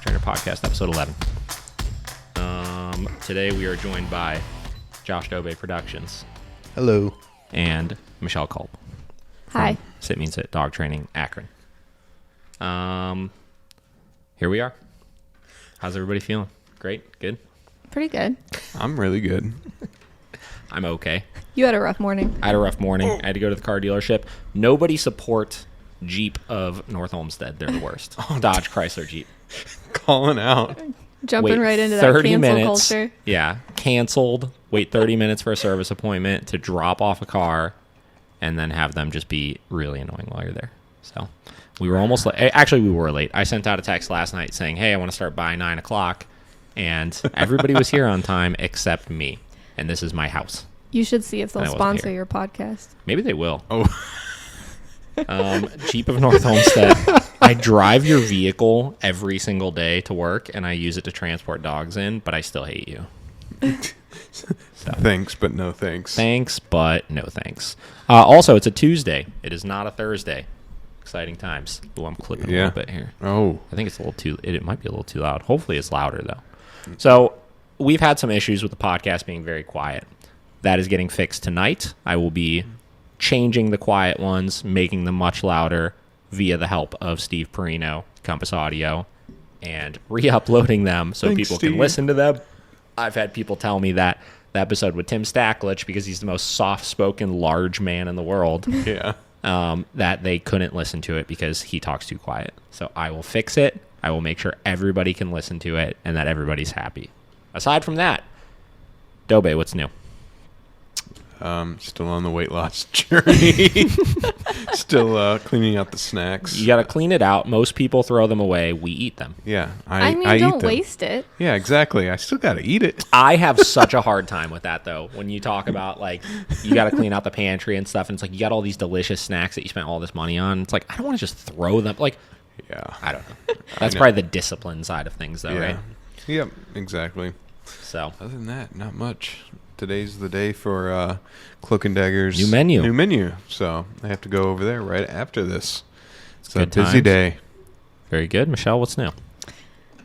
Dogtrainer Podcast, episode 11. Today we are joined by Josh Dobe Productions. Hello. And Michelle Culp. Hi. Sit Means Sit Dog Training Akron. Here we are. How's everybody feeling? Great? Good? Pretty good. I'm really good. I'm okay. You had a rough morning. I had a rough morning. I had to go to the car dealership. Nobody supports Jeep of North Olmsted. They're the worst. Dodge Chrysler Jeep. Calling out. Jumping right into that 30 cancel minutes, culture. Yeah. Canceled. Wait 30 minutes for a service appointment to drop off a car and then have them just be really annoying while you're there. So we were almost late. Actually, we were late. I sent out a text last night saying, hey, I want to start by 9 o'clock. And everybody was here on time except me. And this is my house. You should see if they'll I wasn't sponsor here. your podcast. Maybe they will. Oh. Jeep of North Olmsted. I drive your vehicle every single day to work, and I use it to transport dogs in, but I still hate you. So. Thanks, but no thanks. Thanks, but no thanks. Also, it's a Tuesday. It is not a Thursday. Exciting times. Oh, I'm clipping a little bit here. Oh. I think it's a little too... It might be a little too loud. Hopefully it's louder, though. So, we've had some issues with the podcast being very quiet. That is getting fixed tonight. I will be changing the quiet ones, making them much louder via the help of Steve Perino, Compass Audio, and re-uploading them so people can listen to them. I've had people tell me that the episode with Tim Stacklich, because he's the most soft-spoken, large man in the world, that they couldn't listen to it because he talks too quiet. So I will fix it. I will make sure everybody can listen to it and that everybody's happy. Aside from that, Dobe, what's new? Still on the weight loss journey. Still cleaning out the snacks. You got to clean it out. Most people throw them away. We eat them. Yeah. I mean, I don't eat them. waste it. Yeah, exactly. I still got to eat it. I have such a hard time with that, though, when you talk about, like, you got to clean out the pantry and stuff, and it's like you got all these delicious snacks that you spent all this money on. It's like, I don't want to just throw them. Like, yeah. I don't know. That's probably the discipline side of things, though, right? Yep, exactly. So, other than that, not much. Today's the day for Cloak and Dagger's New menu. So I have to go over there right after this. It's a Good busy times. day. Very good. Michelle, what's new?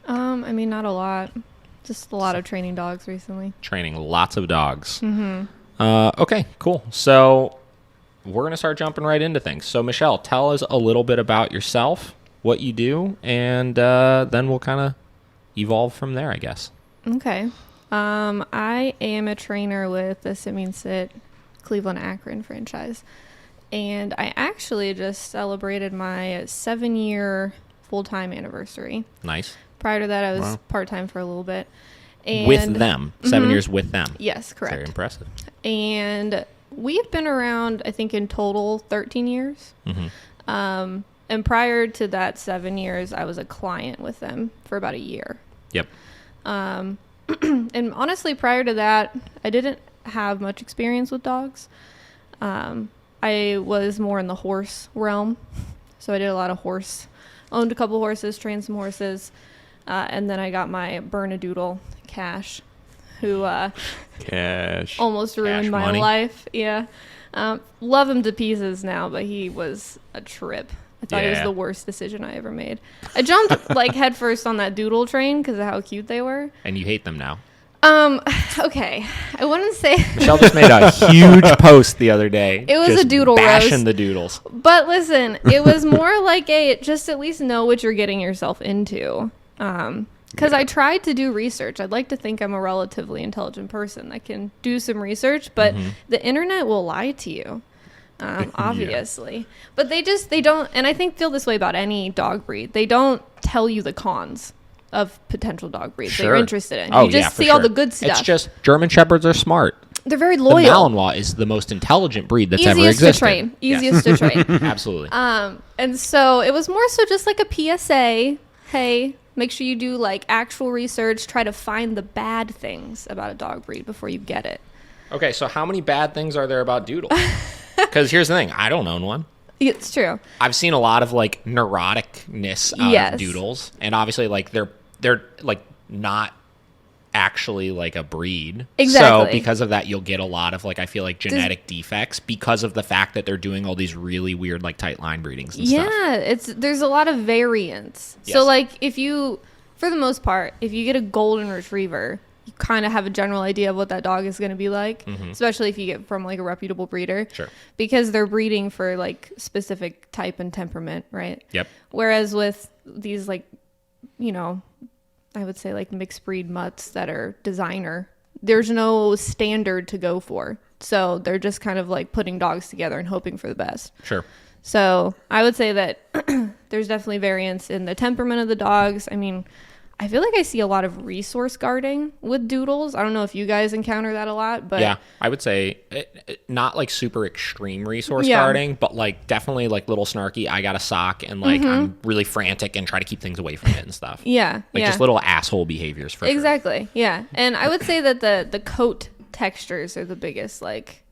I mean, not a lot. Just a lot of training dogs recently. Training lots of dogs. Mm-hmm. Okay, cool. So we're going to start jumping right into things. So, Michelle, tell us a little bit about yourself, what you do, and then we'll kind of evolve from there, I guess. Okay. I am a trainer with the Sit Means Sit Cleveland Akron franchise. And I actually just celebrated my 7-year full-time anniversary. Nice. Prior to that, I was part-time for a little bit. And with them. 7 years with them. Yes, correct. Very impressive. And we've been around, I think, in total 13 years. Mm-hmm. And prior to that 7 years, I was a client with them for about a year. Yep. And honestly, prior to that, I didn't have much experience with dogs. I was more in the horse realm. So I did a lot of owned a couple horses, trained some horses. And then I got my Bernedoodle, Cash, who almost ruined my life. Yeah. Love him to pieces now, but he was a trip. I thought it was the worst decision I ever made. I jumped like headfirst on that doodle train because of how cute they were. And you hate them now. Okay. I wouldn't say... Michelle just made a huge post the other day. It was just a doodle bashing roast. The doodles. But listen, it was more like just at least know what you're getting yourself into. Because I tried to do research. I'd like to think I'm a relatively intelligent person that can do some research, but the internet will lie to you. Obviously. But they don't, and I feel this way about any dog breed. They don't tell you the cons of potential dog breeds that you're interested in. You just see all the good stuff. It's just German Shepherds are smart. They're very loyal. The Malinois is the most intelligent breed that's ever existed. Easiest to train. Absolutely. And so it was more so just like a PSA. Hey, make sure you do like actual research. Try to find the bad things about a dog breed before you get it. Okay, so how many bad things are there about Doodle? Because here's the thing, I don't own one. It's true. I've seen a lot of like neuroticness out of Doodles, and obviously like they're like not actually like a breed. Exactly. So because of that, you'll get a lot of like, I feel like genetic defects because of the fact that they're doing all these really weird like tight line breedings and stuff. Yeah, there's a lot of variance. Yes. So like if you for the most part, if you get a golden retriever, you kind of have a general idea of what that dog is going to be like, especially if you get from like a reputable breeder. Sure. Because they're breeding for like specific type and temperament, right? Yep. Whereas with these like, you know, I would say like mixed breed mutts that are designer, there's no standard to go for. So they're just kind of like putting dogs together and hoping for the best. Sure. So I would say that there's definitely variance in the temperament of the dogs. I mean, I feel like I see a lot of resource guarding with doodles. I don't know if you guys encounter that a lot, but yeah, I would say not like super extreme resource guarding, but like definitely like little snarky. I got a sock and like I'm really frantic and try to keep things away from it and stuff. Yeah, like just little asshole behaviors for exactly. Sure. Yeah, and I would say that the coat textures are the biggest like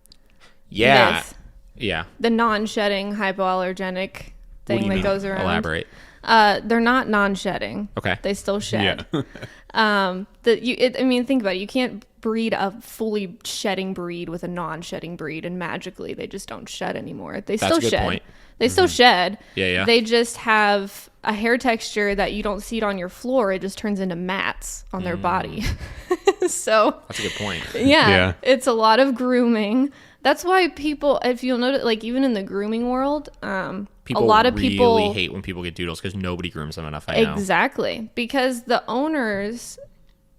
myth. Yeah, the non-shedding hypoallergenic thing that goes around. Elaborate. They're not non-shedding. Okay. They still shed. Yeah. I mean, think about it. You can't breed a fully shedding breed with a non-shedding breed and magically they just don't shed anymore. They still shed. Point. They still shed. Yeah. They just have a hair texture that you don't see it on your floor. It just turns into mats on their body. So that's a good point. Yeah. It's a lot of grooming. That's why people, if you'll notice, like even in the grooming world, people a lot of people really hate when people get doodles because nobody grooms them enough. I know. Exactly, because the owners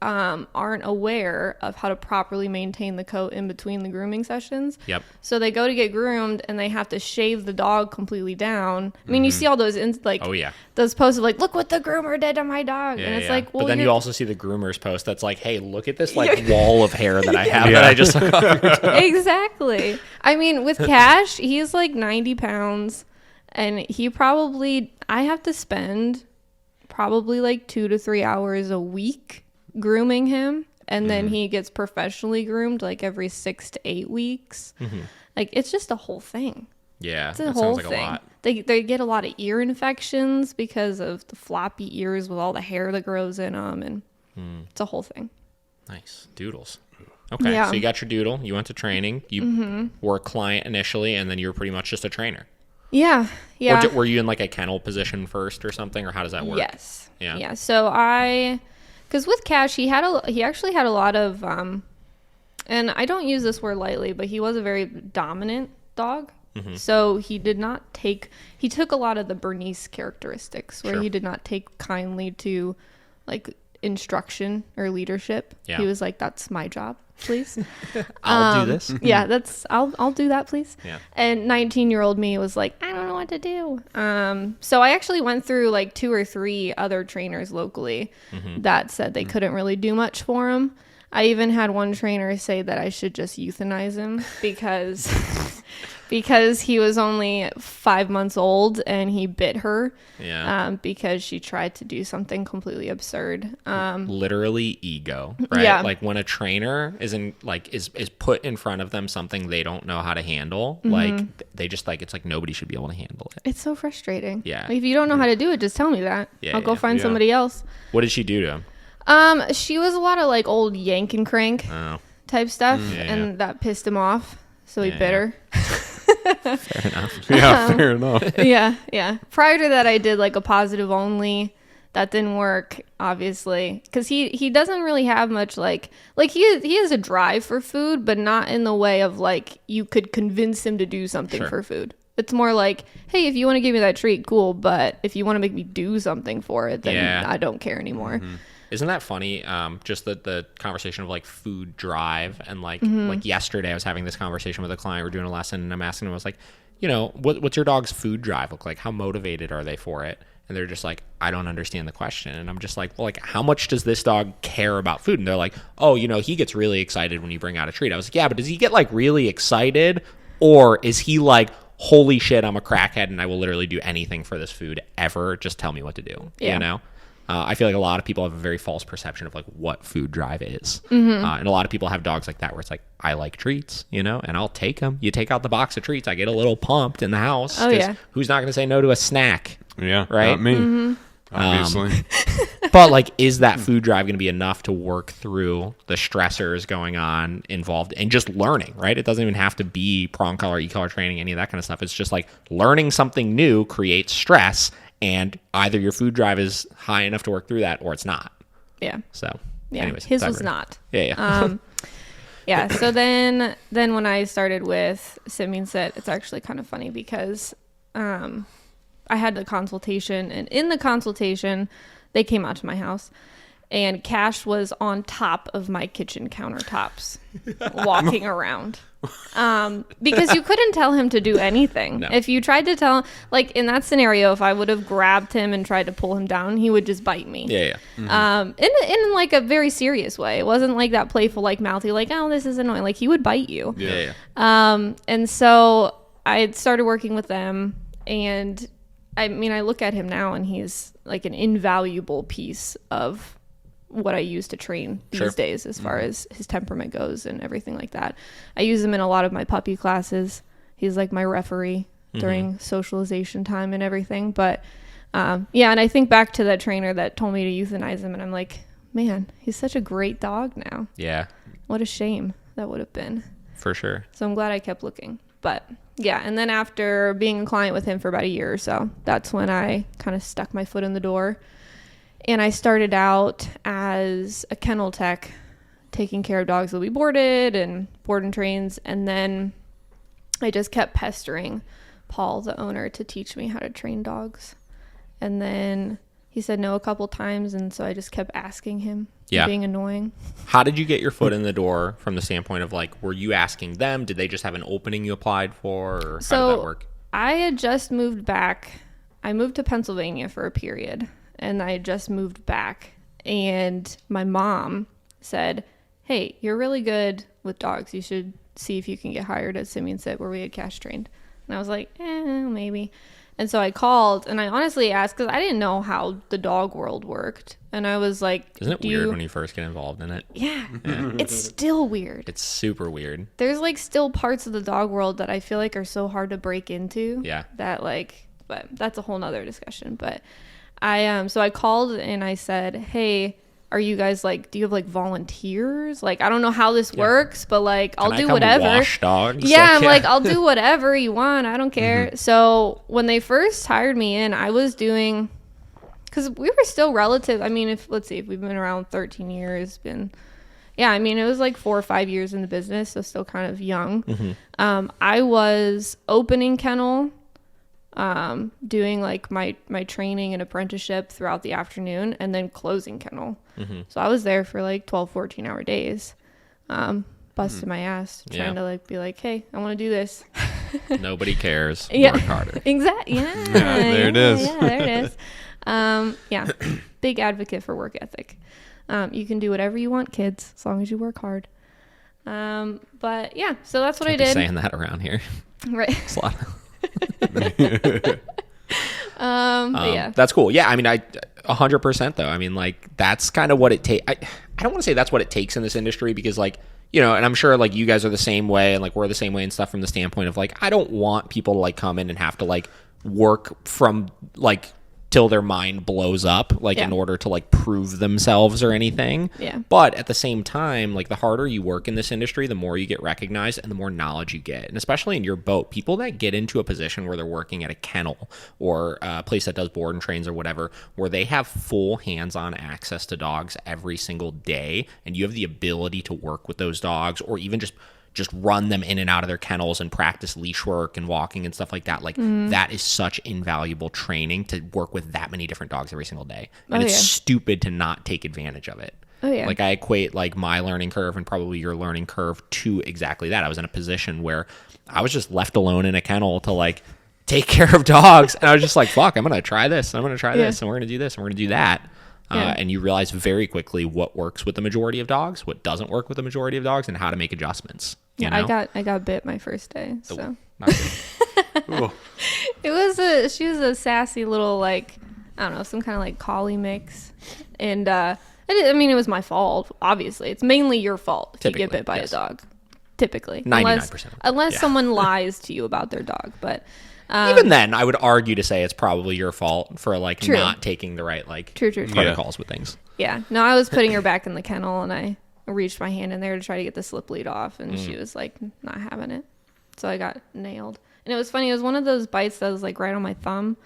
aren't aware of how to properly maintain the coat in between the grooming sessions. Yep. So they go to get groomed and they have to shave the dog completely down. I mean, you see all those those posts of like, look what the groomer did to my dog, and it's like, well, but then you also see the groomers post that's like, hey, look at this like wall of hair that I have that I just took off. Exactly. I mean, with Cash, he's like 90 pounds, and I have to spend probably like 2 to 3 hours a week grooming him, and then he gets professionally groomed like every 6 to 8 weeks. Like it's just a whole thing. Yeah, it's a whole thing. A lot. They get a lot of ear infections because of the floppy ears with all the hair that grows in them, and it's a whole thing. Nice doodles. Okay, so you got your doodle. You went to training. You were a client initially, and then you were pretty much just a trainer. Yeah. Or were you in like a kennel position first or something, or how does that work? Yes. Yeah. So because with Cash, he actually had a lot of, and I don't use this word lightly, but he was a very dominant dog. So he took a lot of the Bernese characteristics where he did not take kindly to like instruction or leadership. Yeah. He was like, that's my job, please. I'll do this. Yeah, I'll do that, please. Yeah. And 19-year-old me was like, I don't know what to do. So I actually went through like 2 or 3 other trainers locally that said they couldn't really do much for him. I even had one trainer say that I should just euthanize him because he was only 5 months old and he bit her because she tried to do something completely absurd. Literally ego, right? Yeah. Like when a trainer is put in front of them something they don't know how to handle, like they just like, it's like nobody should be able to handle it. It's so frustrating. Yeah. Like, if you don't know how to do it, just tell me that. Yeah, I'll go find somebody else. What did she do to him? She was a lot of like old yank and crank type stuff, and that pissed him off. So he bit her. Fair enough. Fair enough. Yeah. Prior to that, I did like a positive only. That didn't work, obviously, because he doesn't really have much like he has a drive for food, but not in the way of like you could convince him to do something for food. It's more like, hey, if you want to give me that treat, cool, but if you want to make me do something for it, then I don't care anymore. Isn't that funny? Just the conversation of like food drive and like yesterday I was having this conversation with a client. We're doing a lesson and I'm asking him, I was like, what's your dog's food drive look like? How motivated are they for it? And they're just like, I don't understand the question. And I'm just like, well, like how much does this dog care about food? And they're like, oh, he gets really excited when you bring out a treat. I was like, yeah, but does he get like really excited, or is he like, holy shit, I'm a crackhead and I will literally do anything for this food ever. Just tell me what to do. I feel like a lot of people have a very false perception of like what food drive is. And a lot of people have dogs like that where it's like, I like treats, and I'll take them. You take out the box of treats, I get a little pumped in the house. Oh, yeah. Who's not going to say no to a snack? Yeah. Right? Not me. Obviously. But like, is that food drive going to be enough to work through the stressors going on involved in just learning, right? It doesn't even have to be prong collar, e-collar training, any of that kind of stuff. It's just like learning something new creates stress. and either your food drive is high enough to work through that or it's not. Yeah. So, Yeah. anyways, His was not. Yeah. Yeah. So then when I started with Sit Means Sit, it's actually kind of funny because I had the consultation, and in the consultation, they came out to my house, and Cash was on top of my kitchen countertops walking around. Because you couldn't tell him to do anything. No. If you tried to tell, like in that scenario, if I would have grabbed him and tried to pull him down, he would just bite me. Yeah. In like a very serious way. It wasn't like that playful, like mouthy, like, oh, this is annoying. Like he would bite you. Yeah. And so I started working with them, and I mean, I look at him now and he's like an invaluable piece of what I use to train these days as far as his temperament goes and everything like that. I use him in a lot of my puppy classes. He's like my referee during socialization time and everything. But yeah, and I think back to that trainer that told me to euthanize him, and I'm like, man, he's such a great dog now. Yeah. What a shame that would have been. For sure. So I'm glad I kept looking. But yeah, and then after being a client with him for about a year or so, that's when I kind of stuck my foot in the door. And I started out as a kennel tech, taking care of dogs that we boarded and board and trains. And then I just kept pestering Paul, the owner, to teach me how to train dogs. And then he said no a couple times, and so I just kept asking him. Yeah. Being annoying. How did you get your foot in the door from the standpoint of like, were you asking them? Did they just have an opening you applied for? Or how did that work? I had just moved back. I moved to Pennsylvania for a period, and I had just moved back. And my mom said, hey, you're really good with dogs. You should see if you can get hired at Sit Means Sit, where we had Cash trained. And I was like, maybe. And so I called, and I honestly asked, because I didn't know how the dog world worked. And I was like, isn't it weird when you first get involved in it? Yeah. It's still weird. It's super weird. There's like still parts of the dog world that I feel like are so hard to break into. Yeah. That like, but that's a whole nother discussion. But so I called and I said, hey, are you guys like, do you have like volunteers? Like, I don't know how this works, but like, I'll do whatever. Wash dogs? Yeah, I'm like, I'll do whatever you want. I don't care. So when they first hired me in, I was doing, because we were still relative. I mean, let's see, if we've been around 13 years, I mean, it was like 4 or 5 years in the business, so still kind of young. I was opening kennel, doing like my training and apprenticeship throughout the afternoon, and then closing kennel. So I was there for like 12, 14 hour days, busting my ass trying to like be like, hey, I want to do this. Nobody cares. Yeah. Work harder. Exactly. Yeah. There it is. Yeah, there it is. Yeah. Big advocate for work ethic. You can do whatever you want, kids, as long as you work hard. But yeah, so that's what I did. Saying that around here. Right. It's a lot. Yeah. That's cool. Yeah, I mean, 100% though. I mean, like, that's kind of what it takes. I don't want to say that's what it takes in this industry, because like, you know, and I'm sure like you guys are the same way, and like we're the same way and stuff, from the standpoint of like, I don't want people to like come in and have to like work from like till their mind blows up, like in order to like prove themselves or anything. Yeah. But at the same time, like the harder you work in this industry, the more you get recognized and the more knowledge you get. And especially in your boat, people that get into a position where they're working at a kennel or a place that does board and trains or whatever, where they have full hands-on access to dogs every single day, and you have the ability to work with those dogs, or even just run them in and out of their kennels and practice leash work and walking and stuff like that. Like that is such invaluable training to work with that many different dogs every single day. And it's stupid to not take advantage of it. Oh, yeah. Like I equate like my learning curve and probably your learning curve to exactly that. I was in a position where I was just left alone in a kennel to like take care of dogs. And I was just like, fuck, I'm going to try this. I'm going to try this. And we're going to do this. And we're going to do that. And you realize very quickly what works with the majority of dogs, what doesn't work with the majority of dogs, and how to make adjustments. You know? I got bit my first day. So Not good. she was a sassy little, like, I don't know, some kind of like collie mix. And I mean, it was my fault. Obviously, it's mainly your fault if you get bit by a dog. Typically, 99%. Unless someone lies to you about their dog, but. Even then, I would argue to say it's probably your fault for like not taking the right like protocols with things. Yeah. No, I was putting her back in the kennel, and I reached my hand in there to try to get the slip lead off, and she was like not having it. So I got nailed. And it was funny. It was one of those bites that was like right on my thumb,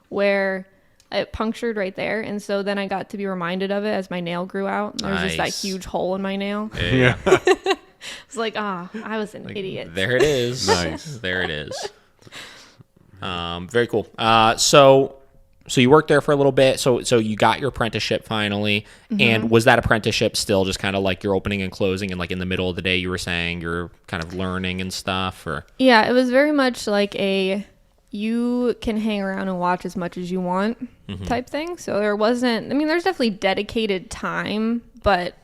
where it punctured right there. And so then I got to be reminded of it as my nail grew out. There was just that huge hole in my nail. Yeah. It's like, I was an idiot. There it is. Nice. There it is. Very cool. So you worked there for a little bit. So you got your apprenticeship finally. And was that apprenticeship still just kind of like you're opening and closing, and like in the middle of the day you were saying you're kind of learning and stuff? Or Yeah, it was very much like you can hang around and watch as much as you want type thing. So there wasn't, I mean, there's definitely dedicated time, but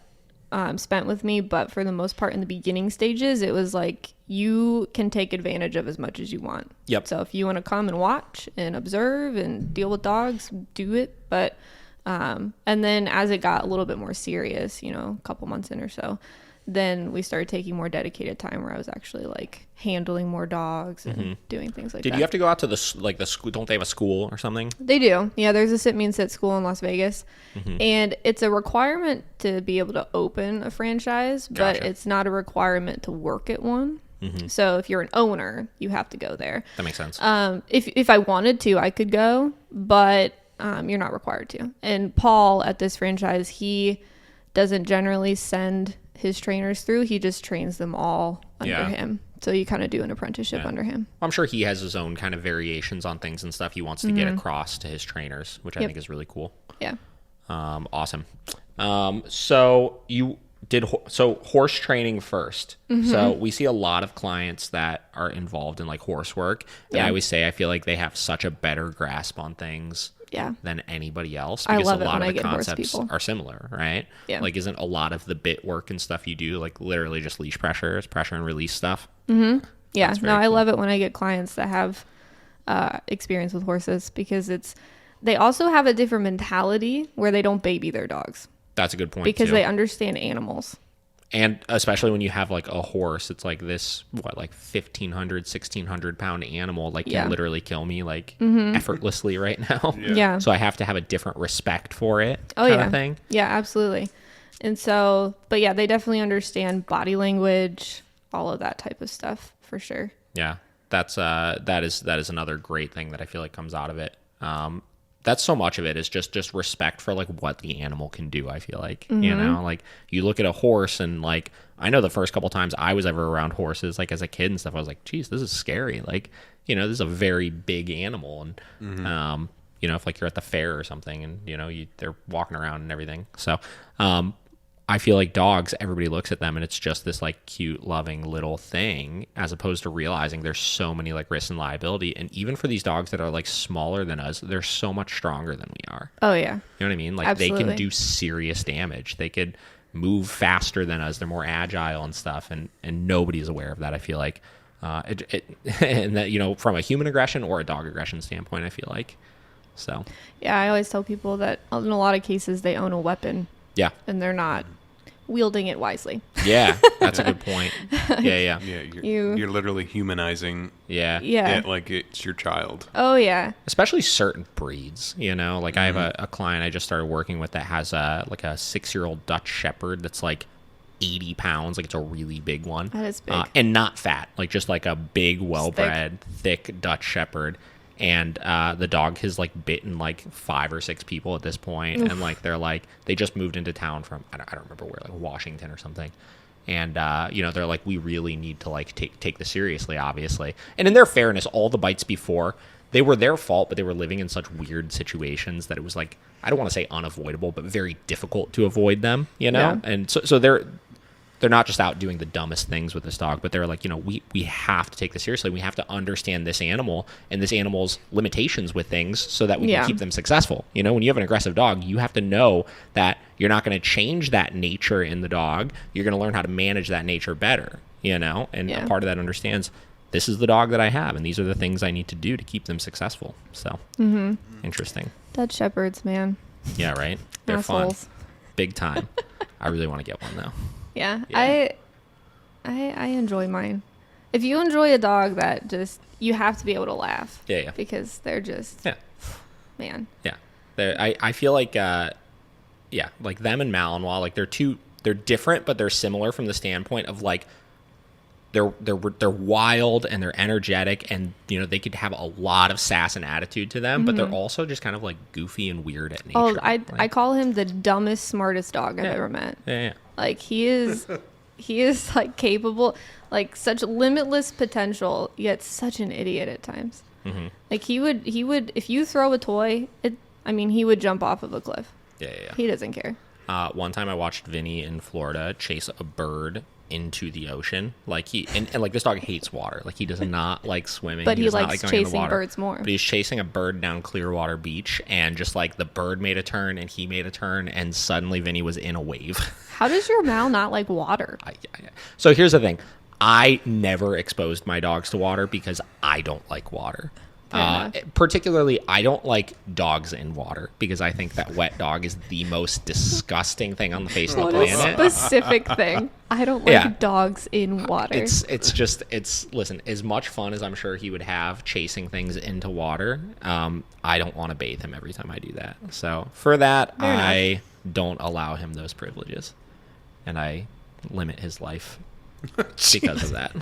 spent with me. But for the most part in the beginning stages, it was like you can take advantage of as much as you want. Yep. So if you want to come and watch and observe and deal with dogs, do it. But and then as it got a little bit more serious, a couple months in or so, then we started taking more dedicated time where I was actually like handling more dogs and doing things like that. did you have to go out to the school? Don't they have a school or something? They do. Yeah, there's a Sit Means Sit school in Las Vegas. And it's a requirement to be able to open a franchise, but Gotcha. it's not a requirement to work at one. So if you're an owner, you have to go there. That makes sense. If I wanted to, I could go, but you're not required to. And Paul at this franchise, he doesn't generally send his trainers through. He just trains them all under him. So you kind of do an apprenticeship under him. I'm sure he has his own kind of variations on things and stuff he wants to get across to his trainers, which I think is really cool. Yeah. Awesome. So you did horse training first. So we see a lot of clients that are involved in like horse work. And I always say I feel like they have such a better grasp on things than anybody else, I because love a it lot when of I the get horse concepts people. are similar, right? Yeah. Like, isn't a lot of the bit work and stuff you do like literally just leash pressure and release stuff? Yeah. That's very I cool. love it when I get clients that have experience with horses, because they also have a different mentality where they don't baby their dogs That's a good point because too. they understand animals. And especially when you have like a horse, it's like this, like 1,500, 1,600 pound animal, like can literally kill me like effortlessly right now. Yeah. So I have to have a different respect for it Oh, kind yeah. of thing. Yeah, absolutely. And so, but yeah, they definitely understand body language, all of that type of stuff for sure. Yeah. That is another great thing that I feel like comes out of it. That's so much of it is just respect for like what the animal can do. I feel like, like you look at a horse and like, I know the first couple times I was ever around horses, like as a kid and stuff, I was like, geez, this is scary. Like, this is a very big animal. And, if like you're at the fair or something and, they're walking around and everything. So, I feel like dogs, everybody looks at them and it's just this like cute, loving little thing, as opposed to realizing there's so many like risks and liability. And even for these dogs that are like smaller than us, they're so much stronger than we are. Oh yeah. You know what I mean? Like They can do serious damage. They could move faster than us. They're more agile and stuff. And nobody's aware of that. I feel like, and that, from a human aggression or a dog aggression standpoint, I feel like, so. Yeah. I always tell people that in a lot of cases they own a weapon. Yeah. And they're not wielding it wisely. Yeah, that's a good point. Yeah. Yeah, you're literally humanizing Yeah. Yeah. it like it's your child. Oh yeah. Especially certain breeds, like I have a client I just started working with that has a 6-year-old Dutch Shepherd that's like 80 pounds. Like it's a really big one. That is big. And not fat, like just like a big, well-bred, thick Dutch Shepherd. And the dog has like bitten like 5 or 6 people at this point. And like they just moved into town from I don't remember where, like Washington or something. And they're like, we really need to like take this seriously, obviously. And in their fairness, all the bites before, they were their fault, but they were living in such weird situations that it was like, I don't want to say unavoidable, but very difficult to avoid them. Yeah. And so they're not just out doing the dumbest things with this dog, but they're like, we have to take this seriously. We have to understand this animal and this animal's limitations with things so that we can keep them successful. When you have an aggressive dog, you have to know that you're not going to change that nature in the dog. You're going to learn how to manage that nature better, and a part of that understands this is the dog that I have and these are the things I need to do to keep them successful. So interesting. Dutch Shepherds, man. Yeah, right. They're Assholes. fun. Big time. I really want to get one though. Yeah. Yeah. I enjoy mine. If you enjoy a dog that just, you have to be able to laugh. Yeah. Because they're just, man. Yeah. I feel like, like them and Malinois, like they're different, but they're similar from the standpoint of like, they're wild and they're energetic, and you know they could have a lot of sass and attitude to them, but they're also just kind of like goofy and weird at nature. Oh, I call him the dumbest, smartest dog I've ever met. Yeah. Like he is like capable, like such limitless potential, yet such an idiot at times. Mm-hmm. Like he would if you throw a toy, he would jump off of a cliff. Yeah. He doesn't care. One time I watched Vinny in Florida chase a bird into the ocean. Like and like this dog hates water. Like he does not like swimming. But he does not likes like going in the chasing water. birds more. But he's chasing a bird down Clearwater Beach, and just like the bird made a turn and he made a turn, and suddenly Vinny was in a wave. How does your Mal not like water? So here's the thing. I never exposed my dogs to water because I don't like water. Particularly, I don't like dogs in water because I think that wet dog is the most disgusting thing on the face of the planet. Specific thing. I don't like dogs in water. Listen, as much fun as I'm sure he would have chasing things into water, I don't want to bathe him every time I do that. So for that, I don't allow him those privileges, and I limit his life because of that.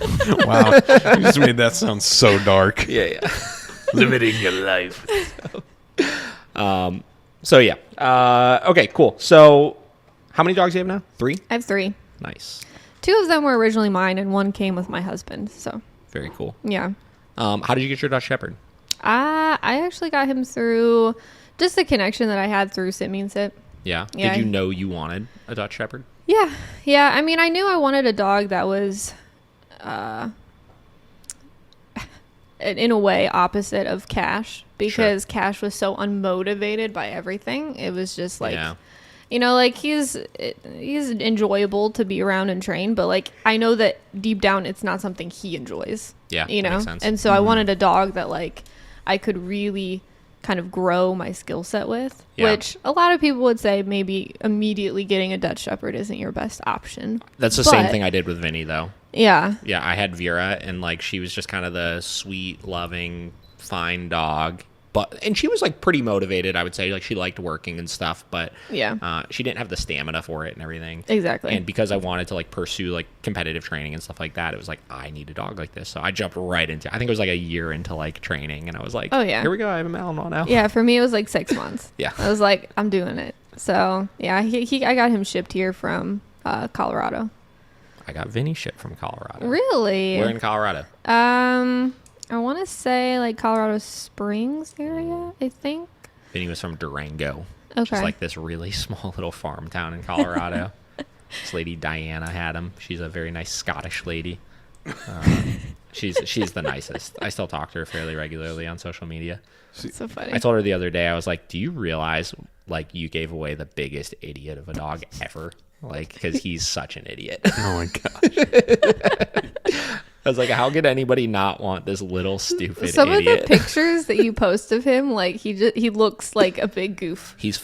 Wow, you just made that sound so dark. Yeah. Limiting your life. Okay, cool. So how many dogs do you have now? 3? I have 3. Nice. 2 of them were originally mine, and 1 came with my husband. So Very cool. yeah. How did you get your Dutch Shepherd? I actually got him through just the connection that I had through Sit Means Sit. Yeah. Yeah. Did you know you wanted a Dutch Shepherd? Yeah. I mean, I knew I wanted a dog that was in a way opposite of Cash, because Cash was so unmotivated by everything. It was just like, like he's enjoyable to be around and train, but like I know that deep down it's not something he enjoys. Yeah, makes sense. And so I wanted a dog that like I could really kind of grow my skill set with, which a lot of people would say maybe immediately getting a Dutch Shepherd isn't your best option. That's the same thing I did with Vinny, though. Yeah, I had Vera, and like she was just kind of the sweet, loving, fine dog, and she was like pretty motivated, I would say. Like she liked working and stuff, but she didn't have the stamina for it and everything. Exactly. And because I wanted to like pursue like competitive training and stuff like that, it was like I need a dog like this. So I jumped right into. I think it was like a year into like training, and I was like, oh yeah, here we go. I have a Malinois now. Yeah, for me it was like 6 months. Yeah, I was like, I'm doing it. So yeah, I got him shipped here from Colorado. I got Vinny shipped from Colorado. Really? Where in Colorado? I want to say like Colorado Springs area, I think. Vinny was from Durango. Okay. Which is like this really small little farm town in Colorado. This lady Diana had him. She's a very nice Scottish lady. She's the nicest. I still talk to her fairly regularly on social media. So funny. I told her the other day, I was like, do you realize like you gave away the biggest idiot of a dog ever? Like, because he's such an idiot. Oh my gosh. I was like, how could anybody not want this little stupid Some idiot? of the pictures that you post of him, like he looks like a big goof. He's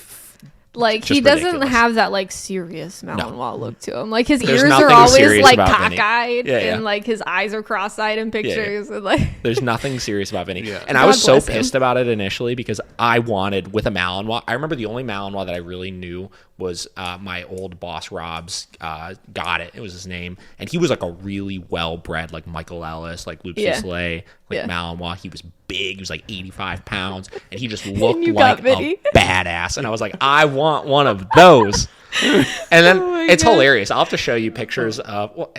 like he doesn't ridiculous. have that like serious Malinois look to him. Like his There's ears are nothing always serious like about Vinny. cockeyed, Yeah. and like his eyes are cross-eyed in pictures. And like There's nothing serious about Vinny. Yeah. And I God was so bless him. pissed about it initially because I wanted, with a Malinois, I remember the only Malinois that I really knew was my old boss Rob's Got It. It was his name. And he was like a really well-bred, like Michael Ellis, like Luke Soleil, Malinois. He was big. He was like 85 pounds. And he just looked you like got Vinny. a badass. And I was like, I want one of those. And then it's hilarious. I'll have to show you pictures of... Well,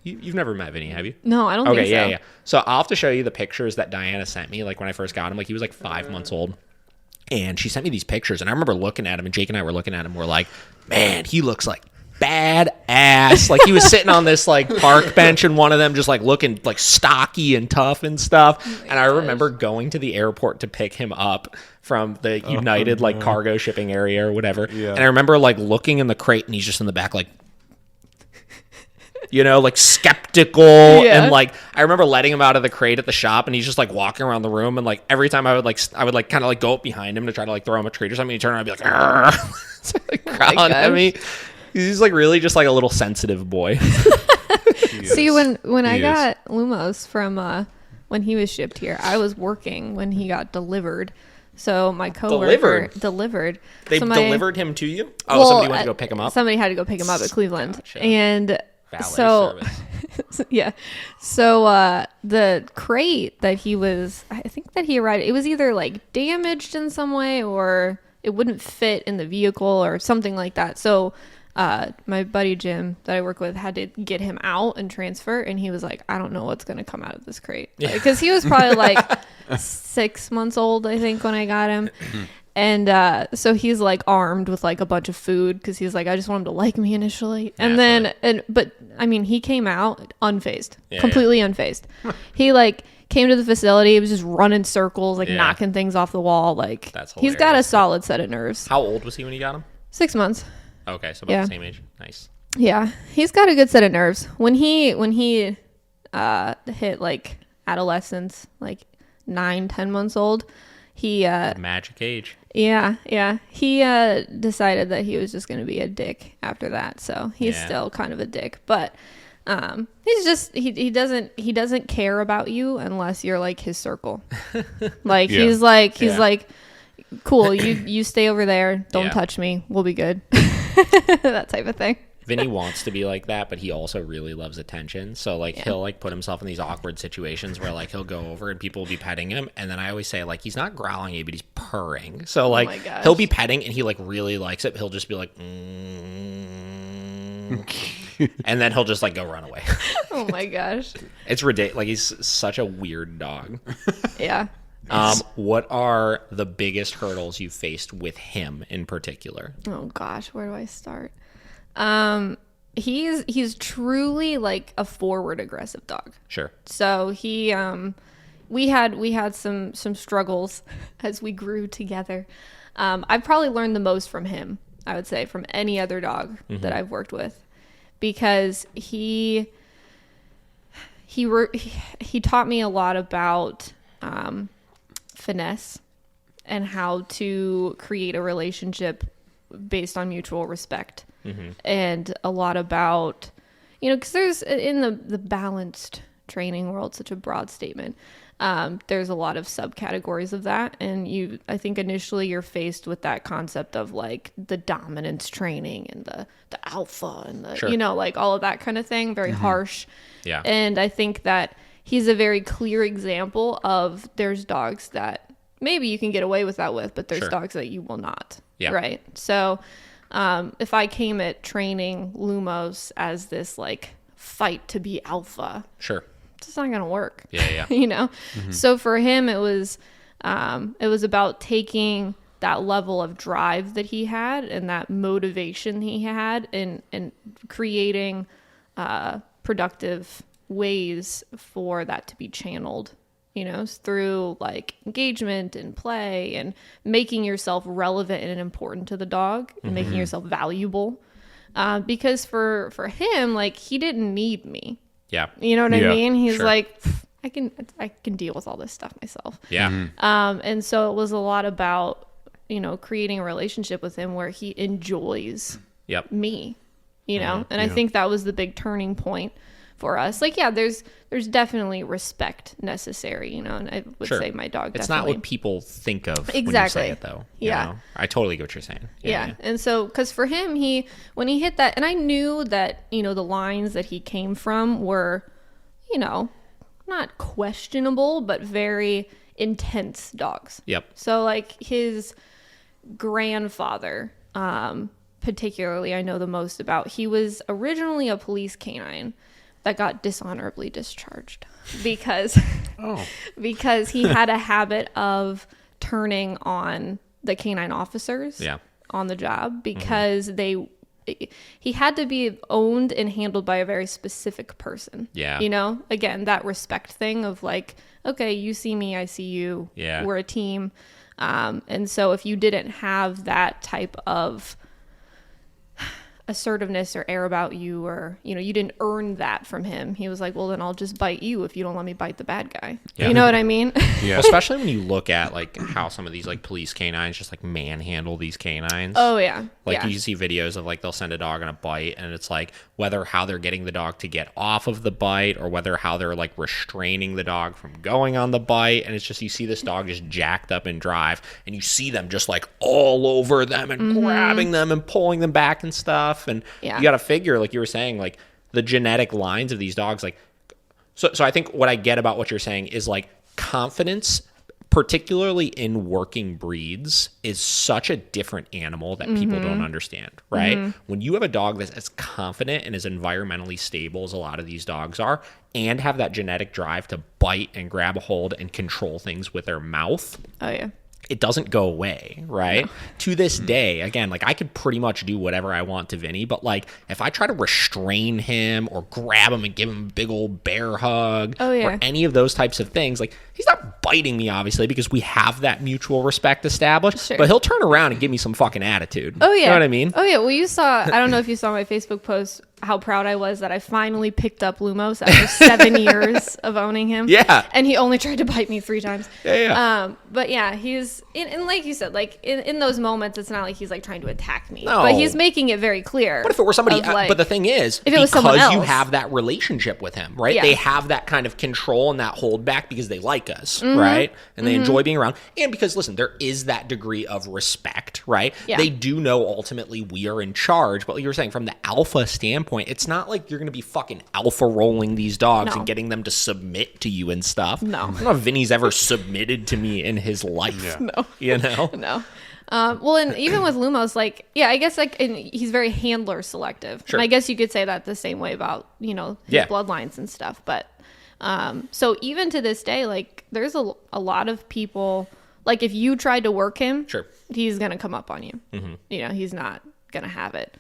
you've never met Vinny, have you? no, I don't think so. Yeah. So I'll have to show you the pictures that Diana sent me, like when I first got him. Like he was like 5 months old. And she sent me these pictures, and I remember looking at him, and Jake and I were looking at him. We're like, man, he looks like badass. Like he was sitting on this like park bench in one of them, just like looking like stocky and tough and stuff. And I remember going to the airport to pick him up from the United like cargo shipping area or whatever. Yeah. And I remember like looking in the crate, and he's just in the back like, like skeptical. And like I remember letting him out of the crate at the shop, and he's just like walking around the room, and like every time I would kind of like go up behind him to try to like throw him a treat or something, he'd turn around and be like, "Argh." Like growling at me. He's like really just like a little sensitive boy. See, when I got Lumos from when he was shipped here, I was working when he got delivered. So my coworker delivered. They so delivered him to you? Oh, somebody went to go pick him up? Somebody had to go pick him up at Cleveland. Gotcha. And Valet So- service. Yeah. So the crate that he was, I think that he arrived, it was either like damaged in some way or it wouldn't fit in the vehicle or something like that. So my buddy Jim that I work with had to get him out and transfer, and he was like, I don't know what's going to come out of this crate. Because he was probably like 6 months old, I think, when I got him. And so he's like armed with like a bunch of food because he's like, I just want him to like me initially. And but I mean, he came out unfazed, completely unfazed. He like came to the facility. He was just running circles, like knocking things off the wall. Like he's got a solid set of nerves. How old was he when you got him? 6 months. Okay, so about the same age. Nice. Yeah, he's got a good set of nerves. When he hit like adolescence, like 9-10 months old, he The magic age. Yeah. He decided that he was just going to be a dick after that. So he's still kind of a dick, but he's just he doesn't care about you unless you're like his circle. Like he's like cool, you stay over there, don't touch me, we'll be good. That type of thing. Vinny wants to be like that, but he also really loves attention. So like he'll like put himself in these awkward situations where like he'll go over and people will be petting him, and then I always say like he's not growling at you, but he's purring. So like he'll be petting and he like really likes it. He'll just be like, and then he'll just like go run away. Oh my gosh, it's ridiculous. Like he's such a weird dog. Yeah. What are the biggest hurdles you faced with him in particular? Oh gosh, where do I start? He's truly like a forward aggressive dog. Sure. So he we had some struggles as we grew together. I've probably learned the most from him, I would say, from any other dog that I've worked with, because he taught me a lot about finesse and how to create a relationship based on mutual respect. And a lot about, because there's in the balanced training world, such a broad statement, there's a lot of subcategories of that. And I think initially you're faced with that concept of like the dominance training and the alpha and the, like all of that kind of thing, very harsh. Yeah. And I think that he's a very clear example of there's dogs that maybe you can get away with that with, but there's dogs that you will not. Yeah. Right. So, if I came at training Lumos as this like fight to be alpha, Sure. it's not going to work. Yeah. So for him, it was about taking that level of drive that he had and that motivation he had and creating, productive ways for that to be channeled, through like engagement and play and making yourself relevant and important to the dog and making yourself valuable. Because for him, like he didn't need me. Yeah. You know what I mean? He's Sure. like, I can deal with all this stuff myself. Yeah. And so it was a lot about, creating a relationship with him where he enjoys me, and I think that was the big turning point for us. Like, there's definitely respect necessary, and I would say my dog definitely. It's not what people think of when you say it, though. You know? I totally get what you're saying. Yeah. And so, because for him, when he hit that, and I knew that, the lines that he came from were, not questionable, but very intense dogs. Yep. So, like, his grandfather, particularly, I know the most about. He was originally a police canine that got dishonorably discharged because he had a habit of turning on the canine officers on the job because he had to be owned and handled by a very specific person. Yeah. Again, that respect thing of like, okay, you see me, I see you. Yeah. We're a team. And so if you didn't have that type of assertiveness or air about you, or you didn't earn that from him, he was like, well, then I'll just bite you if you don't let me bite the bad guy. You know what I mean? Well, especially when you look at like how some of these like police canines just like manhandle these canines. Oh yeah. Like you see videos of like they'll send a dog on a bite, and it's like whether how they're getting the dog to get off of the bite or whether how they're like restraining the dog from going on the bite, and it's just you see this dog just jacked up in drive, and you see them just like all over them and grabbing them and pulling them back and stuff. And you got to figure, like you were saying, like the genetic lines of these dogs, like, so I think what I get about what you're saying is like confidence, particularly in working breeds, is such a different animal that people don't understand, right? When you have a dog that's as confident and as environmentally stable as a lot of these dogs are, and have that genetic drive to bite and grab a hold and control things with their mouth, Oh yeah. it doesn't go away, right? No. To this day, again, like I could pretty much do whatever I want to Vinny, but like if I try to restrain him or grab him and give him a big old bear hug or any of those types of things, like he's not biting me, obviously, because we have that mutual respect established, but he'll turn around and give me some fucking attitude. Oh, yeah. You know what I mean? Oh, yeah. Well, you saw, I don't know if you saw my Facebook post, how proud I was that I finally picked up Lumos after 7 years of owning him. Yeah. And he only tried to bite me 3 times. Yeah. But yeah, he's, and like you said, like in those moments, it's not like he's like trying to attack me. No. But he's making it very clear. What if it were somebody, but the thing is, if it was someone else, you have that relationship with him, right? Yeah. They have that kind of control and that hold back because they like us, right? And they enjoy being around. And because, listen, there is that degree of respect, right? Yeah. They do know ultimately we are in charge. But like you were saying, from the alpha standpoint, it's not like you're going to be fucking alpha rolling these dogs and getting them to submit to you and stuff. No. I don't know if Vinny's ever submitted to me in his life. Yeah. No. You know? No. Well, and even with Lumos, like, yeah, I guess like he's very handler selective. Sure. And I guess you could say that the same way about, you know, his bloodlines and stuff. But so even to this day, like there's a lot of people, like if you tried to work him, he's going to come up on you. You know, he's not going to have it.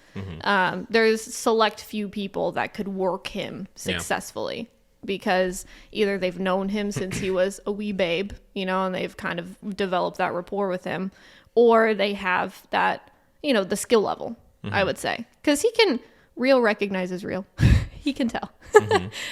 There's select few people that could work him successfully because either they've known him since he was a wee babe, you know, and they've kind of developed that rapport with him, or they have that, you know, the skill level, I would say, because he can recognize is real. He can tell.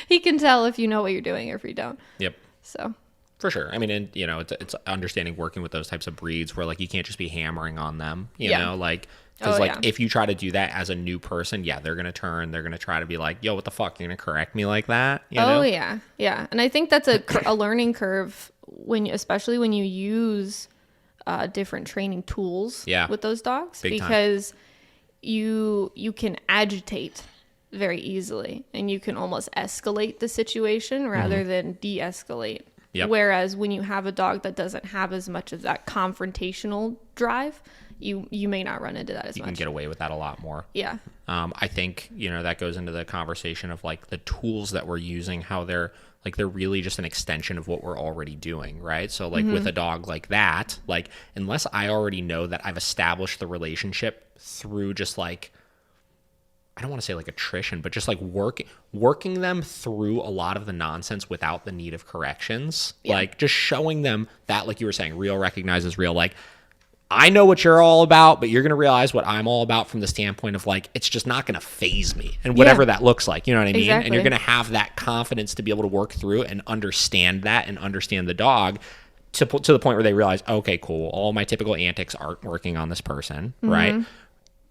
He can tell if you know what you're doing or if you don't. Yep. So. For sure. I mean, and you know, it's understanding working with those types of breeds where like you can't just be hammering on them, you know, like, because if you try to do that as a new person, they're going to turn, they're going to try to be like, yo, what the fuck? You're going to correct me like that? You know? Yeah. Yeah. And I think that's a learning curve especially when you use different training tools with those dogs, because you can agitate very easily and you can almost escalate the situation rather than de-escalate. Yep. Whereas when you have a dog that doesn't have as much of that confrontational drive, you may not run into that as much. You can get away with that a lot more. Yeah. I think, you know, that goes into the conversation of like the tools that we're using, how they're really just an extension of what we're already doing, right? So like with a dog like that, like unless I already know that I've established the relationship through just like, I don't want to say like attrition, but just like working them through a lot of the nonsense without the need of corrections. Like just showing them that, like you were saying, real recognizes real. Like, I know what you're all about, but you're going to realize what I'm all about from the standpoint of like, it's just not going to faze me and whatever that looks like. You know what I mean? Exactly. And you're going to have that confidence to be able to work through it and understand that and understand the dog to the point where they realize, okay, cool. All my typical antics aren't working on this person, right?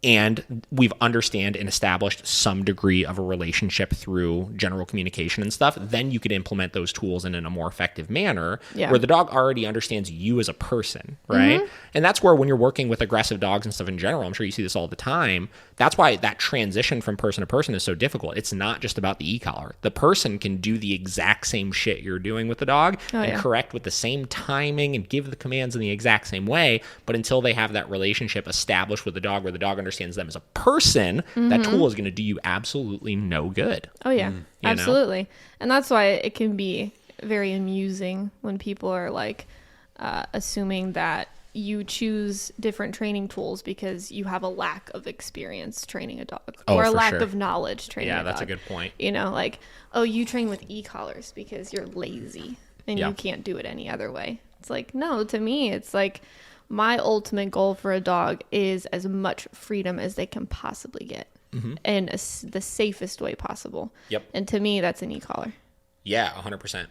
And we've understand and established some degree of a relationship through general communication and stuff, then you could implement those tools in a more effective manner where the dog already understands you as a person, right? And that's where when you're working with aggressive dogs and stuff in general, I'm sure you see this all the time, that's why that transition from person to person is so difficult. It's not just about the e-collar. The person can do the exact same shit you're doing with the dog and correct with the same timing and give the commands in the exact same way, but until they have that relationship established with the dog where the dog understands them as a person, that tool is going to do you absolutely no good. Oh yeah, absolutely. And that's why it can be very amusing when people are like assuming that you choose different training tools because you have a lack of experience training a dog or a lack of knowledge training a dog. Yeah, that's a good point. You know, like, oh, you train with e-collars because you're lazy and you can't do it any other way. It's like, no, to me, it's like my ultimate goal for a dog is as much freedom as they can possibly get in the safest way possible. Yep. And to me, that's an e-collar. Yeah, 100%.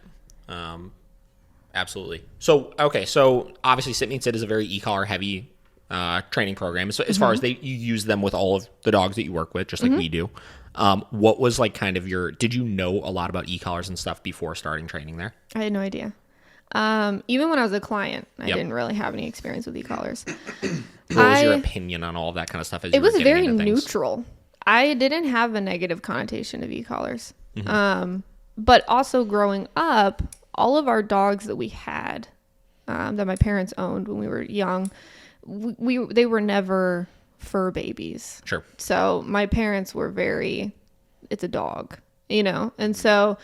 Absolutely. So, okay, so obviously Sit Means Sit is a very e-collar heavy training program. So as far as you use them with all of the dogs that you work with, just like we do. What was like kind of did you know a lot about e-collars and stuff before starting training there? I had no idea. Even when I was a client, I didn't really have any experience with e-collars. What was your opinion on all of that kind of stuff? As it was very neutral. I didn't have a negative connotation of Ecollars. Mm-hmm. But also growing up, all of our dogs that we had, that my parents owned when we were young, they were never fur babies. Sure. So my parents were it's a dog, and so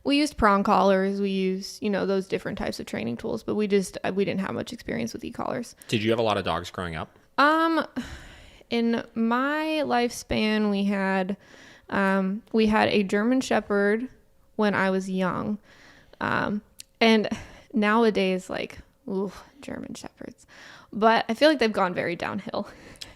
we used prong collars. We used, those different types of training tools, but we didn't have much experience with e-collars. Did you have a lot of dogs growing up? In my lifespan, we had a German Shepherd when I was young. And nowadays, German Shepherds. But I feel like they've gone very downhill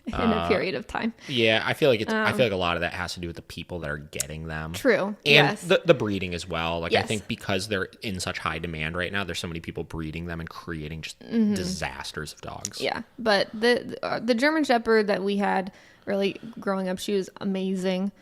in a period of time. Yeah, I feel like I feel like a lot of that has to do with the people that are getting them. True. And yes. the breeding as well. Like, yes. I think because they're in such high demand right now, there's so many people breeding them and creating just disasters of dogs. Yeah, but the German Shepherd that we had really growing up, she was amazing.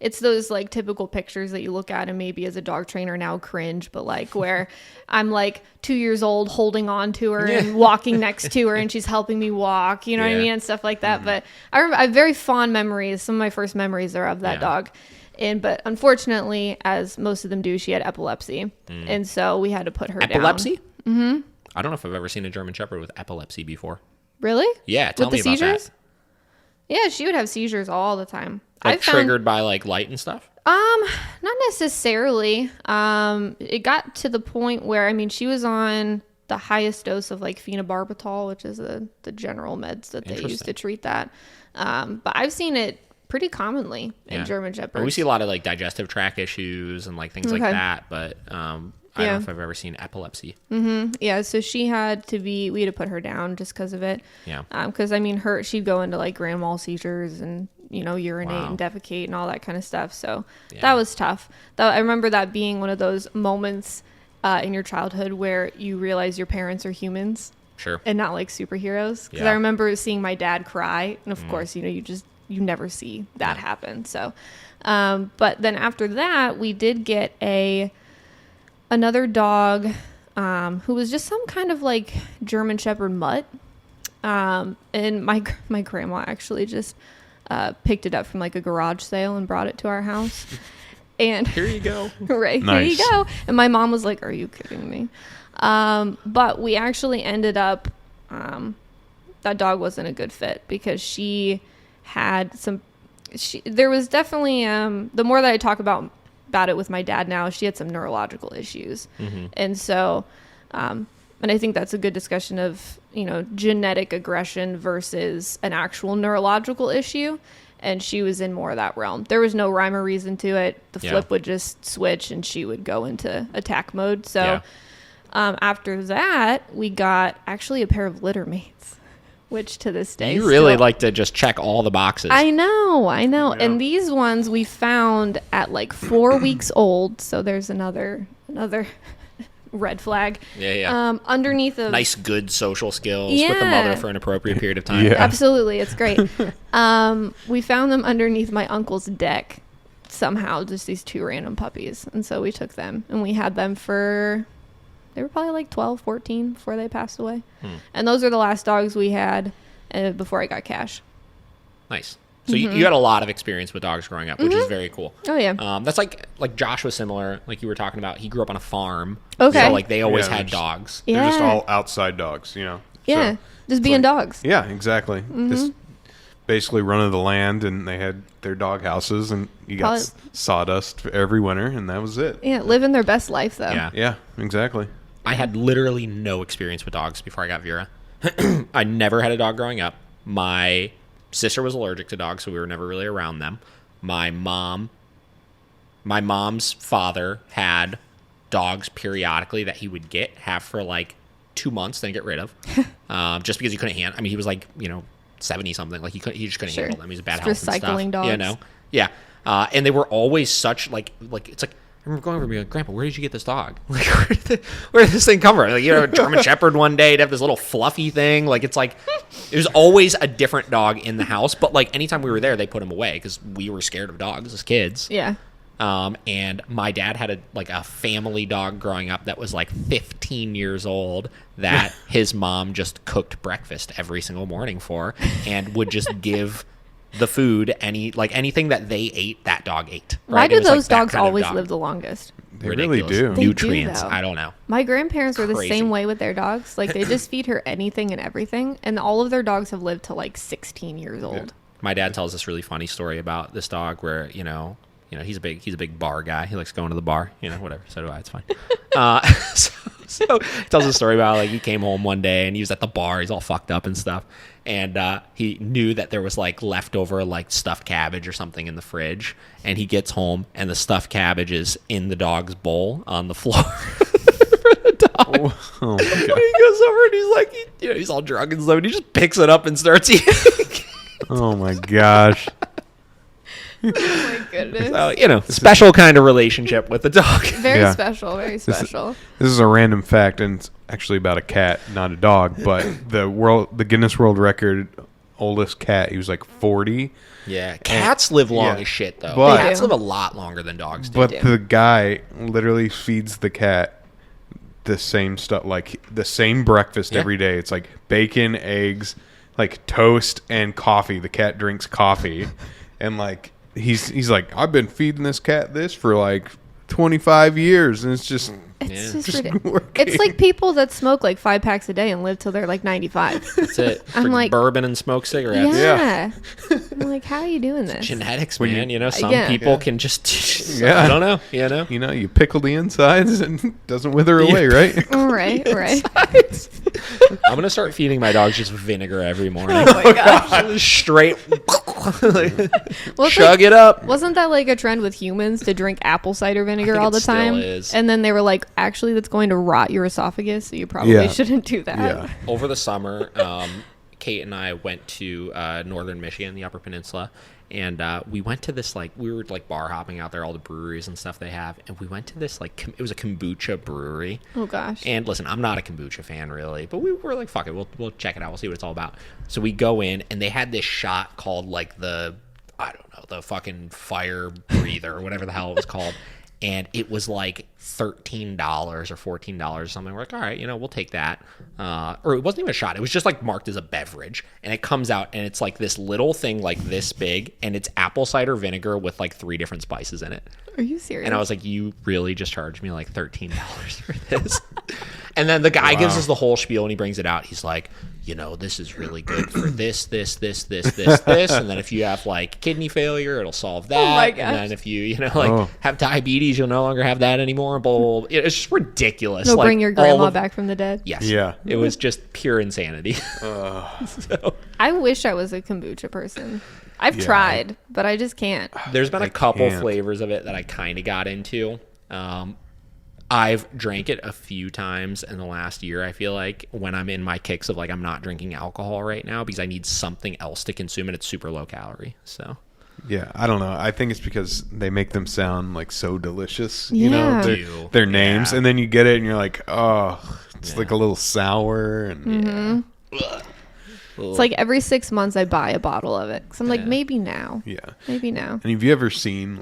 It's those typical pictures that you look at and maybe as a dog trainer now cringe, but where I'm 2 years old holding on to her and walking next to her and she's helping me walk, you know what I mean, and stuff like that. But I remember I have very fond memories. Some of my first memories are of that dog. But unfortunately, as most of them do, she had epilepsy. And so we had to put her down. Epilepsy? Mm-hmm. I don't know if I've ever seen a German Shepherd with epilepsy before. Really? Yeah, tell me about seizures? that. Yeah, she would have seizures all the time. Triggered by light and stuff? Not necessarily. It got to the point where, she was on the highest dose of phenobarbital, which is the general meds that they use to treat that. But I've seen it pretty commonly in German Shepherds. We see a lot of digestive tract issues and things like that, but I don't know if I've ever seen epilepsy. Mm-hmm. Yeah, so we had to put her down just because of it. Yeah. Because she'd go into grand mal seizures and urinate and defecate and all that kind of stuff. So that was tough. I remember that being one of those moments in your childhood where you realize your parents are humans. Sure. And not superheroes. Because Yeah. I remember seeing my dad cry, and of course, you never see that happen. So, but then after that, we did get another dog who was just some kind of German Shepherd mutt. And my grandma actually just picked it up from a garage sale and brought it to our house. And here you go. Right. Nice. Here you go. And my mom was like, are you kidding me? But we actually ended up, that dog wasn't a good fit because she had there was definitely, the more that I talk about it with my dad now, she had some neurological issues. Mm-hmm. And so, and I think that's a good discussion of, genetic aggression versus an actual neurological issue. And she was in more of that realm. There was no rhyme or reason to it. The flip would just switch and she would go into attack mode. So after that, we got actually a pair of litter mates, which to this day. You really like to just check all the boxes. I know. Yeah. And these ones we found at 4 weeks old. So there's another red flag. Yeah. Underneath of Nice, good social skills with the mother for an appropriate period of time. Yeah. Absolutely, it's great. We found them underneath my uncle's deck somehow, just these two random puppies, and so we took them and we had them they were probably 12, 14 before they passed away. And those are the last dogs we had before I got Cash. Nice. So you had a lot of experience with dogs growing up, which is very cool. Oh yeah. That's like Josh was similar, like you were talking about. He grew up on a farm. Okay. So they always Yeah, had they're dogs. Yeah. They're just all outside dogs, Yeah, So, just being dogs. yeah, exactly. Just basically running the land, and they had their dog houses, and you got sawdust every winter, and that was it. Yeah, living their best life though. Yeah. Yeah, exactly. I had literally no experience with dogs before I got Vera. I never had a dog growing up. My sister was allergic to dogs, so we were never really around them. My mom's father had dogs periodically that he would have for 2 months, then get rid of, just because he couldn't handle. I mean, he was 70 something. He just couldn't handle them. He's a bad health and stuff. Recycling dogs. Yeah. And they were always such it's I remember going over and being like, Grandpa, where did you get this dog? Where did this thing come from? A German Shepherd one day to have this little fluffy thing. It was always a different dog in the house. But anytime we were there, they put him away because we were scared of dogs as kids. Yeah. And my dad had a family dog growing up that was 15 years old that his mom just cooked breakfast every single morning for and would just give the food, anything that they ate, that dog ate. Why Right? do It was like those that dogs kind of always dog. live the longest? They really Ridiculous. do. They do, Nutrients. though. I don't know. My grandparents were the Crazy. same way with their dogs. Like, they just feed her anything and everything, and all of their dogs have lived to like 16 years old. My dad tells this really funny story about this dog where he's a big bar guy. He likes going to the bar, whatever. So do I. It's fine. So he tells a story about like he came home one day and he was at the bar. He's all fucked up and stuff, and he knew that there was like leftover like stuffed cabbage or something in the fridge. And he gets home and the stuffed cabbage is in the dog's bowl on the floor. For the dog. Oh my And he God. goes over and he's like, he's all drunk and stuff, and he just picks it up and starts eating. Oh my gosh. Oh my goodness. So, special kind of relationship with the dog. Very Yeah. special, very special. This is a random fact, and it's actually about a cat, not a dog. But the Guinness World Record oldest cat, he was like 40. Yeah, cats live long Yeah. as shit, though. But- Cats They do. live a lot longer than dogs do. But do. the guy literally feeds the cat the same stuff, like the same breakfast Yeah. every day. It's like bacon, eggs, like toast, and coffee. The cat drinks coffee, and like he's like, I've been feeding this cat this for like 25 years, and it's just It's Yeah. just Just ridiculous. working. It's like people that smoke like 5 packs a day and live till they're like 95. That's it. I'm Freaking like- bourbon and smoke cigarettes. Yeah. I'm like, how are you doing this? Genetics, When man. you- Some Yeah. people Yeah. can just, Yeah. I don't know, you pickle the insides and it doesn't wither away, right? Right, right. I'm going to start feeding my dogs just vinegar every morning. Oh my gosh. Straight. Well, it's Chug like- it up. Wasn't that like a trend with humans to drink apple cider vinegar think all it the still time? is. And then they were like, actually, that's going to rot your esophagus, so you probably Yeah. shouldn't do that. Yeah. Over the summer, Kate and I went to northern Michigan, the Upper Peninsula, and we went to this we were bar hopping out there, all the breweries and stuff they have, and we went to this it was a kombucha brewery. Oh gosh. And listen, I'm not a kombucha fan really, but we were like, fuck it, we'll check it out, we'll see what it's all about. So we go in, and they had this shot called the fucking fire breather or whatever the hell it was called. And it was like $13 or $14 or something. We're like, all right, we'll take that. Or it wasn't even a shot. It was just marked as a beverage. And it comes out and it's like this little thing like this big. And it's apple cider vinegar with 3 different spices in it. Are you serious? And I was like, you really just charged me $13 for this? And then the guy gives us the whole spiel and he brings it out. He's like, this is really good for this. And then if you have kidney failure, it'll solve that. my And gosh. then if you, Oh. have diabetes, you'll no longer have that anymore. Blah, blah, blah. It's just ridiculous. They'll bring your grandma all of- back from the dead. Yes. Yeah. It was just pure insanity. I wish I was a kombucha person. I've Yeah. tried, but I just can't. There's been a couple can't. flavors of it that I kind of got into. I've drank it a few times in the last year, I feel like, when I'm in my kicks of I'm not drinking alcohol right now because I need something else to consume, and it's super low calorie. So Yeah, I don't know. I think it's because they make them sound so delicious. Yeah. Their names, Yeah. and then you get it, and you're like, oh, it's a little sour, and It's like every 6 months I buy a bottle of it. Because I'm like, Yeah. maybe now. yeah. Maybe now. And have you ever seen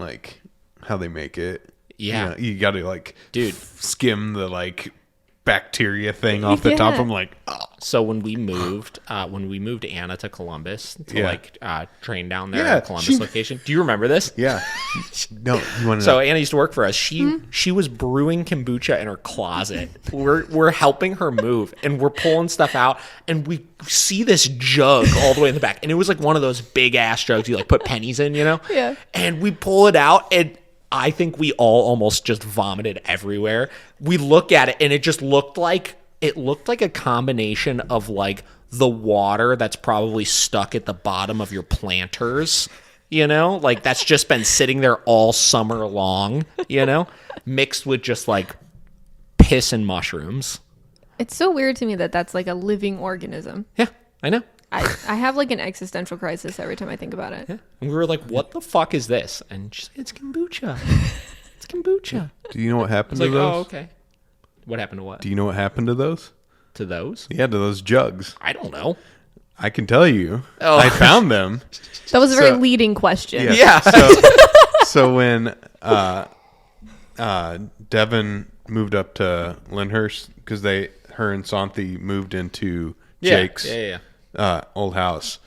how they make it? Yeah. You got to Dude. skim the bacteria thing off the top. Yeah. I'm like, oh. So when we moved Anna to Columbus to Yeah. train down there Yeah, at Columbus location. Do you remember this? Yeah. No, you want to So Anna used to work for us. She was brewing kombucha in her closet. We're helping her move, and we're pulling stuff out, and we see this jug all the way in the back, and it was one of those big ass jugs you put pennies in, Yeah. And we pull it out, and I think we all almost just vomited everywhere. We look at it, and it just looked like a combination of the water that's probably stuck at the bottom of your planters. That's just been sitting there all summer long, mixed with just piss and mushrooms. It's so weird to me that that's a living organism. Yeah, I know. I have an existential crisis every time I think about it. Yeah. And we were like, what the fuck is this? And she's like, it's kombucha. It's kombucha. Do you know what happened It's to those? oh, okay. What happened to what? Do you know what happened to those? To those? Yeah, to those jugs. I don't know. I can tell you. Oh. I found them. That was a very So- leading question. Yeah. So when Devin moved up to Lyndhurst, because her and Santhi moved into Jake's Yeah. old house.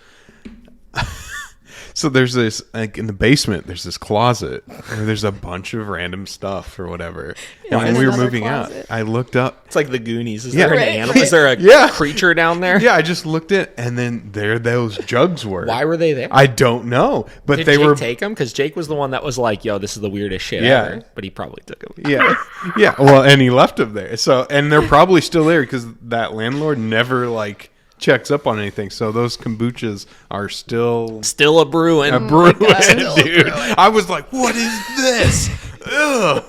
So there's this, like, in the basement, there's this closet where there's a bunch of random stuff or whatever. And when we were Another moving closet. out, I looked up. It's like the Goonies. Is Yeah. there an Right. animal? Is there a Yeah. creature down there? Yeah, I just looked at, and then there those jugs were. Why were they there? I don't know, but Did they Jake were. take them? Because Jake was the one that was like, "Yo, this is the weirdest shit Yeah. ever." But he probably took them. Yeah, yeah. Well, and he left them there. So, and they're probably still there because that landlord never like checks up on anything. So those kombuchas are still Still a brewing. a brewing, God. dude. I was like, "What is this?" Ugh.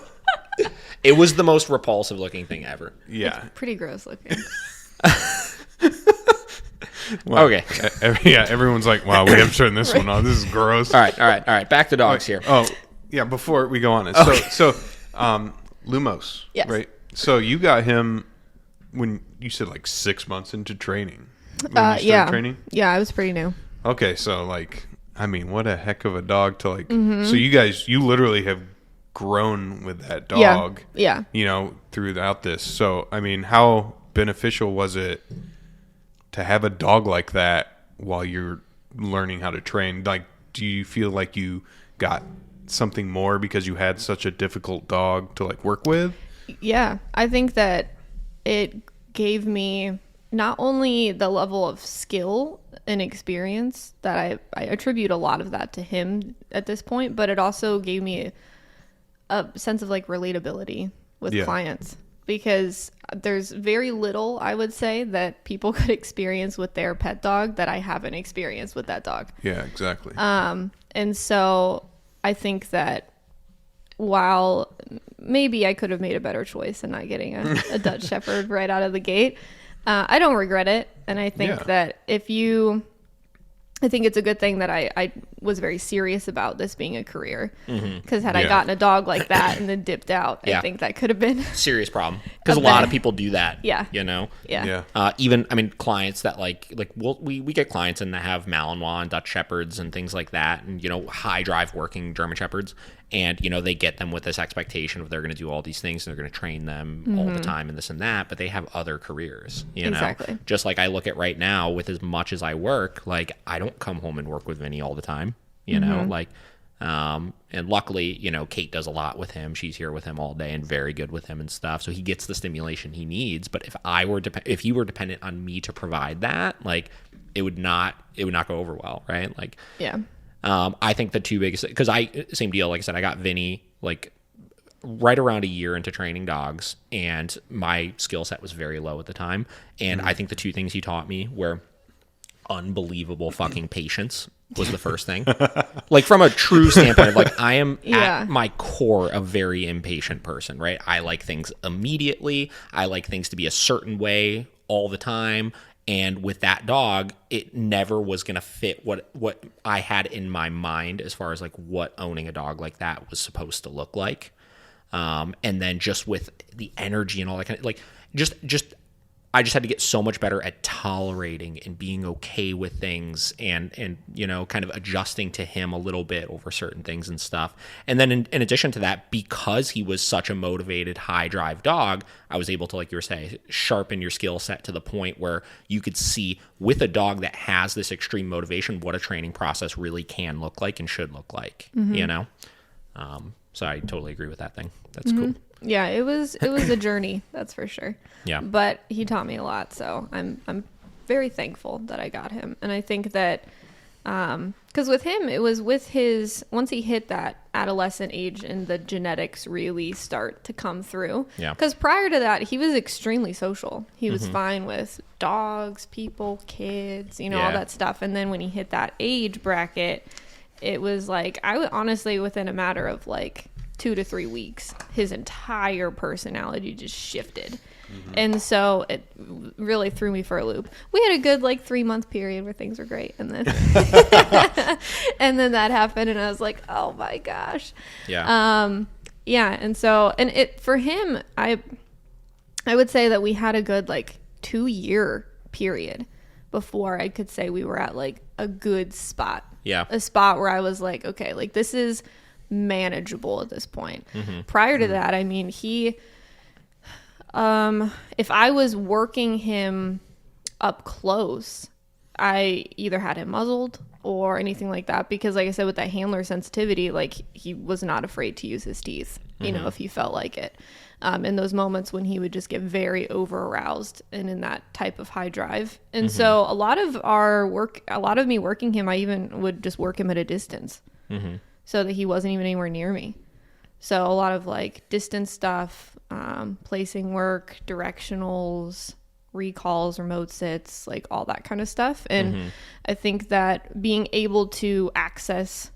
It was the most repulsive looking thing ever. Yeah. Pretty gross looking. Well, Okay. Yeah. Everyone's like, "Wow, we have to turn this one on. This is gross." All right. Back to dogs here. Oh, yeah. Before we go on, so Lumos, Yes. right? So you got him when you said like 6 months into training. When you started Yeah. training. Yeah, I was pretty new. Okay, so like, I mean, what a heck of a dog to like. Mm-hmm. So you literally have grown with that dog. Yeah. You know, throughout this. So I mean, how beneficial was it to have a dog like that while you're learning how to train? Like, do you feel like you got something more because you had such a difficult dog to like work with? Yeah, I think that it gave me not only the level of skill and experience that I attribute a lot of that to him at this point, but it also gave me a sense of like relatability with Yeah. clients, because there's very little, I would say, that people could experience with their pet dog that I haven't experienced with that dog. Yeah, exactly. And so I think that while maybe I could have made a better choice in not getting a Dutch Shepherd right out of the gate, I don't regret it. And I think Yeah. that I think it's a good thing that I was very serious about this being a career, because had I Yeah. gotten a dog like that and then dipped out, Yeah. I think that could have been, Serious problem. Because a A lot bit. of people do that. Yeah. You know? yeah. Even, I mean, clients that like we get clients and that have Malinois and Dutch Shepards and things like that, and, you know, high drive working German Shepherds, and, you know, they get them with this expectation of they're going to do all these things and they're going to train them all the time and this and that, but they have other careers, you know? Exactly. Just like I look at right now, with as much as I work, like, I don't come home and work with Vinny all the time, you know? Like, and luckily, you know, Kate does a lot with him. She's here with him all day and very good with him and stuff. So he gets the stimulation he needs. But if you were dependent on me to provide that, like, it would not go over well, right? Like, Yeah. I think the two biggest, because same deal. Like I said, I got Vinny like right around a year into training dogs, and my skill set was very low at the time. And I think the two things he taught me were unbelievable fucking patience was the first thing. Like, from a true standpoint of like, I am Yeah. at my core a very impatient person, right? I like things immediately. I like things to be a certain way all the time. And with that dog, it never was going to fit what I had in my mind as far as like what owning a dog like that was supposed to look like. And then just with the energy and all that kind of like, I just had to get so much better at tolerating and being okay with things and you know, kind of adjusting to him a little bit over certain things and stuff. And then in addition to that, because he was such a motivated, high drive dog, I was able to, like you were saying, sharpen your skill set to the point where you could see with a dog that has this extreme motivation what a training process really can look like and should look like, you know? So I totally agree with that thing. That's cool. Yeah, it was a journey, that's for sure. Yeah. But he taught me a lot, so I'm very thankful that I got him. And I think that because with him, it was with his, once he hit that adolescent age and the genetics really start to come through. Yeah. Because prior to that, he was extremely social. He was fine with dogs, people, kids, you know, all Yeah. that stuff. And then when he hit that age bracket, it was like, I would honestly, within a matter of like 2 to 3 weeks, his entire personality just shifted. And so it really threw me for a loop. We had a good like 3-month period where things were great, and then and then that happened, and I was like, oh my gosh. Yeah. Yeah, and so, and it for him, I would say that we had a good like 2-year period before I could say we were at like a good spot. Yeah. A spot where I was like, okay, like this is manageable at this point. Prior to that, I mean, he if I was working him up close, I either had him muzzled or anything like that, because like I said, with that handler sensitivity, like he was not afraid to use his teeth, you know, if he felt like it. In those moments when he would just get very over aroused and in that type of high drive. And so a lot of me working him, I even would just work him at a distance so that he wasn't even anywhere near me. So a lot of like distance stuff, placing work, directionals, recalls, remote sits, like all that kind of stuff. And I think that being able to access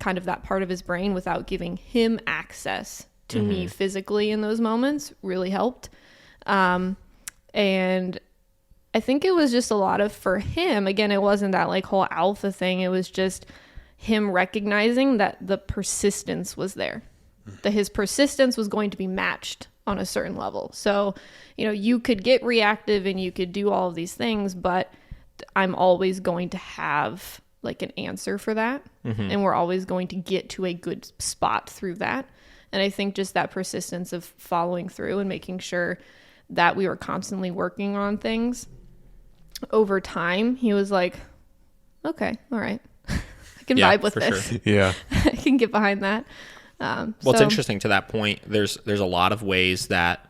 kind of that part of his brain without giving him access to me physically in those moments really helped. And I think it was just a lot of, for him, again, it wasn't that like whole alpha thing. It was just him recognizing that the persistence was there, that his persistence was going to be matched on a certain level. So, you know, you could get reactive and you could do all of these things, but I'm always going to have like an answer for that. And we're always going to get to a good spot through that. And I think just that persistence of following through and making sure that we were constantly working on things over time, he was like, okay, all right. I can vibe with this. Sure. Yeah. I can get behind that. Well, it's interesting to that point. There's a lot of ways that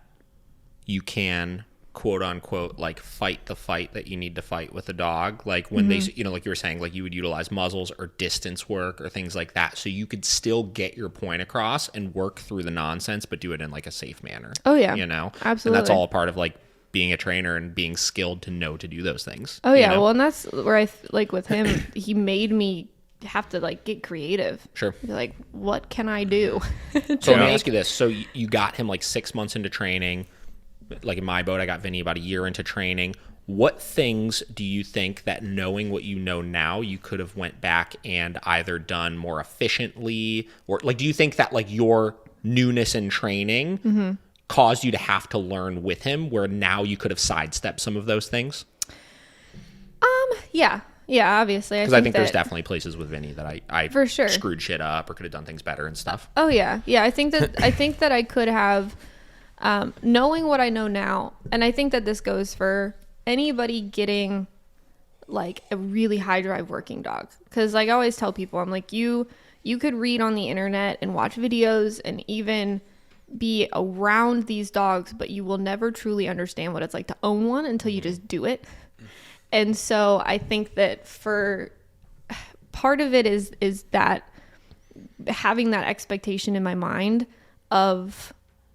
you can, quote unquote, like fight the fight that you need to fight with a dog. Like when they, you know, like you were saying, like you would utilize muzzles or distance work or things like that. So you could still get your point across and work through the nonsense, but do it in like a safe manner. Oh yeah. You know? Absolutely. And that's all a part of like being a trainer and being skilled to know to do those things. Oh yeah. You know? Well, and that's where I like with him, he made me have to like get creative. Sure. Be like, what can I do? So let me ask you this. So you got him like 6 months into training. Like in my boat, I got Vinny about a year into training. What things do you think that, knowing what you know now, you could have went back and either done more efficiently, or like, do you think that like your newness in training caused you to have to learn with him, where now you could have sidestepped some of those things? Yeah, obviously. Because I think there's definitely places with Vinny that I for sure screwed shit up or could have done things better and stuff. Oh yeah. I think that I could have, knowing what I know now, and I think that this goes for anybody getting like a really high drive working dog. Because like I always tell people, I'm like, you could read on the internet and watch videos and even be around these dogs, but you will never truly understand what it's like to own one until you just do it. And so I think that for part of it is that having that expectation in my mind of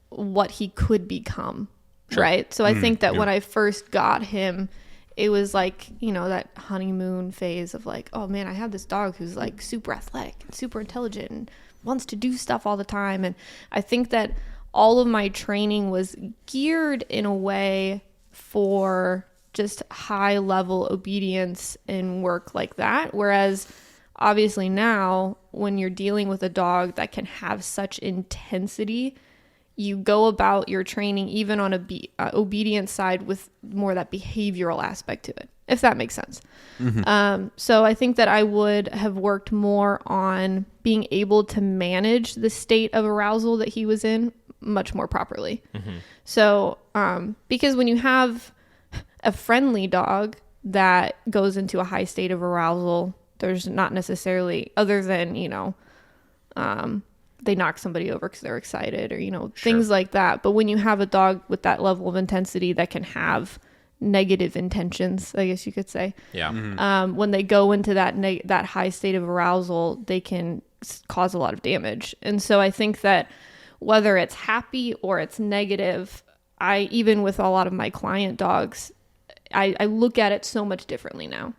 what he could become. Sure. Right. So I think that when I first got him, it was like, you know, that honeymoon phase of like, oh man, I have this dog who's like super athletic and super intelligent and wants to do stuff all the time. And I think that all of my training was geared in a way for just high level obedience and work like that. Whereas obviously now when you're dealing with a dog that can have such intensity, you go about your training even on a obedience side with more that behavioral aspect to it, if that makes sense. So I think that I would have worked more on being able to manage the state of arousal that he was in much more properly. So because when you have a friendly dog that goes into a high state of arousal, there's not necessarily, other than, you know, they knock somebody over because they're excited or, you know, things like that. But when you have a dog with that level of intensity that can have negative intentions, I guess you could say. Yeah. When they go into that high state of arousal, they can cause a lot of damage. And so I think that whether it's happy or it's negative, even with a lot of my client dogs, I look at it so much differently now.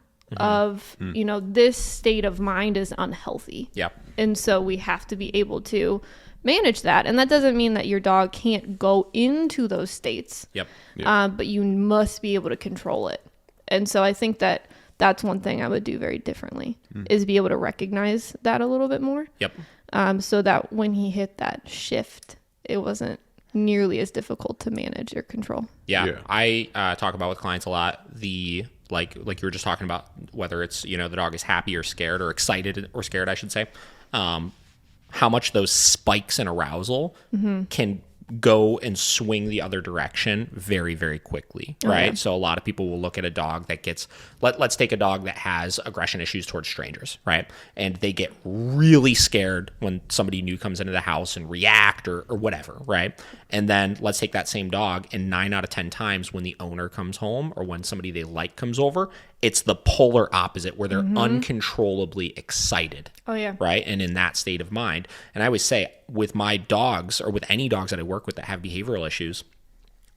You know, this state of mind is unhealthy. Yep. And so we have to be able to manage that. And that doesn't mean that your dog can't go into those states. Yep. But you must be able to control it. And so I think that that's one thing I would do very differently is be able to recognize that a little bit more. Yep. So that when he hit that shift, it wasn't nearly as difficult to manage or control. Yeah. I talk about with clients a lot like you were just talking about, whether it's, you know, the dog is happy or scared or excited or scared, I should say, how much those spikes in arousal can go and swing the other direction very, very quickly, right? yeah. So a lot of people will look at a dog that gets, let's take a dog that has aggression issues towards strangers, right? And they get really scared when somebody new comes into the house and react or whatever, right? And then let's take that same dog, and 9 out of 10 times when the owner comes home or when somebody they like comes over, it's the polar opposite where they're uncontrollably excited. Oh, yeah. Right. And in that state of mind. And I always say with my dogs or with any dogs that I work with that have behavioral issues,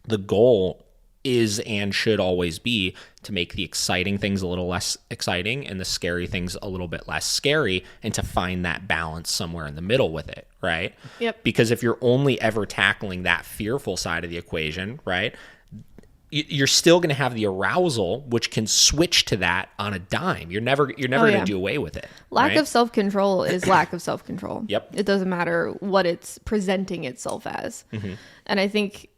the goal is and should always be to make the exciting things a little less exciting and the scary things a little bit less scary, and to find that balance somewhere in the middle with it. Right. Yep. Because if you're only ever tackling that fearful side of the equation, right, you're still going to have the arousal, which can switch to that on a dime. You're never going to do away with it. Lack right? of self-control is lack of self-control. Yep. It doesn't matter what it's presenting itself as. And I think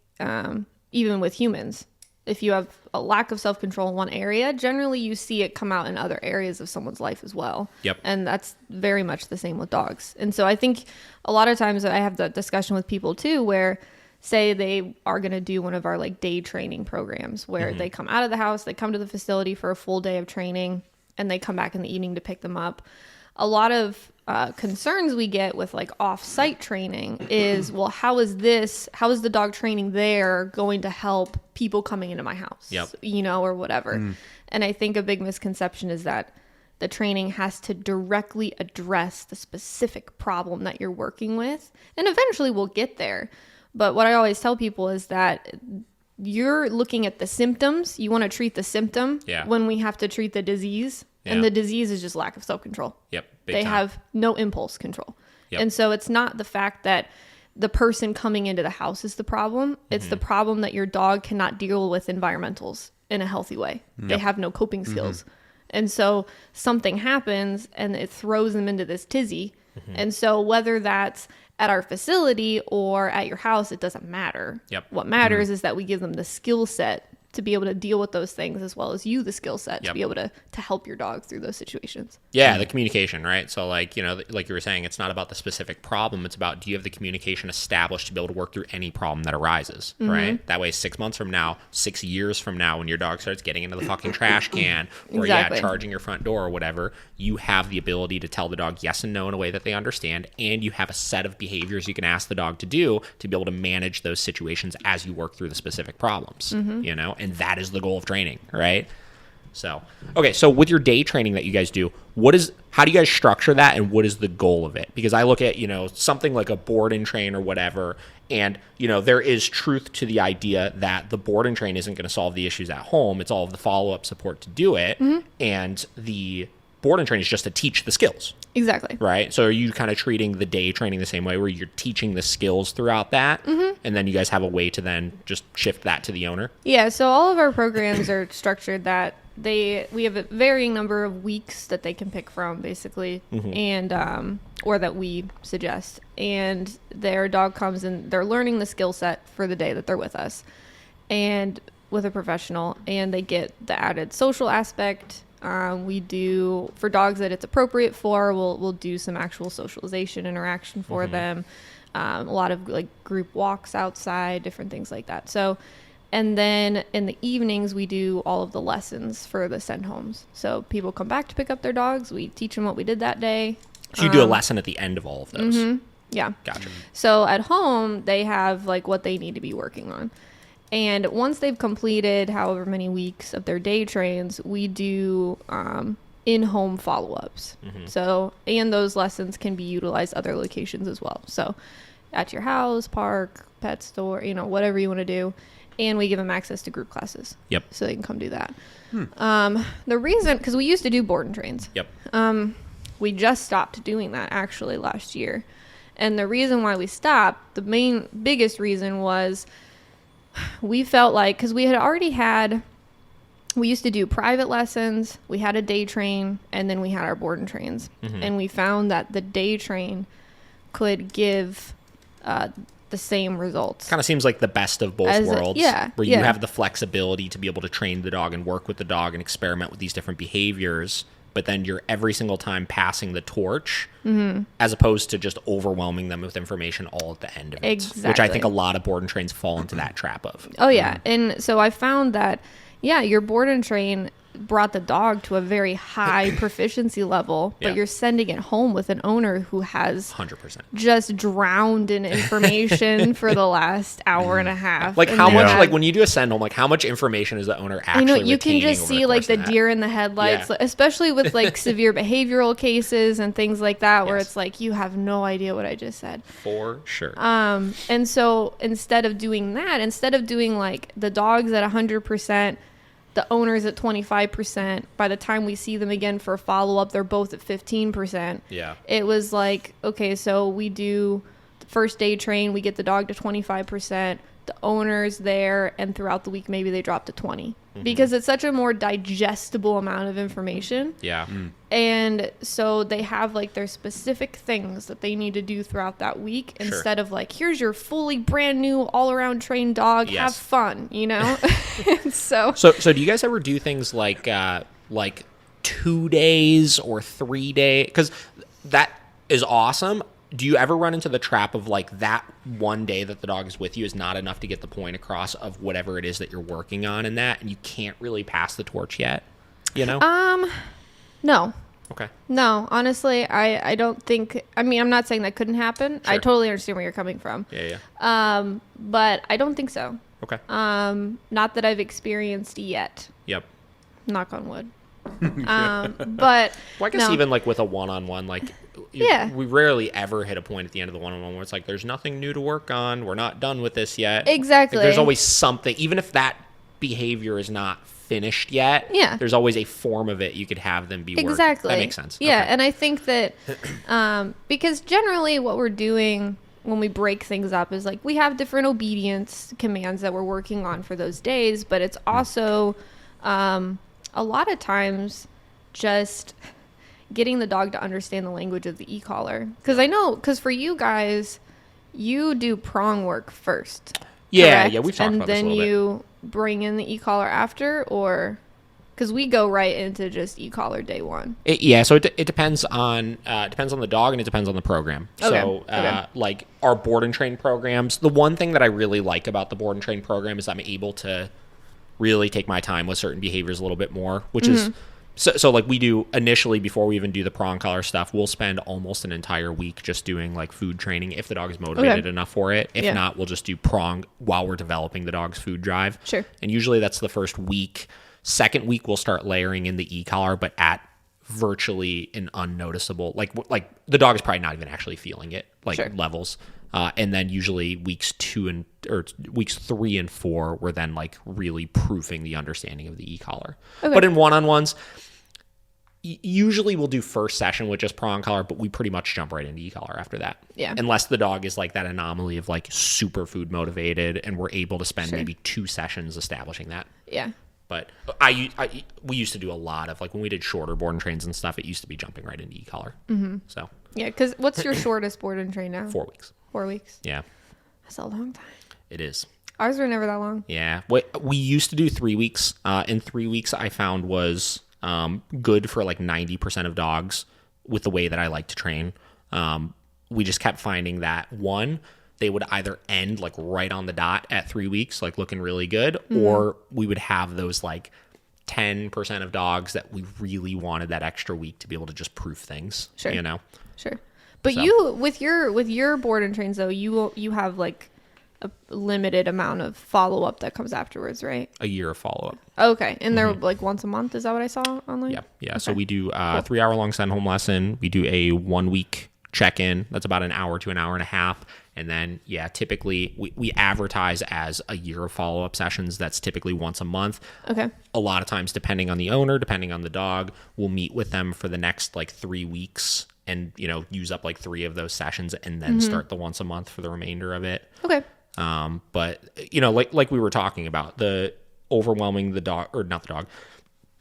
even with humans, if you have a lack of self-control in one area, generally you see it come out in other areas of someone's life as well. Yep. And that's very much the same with dogs. And so I think a lot of times I have that discussion with people too, where say they are going to do one of our like day training programs where they come out of the house, they come to the facility for a full day of training, and they come back in the evening to pick them up. A lot of concerns we get with like off-site training is, well, how is the dog training there going to help people coming into my house, Yep. or whatever. And I think a big misconception is that the training has to directly address the specific problem that you're working with. And eventually we'll get there. But what I always tell people is that you're looking at the symptoms. You want to treat the symptom when we have to treat the disease. Yeah. And the disease is just lack of self-control. Yep. They have no impulse control. Yep. And so it's not the fact that the person coming into the house is the problem. It's the problem that your dog cannot deal with environmentals in a healthy way. They have no coping skills. And so something happens and it throws them into this tizzy. And so whether that's at our facility or at your house, it doesn't matter. Yep. What matters is that we give them the skill set to be able to deal with those things, as well as you the skill set to be able to help your dog through those situations. Yeah, the communication, right? So like you were saying, it's not about the specific problem. It's about, do you have the communication established to be able to work through any problem that arises, right? That way 6 months from now, 6 years from now, when your dog starts getting into the fucking trash can or charging your front door or whatever, you have the ability to tell the dog yes and no in a way that they understand, and you have a set of behaviors you can ask the dog to do to be able to manage those situations as you work through the specific problems, and that is the goal of training, right? So, okay, so with your day training that you guys do, how do you guys structure that, and what is the goal of it? Because I look at, something like a board and train or whatever, and, there is truth to the idea that the board and train isn't going to solve the issues at home. It's all of the follow-up support to do it, and the board and train is just to teach the skills. Exactly. Right? So are you kind of treating the day training the same way, where you're teaching the skills throughout that, and then you guys have a way to then just shift that to the owner? Yeah, so all of our programs are structured that we have a varying number of weeks that they can pick from, basically, and or that we suggest. And their dog comes and they're learning the skill set for the day that they're with us, and with a professional, and they get the added social aspect. We do, for dogs that it's appropriate for, we'll do some actual socialization interaction for them. A lot of like group walks outside, different things like that. So, and then in the evenings, we do all of the lessons for the send homes. So people come back to pick up their dogs. We teach them what we did that day. So you do a lesson at the end of all of those. Yeah. Gotcha. So at home, they have like what they need to be working on. And once they've completed however many weeks of their day trains, we do in-home follow-ups. So, and those lessons can be utilized other locations as well. So at your house, park, pet store, whatever you want to do. And we give them access to group classes. Yep. So they can come do that. The reason, because we used to do board and trains. Yep. We just stopped doing that actually last year. And the reason why we stopped, the biggest reason was we felt like, because we used to do private lessons, we had a day train, and then we had our board and trains. And we found that the day train could give the same results. Kind of seems like the best of both worlds. Where you have the flexibility to be able to train the dog and work with the dog and experiment with these different behaviors, but then you're every single time passing the torch as opposed to just overwhelming them with information all at the end of it. Exactly. Which I think a lot of board and trains fall into that trap of. Oh, yeah. And so I found that, your board and train brought the dog to a very high proficiency level, but you're sending it home with an owner who has 100% just drowned in information for the last hour and a half. Like And how they much, had- like when you do a send home, like how much information is the owner actually you can retaining just over see the like course the of that? deer in the headlights, Yeah. especially with like severe behavioral cases and things like that, where Yes. it's like, you have no idea what I just said. For sure. And so instead of doing like the dogs at 100%, the owners at 25%, by the time we see them again for a follow-up, they're both at 15%. Yeah. It was like, okay, so we do the first day train, we get the dog to 25%, the owner's there, and throughout the week, maybe they drop to 20. Because it's such a more digestible amount of information. Yeah. And so they have like their specific things that they need to do throughout that week instead of like, here's your fully brand new all around trained dog. Yes. Have fun, So So do you guys ever do things like 2 days or 3 days? Because that is awesome. Do you ever run into the trap of like that one day that the dog is with you is not enough to get the point across of whatever it is that you're working on in that, and you can't really pass the torch yet? no. Okay. No, honestly, I don't think, I'm not saying that couldn't happen. I Sure. totally understand where you're coming from. Yeah. But I don't think so. Okay. Not that I've experienced yet. Yep. Knock on wood. But Well, I guess no. even like with a one-on-one, like we rarely ever hit a point at the end of the one-on-one where it's like, there's nothing new to work on. We're not done with this yet. Exactly. Like, there's always something, even if that behavior is not finished yet. Yeah. There's always a form of it you could have them be worked. Exactly. That makes sense. Yeah, Okay. and I think that because generally what we're doing when we break things up is like we have different obedience commands that we're working on for those days, but it's also a lot of times just getting the dog to understand the language of the e-collar. Because for you guys, you do prong work first. Yeah, correct? yeah, we've talked and about this a then little bit. you bring in the e-collar after, or because we go right into just e-collar day one. So it depends on the dog, and it depends on the program. Okay. So Okay. like our board and train programs, the one thing that I really like about the board and train program is I'm able to really take my time with certain behaviors a little bit more, which is so like we do initially before we even do the prong collar stuff, we'll spend almost an entire week just doing like food training if the dog is motivated enough for it. If not, we'll just do prong while we're developing the dog's food drive. Sure. And usually that's the first week. Second week we'll start layering in the e-collar, but at virtually an unnoticeable, like the dog is probably not even actually feeling it, like Sure. levels. And then usually weeks 3 and 4, we're then like really proofing the understanding of the e-collar. Okay. But in one-on-ones, usually we'll do first session with just prong collar, but we pretty much jump right into e-collar after that. Yeah. Unless the dog is like that anomaly of like super food motivated, and we're able to spend Sure. maybe 2 sessions establishing that. Yeah. But we used to do a lot of like when we did shorter board and trains and stuff, it used to be jumping right into e-collar. Mm-hmm. So Yeah, because what's your shortest board and train now? 4 weeks. 4 weeks. Yeah, That's a long time. it is. Ours were never that long. Yeah. We used to do 3 weeks. In 3 weeks, I found was good for like 90% of dogs with the way that I like to train. We just kept finding that one, they would either end like right on the dot at 3 weeks, like looking really good, or we would have those like 10% of dogs that we really wanted that extra week to be able to just proof things. Sure. You know? Sure. But So- you with your board and trains though, you have like a limited amount of follow up that comes afterwards, right? A year of follow up. Okay. And they're like once a month, is that what I saw online? Yeah. Yeah. So Okay. we do a 3-hour-long send home lesson. We do a 1 week check-in. That's about an hour to an hour and a half. And then, typically we advertise as a year of follow-up sessions. That's typically once a month. Okay. A lot of times, depending on the owner, depending on the dog, we'll meet with them for the next like 3 weeks and, use up like 3 of those sessions and then start the once a month for the remainder of it. Okay. But like we were talking about, the overwhelming the dog, or not the dog,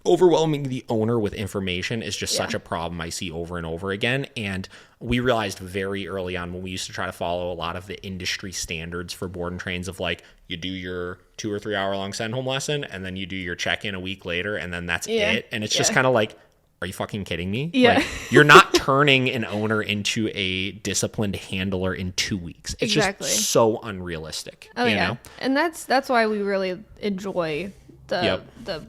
overwhelming the owner with information is just such a problem I see over and over again. And we realized very early on when we used to try to follow a lot of the industry standards for board and trains of like, you do your 2 or 3 hour long send home lesson and then you do your check-in a week later and then that's Yeah. it. And it's just kind of like, are you fucking kidding me? Yeah. Like, you're not turning an owner into a disciplined handler in 2 weeks. It's Exactly. just so unrealistic. Oh, you yeah. know? And that's why we really enjoy the Yep. the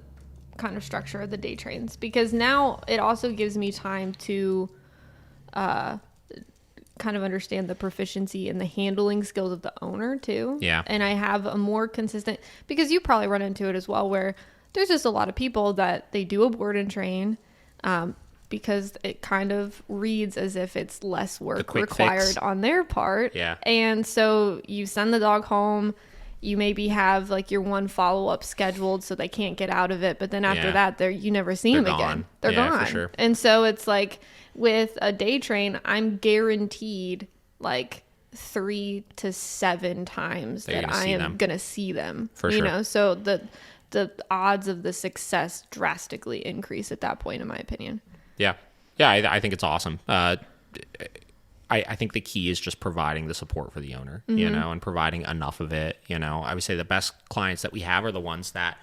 kind of structure of the day trains, because now it also gives me time to kind of understand the proficiency and the handling skills of the owner too. Yeah. And I have a more consistent, because you probably run into it as well, where there's just a lot of people that they do a board and train because it kind of reads as if it's less work quick required fix. on their part. Yeah. And so you send the dog home, you maybe have like your one follow-up scheduled so they can't get out of it, but then after Yeah. that you never see They're them gone. again. They're Yeah, for gone. sure. And so it's like with a day train, I'm guaranteed like 3 to 7 times That you're that gonna I see am them. gonna see them. For you sure. know, so the odds of the success drastically increase at that point, in my opinion. Yeah. Yeah, I think it's awesome. I think the key is just providing the support for the owner, you know, and providing enough of it. You know, I would say the best clients that we have are the ones that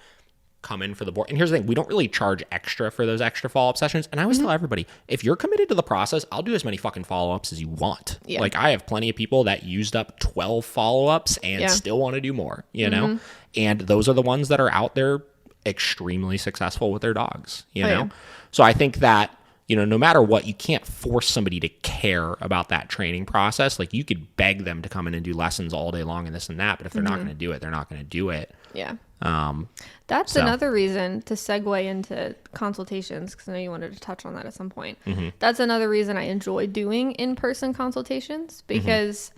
come in for the board. And here's the thing, we don't really charge extra for those extra follow-up sessions. And I always tell everybody, if you're committed to the process, I'll do as many fucking follow-ups as you want. Yeah. Like, I have plenty of people that used up 12 follow-ups and Yeah. still want to do more, you know? And those are the ones that are out there extremely successful with their dogs, you Oh, know? yeah. So I think that, you know, no matter what, you can't force somebody to care about that training process. Like, you could beg them to come in and do lessons all day long and this and that, but if they're not going to do it, they're not going to do it. Yeah. That's so- another reason to segue into consultations, because I know you wanted to touch on that at some point. That's another reason I enjoy doing in-person consultations, because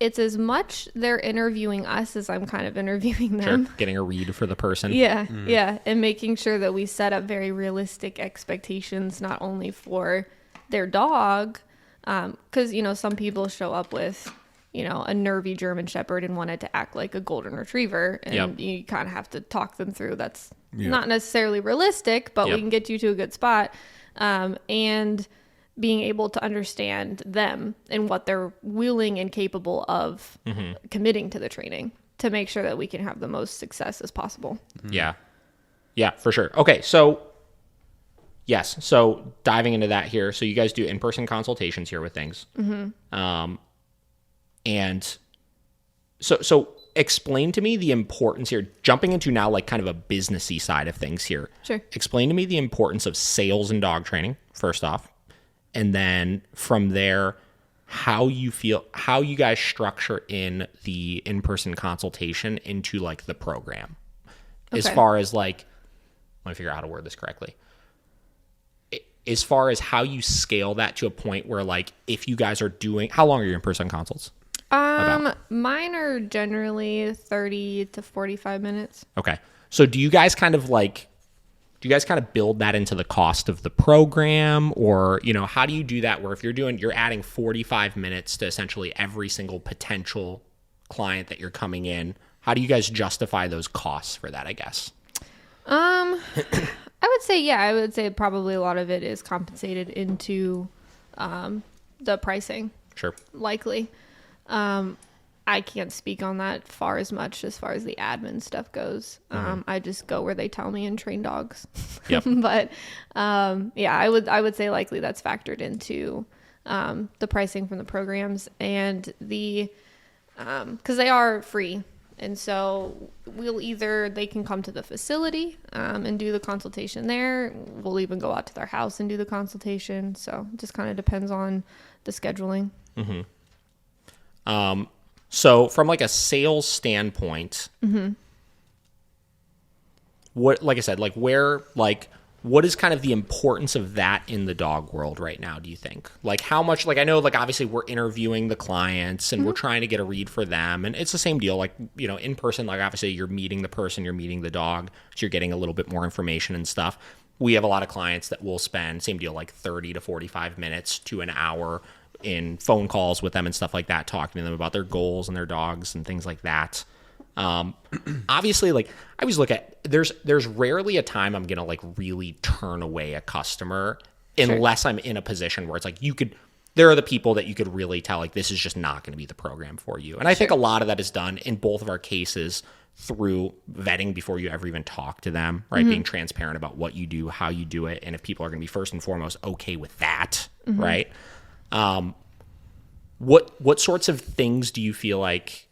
it's as much they're interviewing us as I'm kind of interviewing Sure. them. Getting a read for the person. Yeah, yeah, and making sure that we set up very realistic expectations, not only for their dog, because, you know, some people show up with, you know, a nervy German Shepherd and wanted to act like a golden retriever, and Yep. you kind of have to talk them through. That's Yeah. not necessarily realistic, but Yep. we can get you to a good spot, and being able to understand them and what they're willing and capable of committing to the training, to make sure that we can have the most success as possible. Yeah. Yeah, for sure. Okay, so yes, so diving into that here. So you guys do in-person consultations here with things. And so explain to me the importance here, jumping into now like kind of a businessy side of things here. Sure. Explain to me the importance of sales and dog training, first off. And then from there, how you guys structure in the in-person consultation into like the program. As Okay. far as like, let me figure out how to word this correctly. As far as how you scale that to a point where like, if you guys are doing, how long are your in-person consults? Mine are generally 30 to 45 minutes. Okay. So do you guys kind of build that into the cost of the program, or, you know, how do you do that where if you're adding 45 minutes to essentially every single potential client that you're coming in, how do you guys justify those costs for that, I guess? I would say probably a lot of it is compensated into the pricing, Sure. likely. I can't speak on that as much as far as the admin stuff goes. I just go where they tell me and train dogs. Yep. But I would say likely that's factored into the pricing from the programs, and the because they are free. And so they can come to the facility and do the consultation there. We'll even go out to their house and do the consultation. So it just kind of depends on the scheduling. So from like a sales standpoint, what, like I said, like where, like what is kind of the importance of that in the dog world right now, do you think? Like how much, like I know like obviously we're interviewing the clients and we're trying to get a read for them, and it's the same deal, like, you know, in person, like obviously you're meeting the person, you're meeting the dog, so you're getting a little bit more information and stuff. We have a lot of clients that will spend, same deal, like 30 to 45 minutes to an hour in phone calls with them and stuff like that, talking to them about their goals and their dogs and things like that. Obviously, like I always look at, there's rarely a time I'm gonna like really turn away a customer unless I'm in a position where it's like there are the people that you could really tell like this is just not going to be the program for you. And I think a lot of that is done in both of our cases through vetting before you ever even talk to them, right? Being transparent about what you do, how you do it, and if people are going to be first and foremost okay with that, right? What sorts of things do you feel like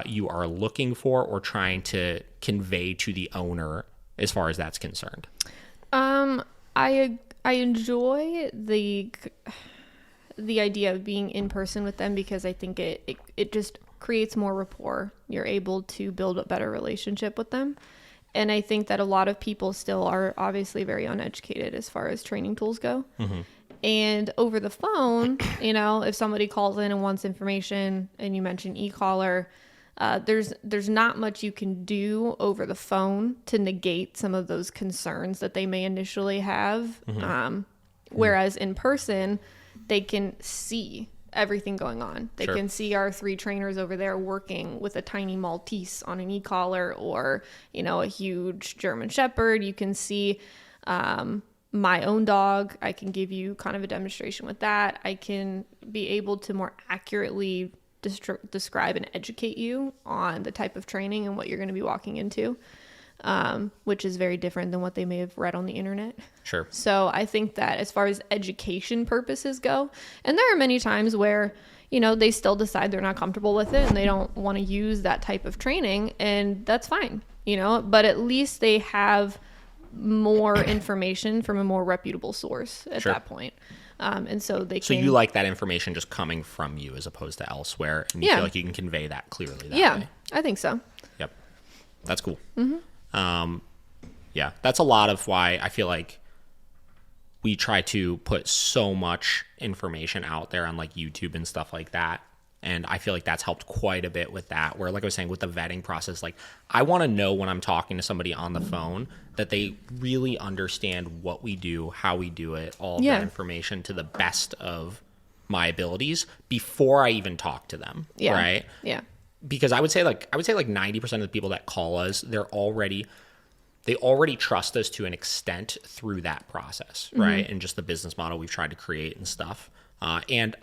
you are looking for or trying to convey to the owner as far as that's concerned? I enjoy the idea of being in person with them because I think it just creates more rapport. You're able to build a better relationship with them. And I think that a lot of people still are obviously very uneducated as far as training tools go. And over the phone, if somebody calls in and wants information and you mention Ecollar, there's not much you can do over the phone to negate some of those concerns that they may initially have. Whereas in person, they can see everything going on. They can see our 3 trainers over there working with a tiny Maltese on an e-collar or, a huge German Shepherd. You can see my own dog. I can give you kind of a demonstration with that. I can be able to more accurately describe and educate you on the type of training and what you're going to be walking into, which is very different than what they may have read on the internet. Sure. So I think that as far as education purposes go, and there are many times where, they still decide they're not comfortable with it and they don't want to use that type of training, and that's fine, but at least they have more information from a more reputable source at that point. And so they can... So you like that information just coming from you as opposed to elsewhere, and you feel like you can convey that clearly that way? I think so. Yep. That's cool. Yeah, that's a lot of why I feel like we try to put so much information out there on like YouTube and stuff like that. And I feel like that's helped quite a bit with that, where like I was saying with the vetting process, like I want to know when I'm talking to somebody on the phone that they really understand what we do, how we do it, all of that information to the best of my abilities before I even talk to them. Right. Yeah. Because I would say like 90% of the people that call us, they already trust us to an extent through that process, right? And just the business model we've tried to create and stuff. And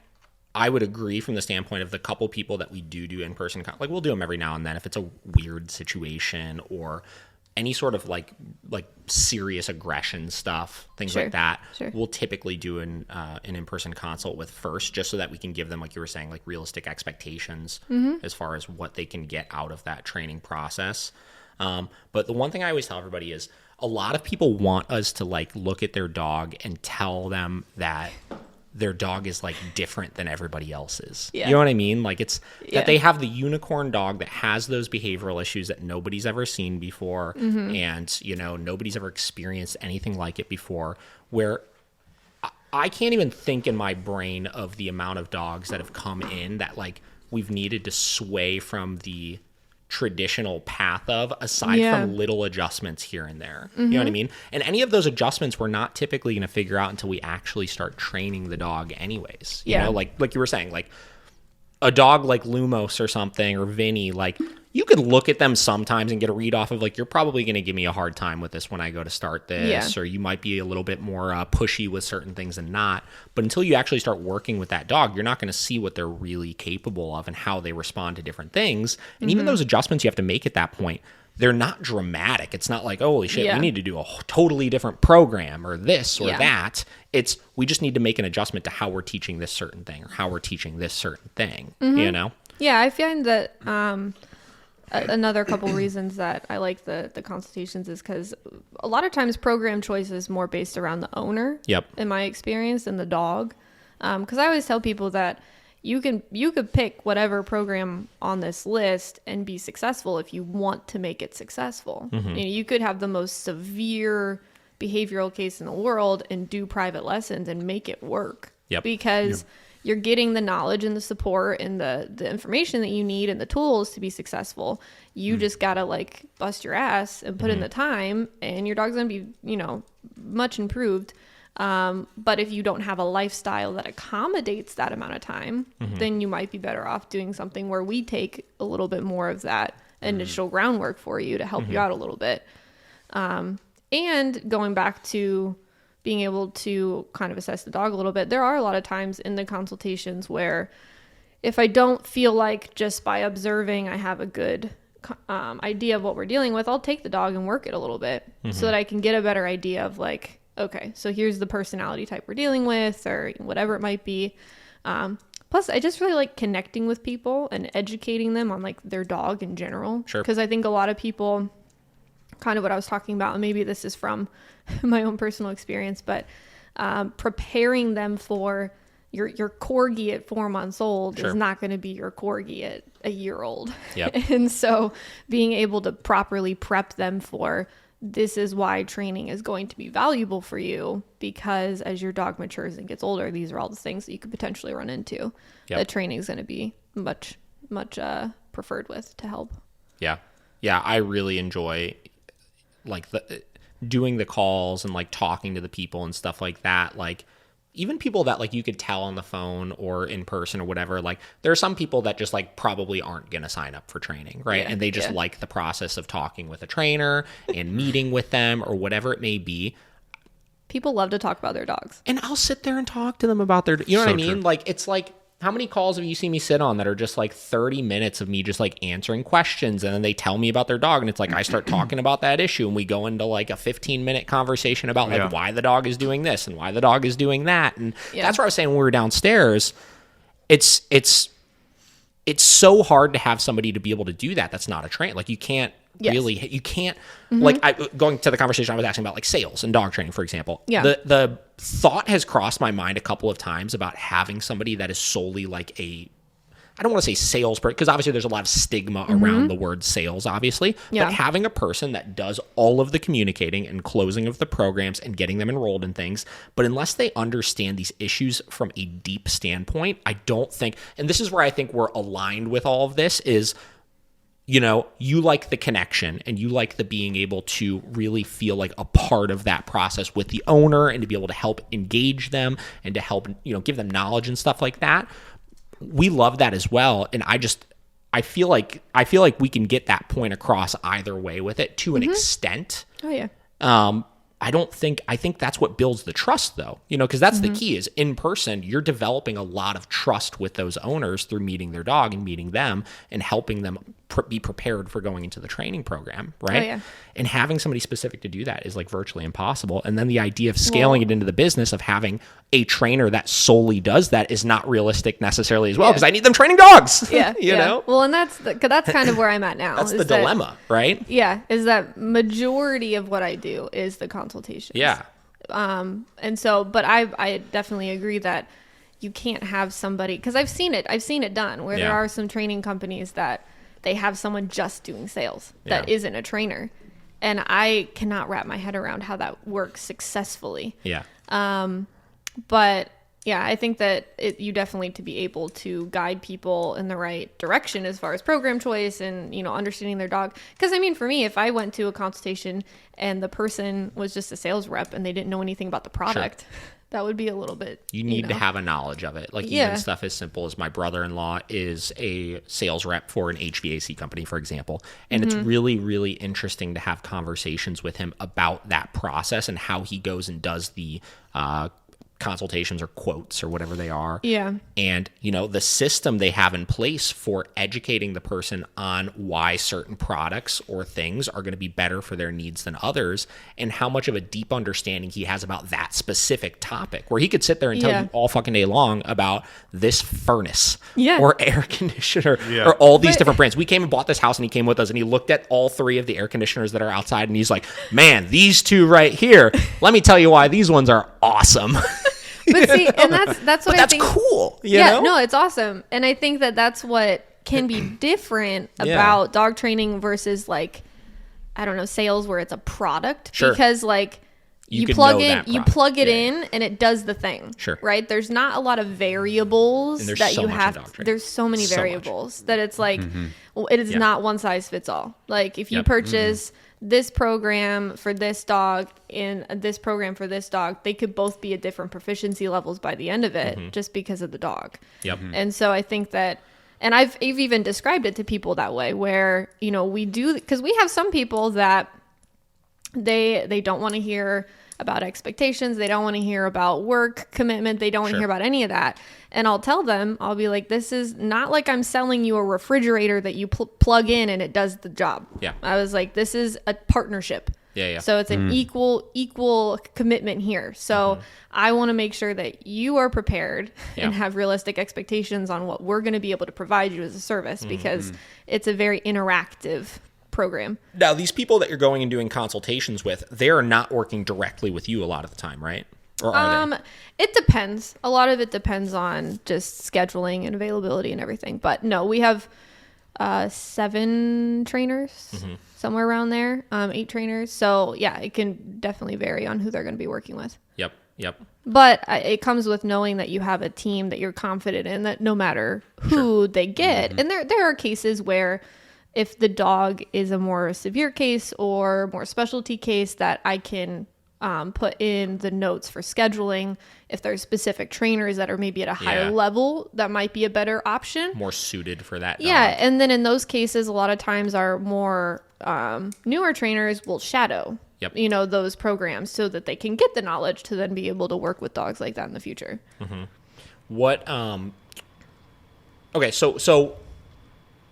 I would agree from the standpoint of the couple people that we do in-person, like we'll do them every now and then if it's a weird situation or any sort of like serious aggression stuff, things like that. We'll typically do an in-person consult with first, just so that we can give them, like you were saying, like realistic expectations as far as what they can get out of that training process. But the one thing I always tell everybody is a lot of people want us to like look at their dog and tell them that their dog is like different than everybody else's. You know what I mean? Like it's that they have the unicorn dog that has those behavioral issues that nobody's ever seen before. And, nobody's ever experienced anything like it before, where I can't even think in my brain of the amount of dogs that have come in that like we've needed to sway from the traditional path of, aside from little adjustments here and there. You know what I mean? And any of those adjustments we're not typically going to figure out until we actually start training the dog anyways. You know, like you were saying, like a dog like Lumos or something, or Vinny, like you could look at them sometimes and get a read off of like, you're probably going to give me a hard time with this when I go to start this, or you might be a little bit more pushy with certain things than not. But until you actually start working with that dog, you're not going to see what they're really capable of and how they respond to different things. And even those adjustments you have to make at that point, they're not dramatic. It's not like, holy shit, we need to do a totally different program or this or that. It's, we just need to make an adjustment to how we're teaching this certain thing or how we're teaching this certain thing, you know? Yeah, I find that another couple reasons that I like the consultations is because a lot of times program choice is more based around the owner, in my experience, than the dog. Because I always tell people that you could pick whatever program on this list and be successful if you want to make it successful. You could have the most severe behavioral case in the world and do private lessons and make it work. Because you're getting the knowledge and the support and the information that you need and the tools to be successful. You just gotta like bust your ass and put in the time, and your dog's gonna be, much improved. But if you don't have a lifestyle that accommodates that amount of time, then you might be better off doing something where we take a little bit more of that initial groundwork for you to help you out a little bit. And going back to being able to kind of assess the dog a little bit, there are a lot of times in the consultations where if I don't feel like just by observing I have a good idea of what we're dealing with, I'll take the dog and work it a little bit so that I can get a better idea of like, okay, so here's the personality type we're dealing with or whatever it might be. Plus, I just really like connecting with people and educating them on like their dog in general. Sure. Because I think a lot of people, kind of what I was talking about, and maybe this is from my own personal experience, but preparing them for your corgi at 4 months old Sure. is not going to be your corgi at a year old. Yep. And so being able to properly prep them for this is why training is going to be valuable for you, because as your dog matures and gets older, these are all the things that you could potentially run into. Yep. That training is going to be much preferred with to help. Yeah. Yeah. I really enjoy like doing the calls and like talking to the people and stuff like that. Like even people that like you could tell on the phone or in person or whatever, like there are some people that just like probably aren't going to sign up for training, right? Yeah, and they just like the process of talking with a trainer and meeting with them or whatever it may be. People love to talk about their dogs. And I'll sit there and talk to them about their, you know what I mean? True. Like, it's like, how many calls have you seen me sit on that are just like 30 minutes of me just like answering questions, and then they tell me about their dog, and it's like I start talking about that issue and we go into like a 15-minute conversation about like why the dog is doing this and why the dog is doing that. And that's what I was saying when we were downstairs. It's so hard to have somebody to be able to do that. That's not a train. Like you can't you can't like going to the conversation I was asking about like sales and dog training, for example. Yeah. The thought has crossed my mind a couple of times about having somebody that is solely like I don't want to say salesperson, because obviously there's a lot of stigma around the word sales, obviously. Yeah. But having a person that does all of the communicating and closing of the programs and getting them enrolled in things, but unless they understand these issues from a deep standpoint, I don't think, and this is where I think we're aligned with all of this, is, you know, you like the connection and you like the being able to really feel like a part of that process with the owner and to be able to help engage them and to help, you know, give them knowledge and stuff like that. We love that as well. And I feel like we can get that point across either way with it to an extent. Oh yeah. I think that's what builds the trust though, you know, because that's the key is in person, you're developing a lot of trust with those owners through meeting their dog and meeting them and helping them be prepared for going into the training program. Right. Oh, yeah. And having somebody specific to do that is like virtually impossible. And then the idea of scaling it into the business of having a trainer that solely does that is not realistic necessarily as well, because I need them training dogs. Yeah. you know? Well, and that's kind of where I'm at now. That's the dilemma, right? Yeah. Is that majority of what I do is the consultations. Yeah. And so, but I definitely agree that you can't have somebody, because I've seen it done where there are some training companies that they have someone just doing sales that isn't a trainer. And I cannot wrap my head around how that works successfully. Yeah. But yeah, I think that you definitely to be able to guide people in the right direction as far as program choice and, you know, understanding their dog. Because I mean, for me, if I went to a consultation and the person was just a sales rep and they didn't know anything about the product, that would be a little bit. You need to have a knowledge of it. Like even stuff as simple as my brother-in-law is a sales rep for an HVAC company, for example. And it's really, really interesting to have conversations with him about that process and how he goes and does the consultations or quotes or whatever they are. Yeah. And, you know, the system they have in place for educating the person on why certain products or things are going to be better for their needs than others, and how much of a deep understanding he has about that specific topic, where he could sit there and tell you all fucking day long about this furnace or air conditioner or all these different brands. We came and bought this house and he came with us and he looked at all three of the air conditioners that are outside and he's like, man, these two right here, let me tell you why these ones are awesome. But see, and that's what I think. That's cool. You know? No, it's awesome. And I think that that's what can be different about dog training versus like, I don't know, sales where it's a product. Sure. Because like you plug it in and it does the thing. Sure. Right? There's not a lot of variables and that so you much have. in dog training. There's so many variables that it's like, it is not one size fits all. Like if you purchase this program for this dog and this program for this dog, they could both be at different proficiency levels by the end of it just because of the dog. Yep. And so I think that, and I've even described it to people that way where, you know, we do, because we have some people that they don't want to hear about expectations. They don't want to hear about work commitment. They don't want to hear about any of that. And I'll tell them, I'll be like, this is not like I'm selling you a refrigerator that you plug in and it does the job. Yeah. I was like, this is a partnership. Yeah. So it's an equal commitment here. So I want to make sure that you are prepared and have realistic expectations on what we're going to be able to provide you as a service, because it's a very interactive program. Now, these people that you're going and doing consultations with, they're not working directly with you a lot of the time, right? Or are they? It depends. A lot of it depends on just scheduling and availability and everything. But no, we have 7 trainers, somewhere around there, 8 trainers. So yeah, it can definitely vary on who they're going to be working with. Yep. But it comes with knowing that you have a team that you're confident in, that no matter who they get, and there are cases where if the dog is a more severe case or more specialty case, that I can put in the notes for scheduling. If there's specific trainers that are maybe at a higher level, that might be a better option. More suited for that dog. Yeah, and then in those cases, a lot of times our more newer trainers will shadow, those programs so that they can get the knowledge to then be able to work with dogs like that in the future. What? Okay, so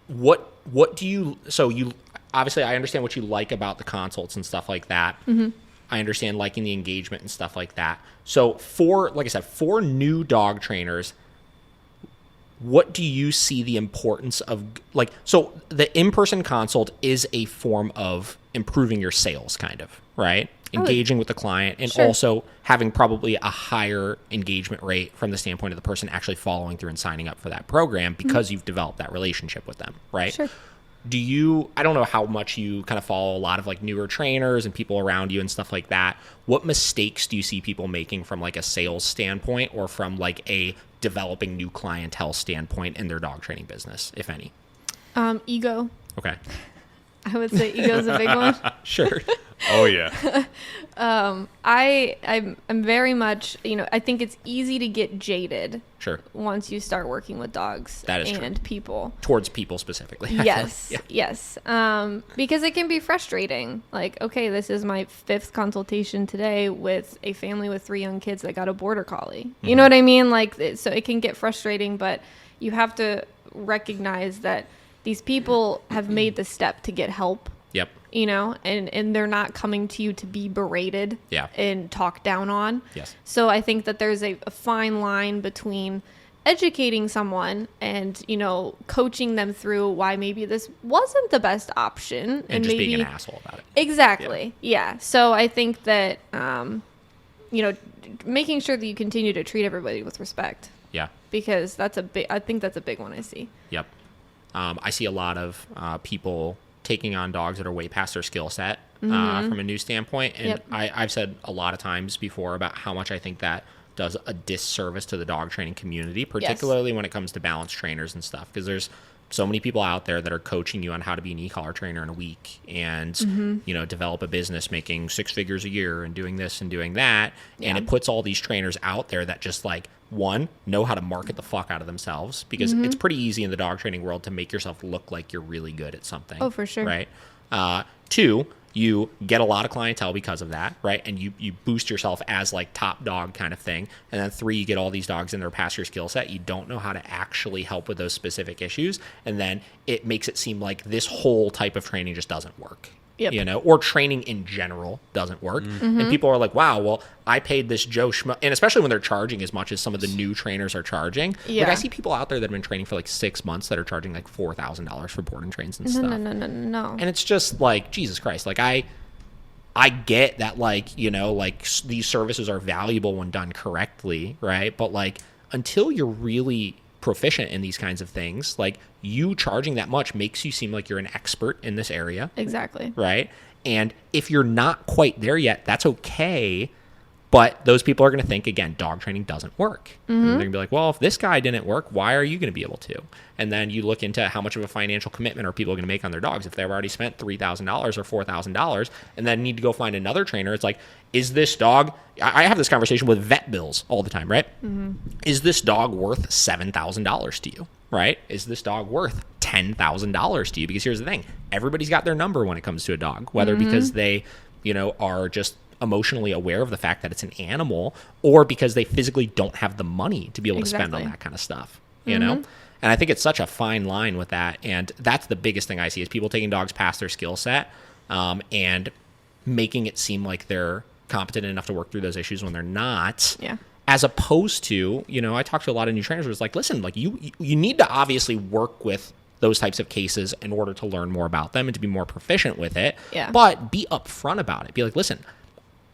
what do you? So you obviously, I understand what you like about the consults and stuff like that. I understand liking the engagement and stuff like that. So like I said, for new dog trainers, what do you see the importance of, so the in-person consult is a form of improving your sales, kind of, right? Engaging with the client, and also having probably a higher engagement rate from the standpoint of the person actually following through and signing up for that program, because you've developed that relationship with them, right? Sure. I don't know how much you kind of follow a lot of like newer trainers and people around you and stuff like that. What mistakes do you see people making from like a sales standpoint or from like a developing new clientele standpoint in their dog training business, if any? Ego. Okay. I would say ego is a big one. Sure. Oh yeah. I'm very much, I think it's easy to get jaded. Sure. Once you start working with dogs and people. Towards people specifically. Yes. Yes. Because it can be frustrating. Like, okay, this is my 5th consultation today with a family with 3 young kids that got a border collie. You know what I mean? Like, so it can get frustrating, but you have to recognize that these people have made the step to get help. Yep. And they're not coming to you to be berated and talked down on. Yes. So I think that there's a fine line between educating someone and, coaching them through why maybe this wasn't the best option. And just maybe being an asshole about it. Exactly. Yeah. So I think that, making sure that you continue to treat everybody with respect. Yeah. Because I think that's a big one I see. Yep. I see a lot of people taking on dogs that are way past their skill set from a new standpoint. And I've said a lot of times before about how much I think that does a disservice to the dog training community, particularly when it comes to balance trainers and stuff. Because there's so many people out there that are coaching you on how to be an e-collar trainer in a week and, develop a business making 6 figures a year and doing this and doing that. Yeah. And it puts all these trainers out there that just know how to market the fuck out of themselves, because it's pretty easy in the dog training world to make yourself look like you're really good at something. Oh, for sure. Right. 2, you get a lot of clientele because of that, right? And you boost yourself as like top dog kind of thing. And then 3, you get all these dogs in there past your skill set. You don't know how to actually help with those specific issues. And then it makes it seem like this whole type of training just doesn't work. Yep. Or training in general doesn't work. And people are like, wow, well, I paid this Joe Schmo, and especially when they're charging as much as some of the new trainers are charging. Yeah. Like I see people out there that have been training for like 6 months that are charging like $4,000 for board and trains and stuff. No. And it's just like, Jesus Christ. Like I get that, these services are valuable when done correctly, right? But like, until you're really proficient in these kinds of things, like you charging that much makes you seem like you're an expert in this area. Exactly. Right. And if you're not quite there yet, that's okay. But those people are going to think, again, dog training doesn't work. And they're going to be like, well, if this guy didn't work, why are you going to be able to? And then you look into how much of a financial commitment are people going to make on their dogs if they've already spent $3,000 or $4,000 and then need to go find another trainer. It's like, is this dog, I have this conversation with vet bills all the time, right? Is this dog worth $7,000 to you, right? Is this dog worth $10,000 to you? Because here's the thing, everybody's got their number when it comes to a dog, whether because they, are just emotionally aware of the fact that it's an animal, or because they physically don't have the money to be able to spend on that kind of stuff, you know? And I think it's such a fine line with that. And that's the biggest thing I see is people taking dogs past their skill set and making it seem like they're competent enough to work through those issues when they're not. Yeah. As opposed to, you know, I talk to a lot of new trainers where it's like, listen, like you need to obviously work with those types of cases in order to learn more about them and to be more proficient with it. Yeah. But be upfront about it. Be like, listen,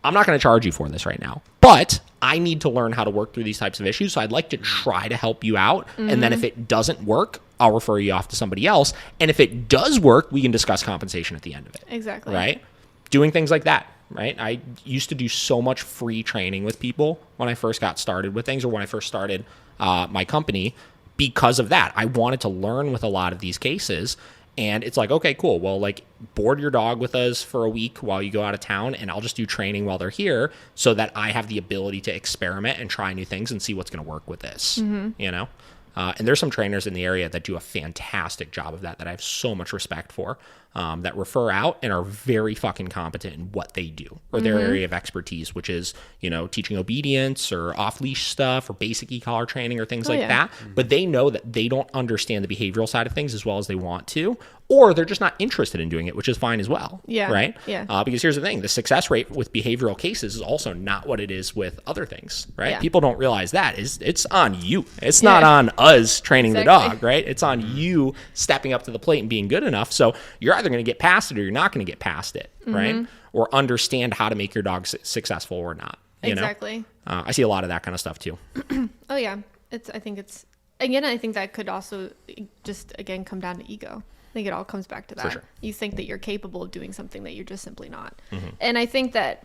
I'm not going to charge you for this right now, but I need to learn how to work through these types of issues. So I'd like to try to help you out. And then if it doesn't work, I'll refer you off to somebody else. And if it does work, we can discuss compensation at the end of it. Exactly. Right? Doing things like that. Right? I used to do so much free training with people when I first got started with things, or when I first started my company, because of that. I wanted to learn with a lot of these cases. And it's like, okay, cool. Well, like, board your dog with us for a week while you go out of town, and I'll just do training while they're here so that I have the ability to experiment and try new things and see what's going to work with this, you know? And there's some trainers in the area that do a fantastic job of that I have so much respect for, that refer out and are very fucking competent in what they do, or their area of expertise, which is, you know, teaching obedience or off-leash stuff or basic e-collar training or things like that. But they know that they don't understand the behavioral side of things as well as they want to, or they're just not interested in doing it, which is fine as well. Yeah. Right? Yeah. Because here's the thing, the success rate with behavioral cases is also not what it is with other things, right? Yeah. People don't realize that. It's on you. It's not on us training the dog, right? It's on you stepping up to the plate and being good enough. So you're either going to get past it or you're not going to get past it, right? Or understand how to make your dog successful or not. You Exactly. know? I see a lot of that kind of stuff too. Oh yeah. I think that could also just, again, come down to ego. I think it all comes back to that. For sure. You think that you're capable of doing something that you're just simply not. And I think that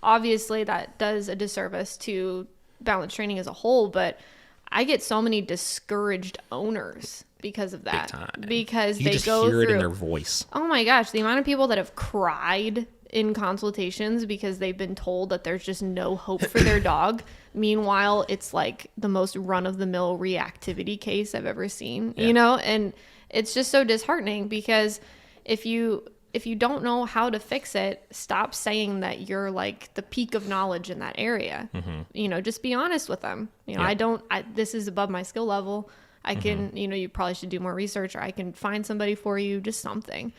obviously that does a disservice to balance training as a whole, but I get so many discouraged owners because of that. Big time. Because You they just go hear it through in their voice. Oh my gosh, the amount of people that have cried in consultations because they've been told that there's just no hope for their dog. Meanwhile, it's like the most run-of-the-mill reactivity case I've ever seen, you know? And it's just so disheartening, because if you don't know how to fix it, stop saying that you're like the peak of knowledge in that area. You know, just be honest with them. You know, this is above my skill level. I can, you know, you probably should do more research, or I can find somebody for you, just something.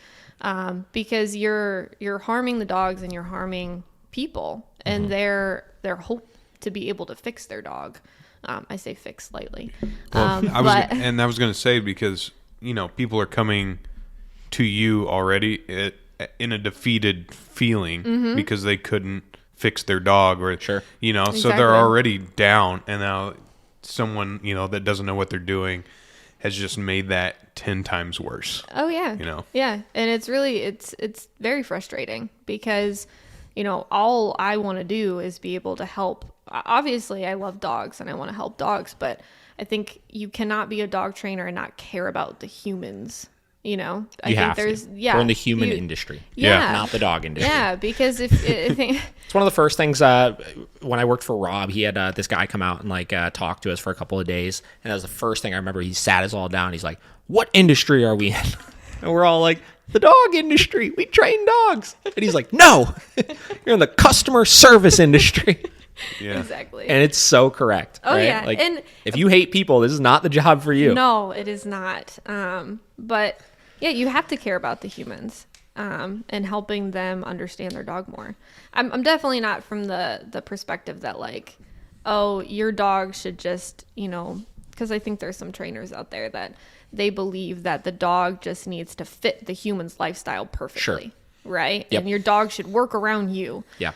Because you're harming the dogs and you're harming people and their hope to be able to fix their dog. I say fix slightly. Well, I was going to say, because, you know, people are coming to you already in a defeated feeling because they couldn't fix their dog, or, you know, so they're already down, and now someone, you know, that doesn't know what they're doing has just made that 10 times worse. Oh yeah. You know? Yeah. And it's really, it's very frustrating, because, you know, all I want to do is be able to help. Obviously I love dogs and I want to help dogs, but I think you cannot be a dog trainer and not care about the humans. You know, we're in the human industry, not the dog industry. Yeah, because it's one of the first things when I worked for Rob, he had this guy come out and like talk to us for a couple of days, and that was the first thing I remember. He sat us all down. He's like, "What industry are we in?" And we're all like, "The dog industry. We train dogs." And he's like, "No, you're in the customer service industry." Yeah. Exactly. And it's so correct. Oh right? yeah. Like, and if you hate people, this is not the job for you. No, it is not. But yeah, you have to care about the humans, and helping them understand their dog more. I'm definitely not from the perspective that like, oh, your dog should just, you know, because I think there's some trainers out there that they believe that the dog just needs to fit the human's lifestyle perfectly. Sure. Right? Yep. And your dog should work around you. Yeah.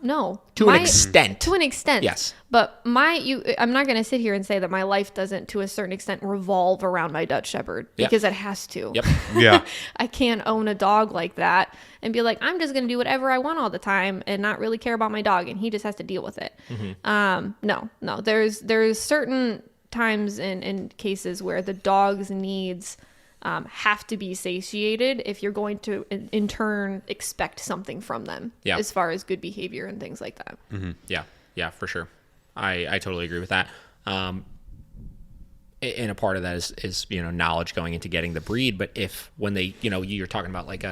No. To an extent. To an extent. Yes. But I'm not going to sit here and say that my life doesn't, to a certain extent, revolve around my Dutch Shepherd, because it has to. Yep. Yeah. I can't own a dog like that and be like, I'm just going to do whatever I want all the time and not really care about my dog, and he just has to deal with it. No. There's certain times in cases where the dog's needs have to be satiated if you're going to in turn expect something from them, as far as good behavior and things like that. Yeah, for sure. I totally agree with that. And a part of that is, you know, knowledge going into getting the breed. But when they, you know, you're talking about like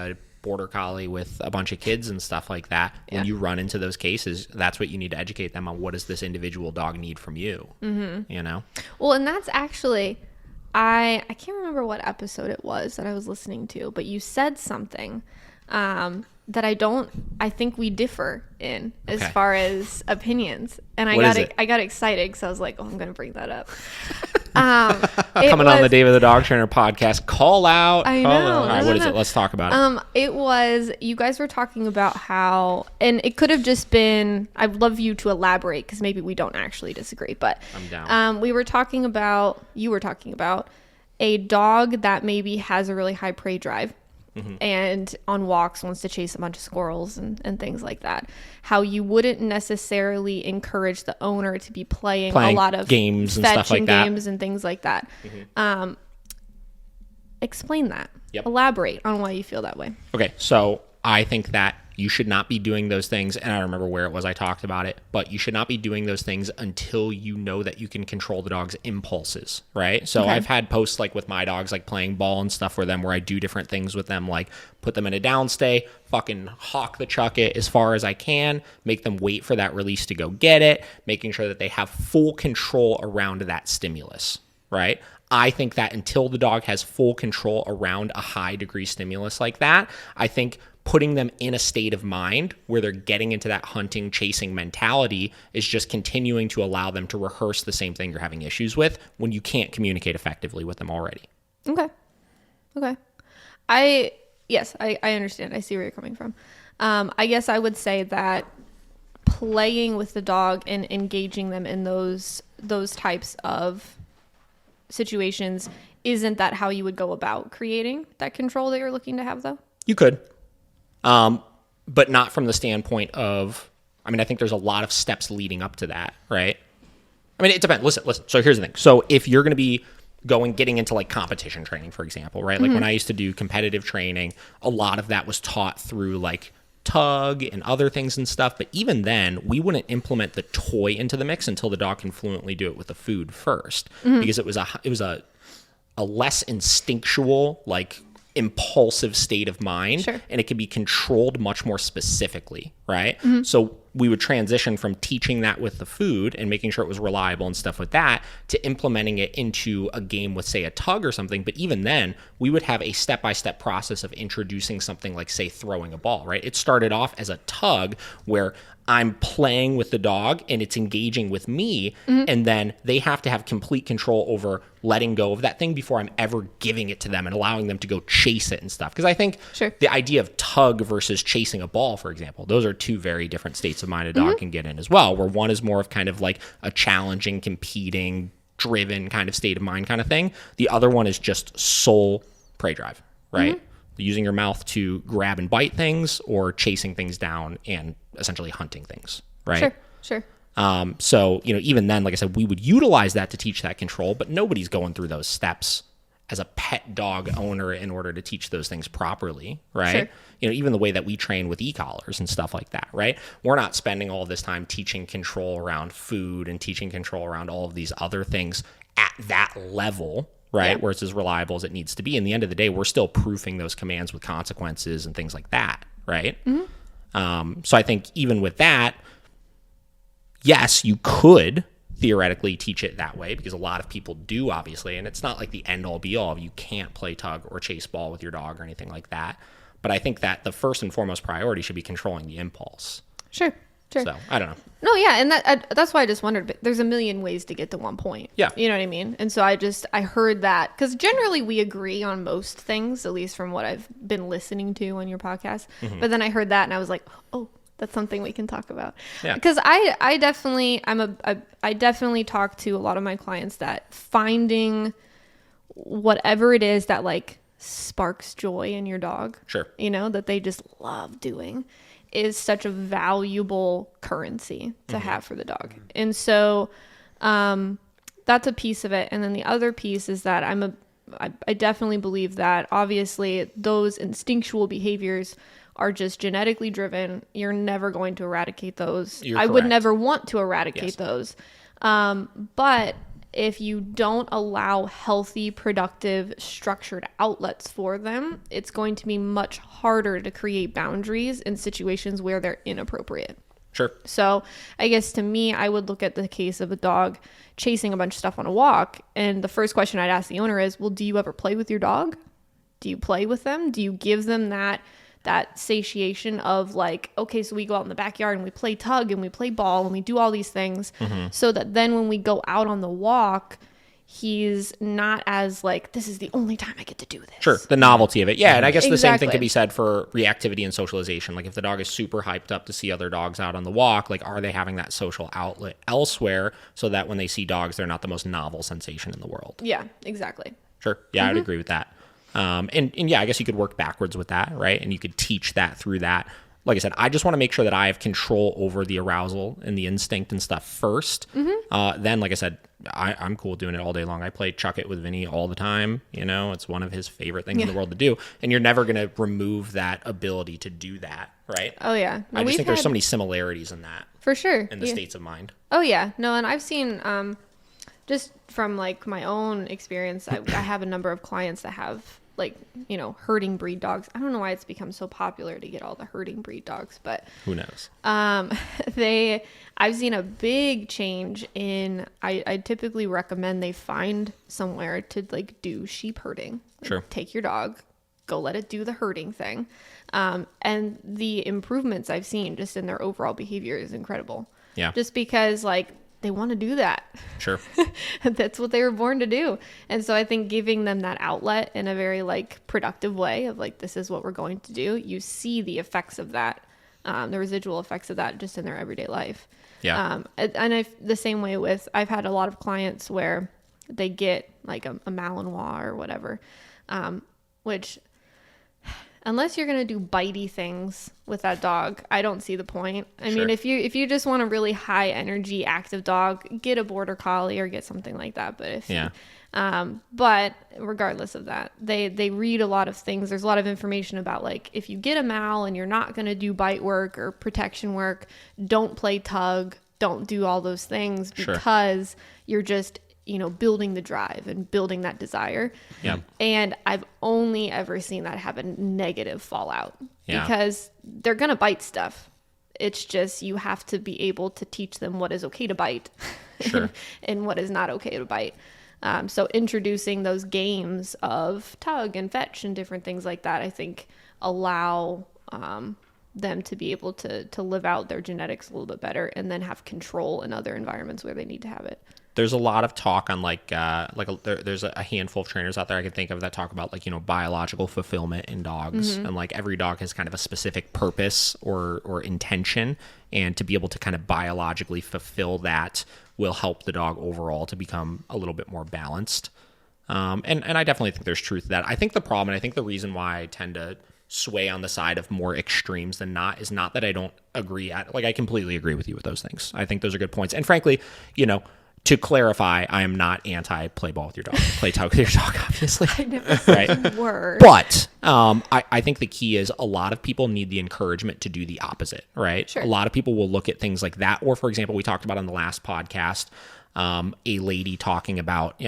border collie with a bunch of kids and stuff like that, when you run into those cases, that's what you need to educate them on. What does this individual dog need from you? You know? Well, and that's actually, I can't remember what episode it was that I was listening to, but you said something that I think we differ in as far as opinions. And I got excited because I was like, oh, I'm going to bring that up. Coming on the David the Dog Trainer podcast, call out. I know. All right, what is it? Let's talk about it. It was, you guys were talking about how, and it could have just been, I'd love you to elaborate because maybe we don't actually disagree, but I'm down. you were talking about a dog that maybe has a really high prey drive. And on walks wants to chase a bunch of squirrels and things like that. How you wouldn't necessarily encourage the owner to be playing a lot of games and stuff like that. Games and things like that. Explain that. Yep. Elaborate on why you feel that way. Okay, so I think that you should not be doing those things, and I don't remember where it was I talked about it, but you should not be doing those things until you know that you can control the dog's impulses, right? So I've had posts like with my dogs, like playing ball and stuff for them, where I do different things with them, like put them in a downstay, fucking hawk the chuck it as far as I can, make them wait for that release to go get it, making sure that they have full control around that stimulus, right? I think that until the dog has full control around a high degree stimulus like that, I think putting them in a state of mind where they're getting into that hunting, chasing mentality is just continuing to allow them to rehearse the same thing you're having issues with when you can't communicate effectively with them already. Okay. I understand. I see where you're coming from. I guess I would say that playing with the dog and engaging them in those types of situations, isn't that how you would go about creating that control that you're looking to have, though? You could. But not from the standpoint of, I mean, I think there's a lot of steps leading up to that, right? I mean, it depends. Listen. So here's the thing. So if you're going to be getting into like competition training, for example, right? Like when I used to do competitive training, a lot of that was taught through like tug and other things and stuff. But even then, we wouldn't implement the toy into the mix until the dog can fluently do it with the food first, because it was a less instinctual, like impulsive state of mind, and it can be controlled much more specifically, right? So we would transition from teaching that with the food and making sure it was reliable and stuff with that to implementing it into a game with, say, a tug or something. But even then, we would have a step-by-step process of introducing something like, say, throwing a ball, right? It started off as a tug where I'm playing with the dog and it's engaging with me, and then they have to have complete control over letting go of that thing before I'm ever giving it to them and allowing them to go chase it and stuff. Because I think the idea of tug versus chasing a ball, for example, those are two very different states of mind a dog can get in as well, where one is more of kind of like a challenging, competing, driven kind of state of mind kind of thing. The other one is just sole prey drive, right? Using your mouth to grab and bite things or chasing things down and essentially hunting things, right? Sure. So, even then, like I said, we would utilize that to teach that control, but nobody's going through those steps as a pet dog owner in order to teach those things properly, right? Even the way that we train with Ecollars and stuff like that, right? We're not spending all this time teaching control around food and teaching control around all of these other things at that level, right? Where it's as reliable as it needs to be. In the end of the day, we're still proofing those commands with consequences and things like that, right? So I think even with that, yes, you could theoretically teach it that way, because a lot of people do, obviously, and it's not like the end all be all. You can't play tug or chase ball with your dog or anything like that. But I think that the first and foremost priority should be controlling the impulse. Sure. So I don't know. No, yeah, and that's why I just wondered. But there's a million ways to get to one point. Yeah, you know what I mean. And so I heard that, because generally we agree on most things, at least from what I've been listening to on your podcast. But then I heard that, and I was like, oh, that's something we can talk about. Yeah. Because I definitely talk to a lot of my clients that finding whatever it is that like sparks joy in your dog, that they just love doing, is such a valuable currency to have for the dog. And so that's a piece of it. And then the other piece is that I definitely believe that obviously those instinctual behaviors are just genetically driven. You're never going to eradicate those. I would never want to eradicate those. But if you don't allow healthy, productive, structured outlets for them, it's going to be much harder to create boundaries in situations where they're inappropriate. Sure. So I guess to me, I would look at the case of a dog chasing a bunch of stuff on a walk. And the first question I'd ask the owner is, well, do you ever play with your dog? Do you play with them? Do you give them that satiation of like, okay, so we go out in the backyard and we play tug and we play ball and we do all these things so that then when we go out on the walk, he's not as like, this is the only time I get to do this. Sure, the novelty of it. Yeah, and I guess the same thing Exactly. could be said for reactivity and socialization. Like if the dog is super hyped up to see other dogs out on the walk, like are they having that social outlet elsewhere so that when they see dogs, they're not the most novel sensation in the world? Yeah, exactly. Sure. Yeah, I'd agree with that. And yeah, I guess you could work backwards with that, right? And you could teach that through that. Like I said, I just want to make sure that I have control over the arousal and the instinct and stuff first. Then, like I said, I'm cool doing it all day long. I play chuck it with Vinny all the time. You know, it's one of his favorite things in the world to do. And you're never going to remove that ability to do that, right? Oh, yeah. I just think there's so many similarities in that, For sure. in the states of mind. Oh, yeah. No, and I've seen, just from like my own experience, I have a number of clients that have like, you know, herding breed dogs. I don't know why it's become so popular to get all the herding breed dogs, but Who knows? I've seen a big change in, I typically recommend they find somewhere to like do sheep herding. Like, Sure. take your dog, go let it do the herding thing. And the improvements I've seen just in their overall behavior is incredible. Yeah. Just because like they want to do that. Sure. That's what they were born to do. And so I think giving them that outlet in a very like productive way of like, this is what we're going to do. You see the effects of that, the residual effects of that just in their everyday life. Yeah. And the same way with, I've had a lot of clients where they get like a Malinois or whatever, which unless you're going to do bitey things with that dog, I don't see the point. I mean, if you just want a really high energy active dog, get a border collie or get something like that. But but regardless of that, they read a lot of things. There's a lot of information about like, if you get a Mal and you're not going to do bite work or protection work, don't play tug, don't do all those things because you're just, you know, building the drive and building that desire. Yeah. And I've only ever seen that have a negative fallout because they're going to bite stuff. It's just, you have to be able to teach them what is okay to bite and what is not okay to bite. So introducing those games of tug and fetch and different things like that, I think allow them to be able to live out their genetics a little bit better and then have control in other environments where they need to have it. There's a lot of talk on there's a handful of trainers out there I can think of that talk about like, you know, biological fulfillment in dogs, and like every dog has kind of a specific purpose or intention, and to be able to kind of biologically fulfill that will help the dog overall to become a little bit more balanced. And I definitely think there's truth to that. I think the problem, and I think the reason why I tend to sway on the side of more extremes than not is not that I don't agree I completely agree with you with those things. I think those are good points. And frankly, you know, to clarify, I am not anti play ball with your dog. Play tug with your dog, obviously. I never said a word. But I think the key is a lot of people need the encouragement to do the opposite, right? Sure. A lot of people will look at things like that. Or, for example, we talked about on the last podcast, a lady talking about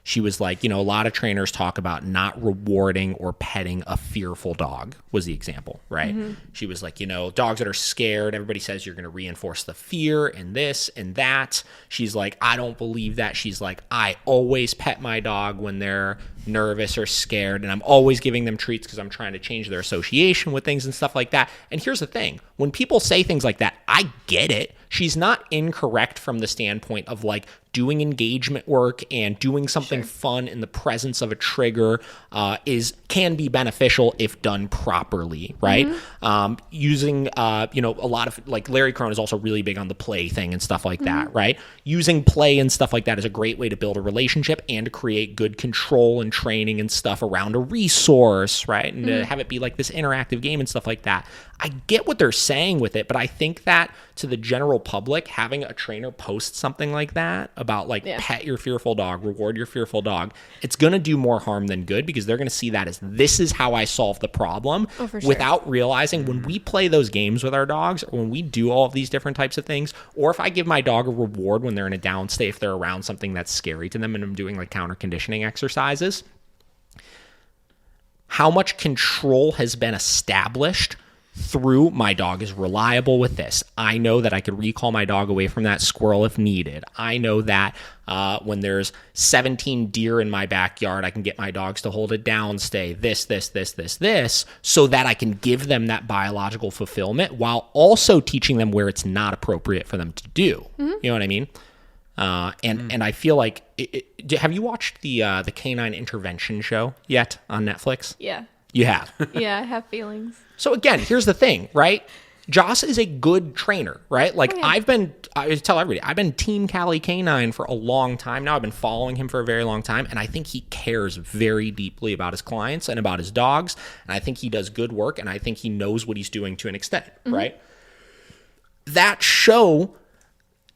she was like, you know, a lot of trainers talk about not rewarding or petting a fearful dog was the example, right? She was like, you know, dogs that are scared, everybody says you're going to reinforce the fear and this and that. She's like, I don't believe that. She's like, I always pet my dog when they're nervous or scared, and I'm always giving them treats because I'm trying to change their association with things and stuff like that. And here's the thing. When people say things like that, I get it. She's not incorrect from the standpoint of like doing engagement work and doing something fun in the presence of a trigger can be beneficial if done properly, right? Using, you know, a lot of like Larry Crone is also really big on the play thing and stuff like that, right? Using play and stuff like that is a great way to build a relationship and to create good control and training and stuff around a resource, right? And to have it be like this interactive game and stuff like that. I get what they're saying. saying with it, but I think that to the general public, having a trainer post something like that about like pet your fearful dog, reward your fearful dog, it's going to do more harm than good because they're going to see that as this is how I solve the problem without realizing when we play those games with our dogs or when we do all of these different types of things, or if I give my dog a reward when they're in a down state, if they're around something that's scary to them and I'm doing like counter conditioning exercises, how much control has been established through my dog is reliable with this. I know that I could recall my dog away from that squirrel if needed. I know that when there's 17 deer in my backyard, I can get my dogs to hold a downstay, this, so that I can give them that biological fulfillment while also teaching them where it's not appropriate for them to do. You know what I mean? And I feel like, have you watched the Canine Intervention show yet on Netflix? Yeah. You have? Yeah, I have feelings. So again, here's the thing, right? Joss is a good trainer, right? Like I tell everybody, I've been Team Cali Canine for a long time now. I've been following him for a very long time. And I think he cares very deeply about his clients and about his dogs. And I think he does good work. And I think he knows what he's doing to an extent, right? That show,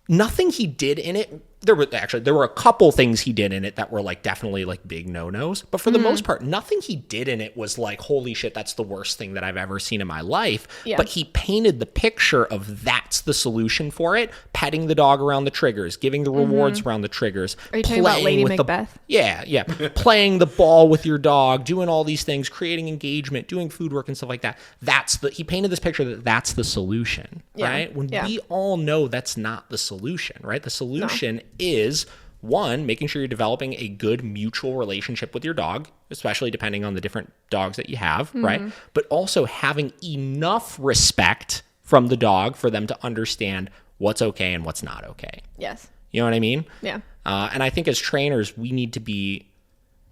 nothing he did in it, there were a couple things he did in it that were like definitely like big no-nos, but for the most part, nothing he did in it was like, holy shit, that's the worst thing that I've ever seen in my life. But he painted the picture of that's the solution for it. Petting the dog around the triggers, giving the rewards around the triggers. Are you talking about Lady Macbeth? Yeah. Playing the ball with your dog, doing all these things, creating engagement, doing food work and stuff like that. He painted this picture that that's the solution, right? When we all know that's not the solution, right? The solution is, one, making sure you're developing a good mutual relationship with your dog, especially depending on the different dogs that you have, right? But also having enough respect from the dog for them to understand what's okay and what's not okay. Yes. You know what I mean? Yeah. And I think as trainers, we need to be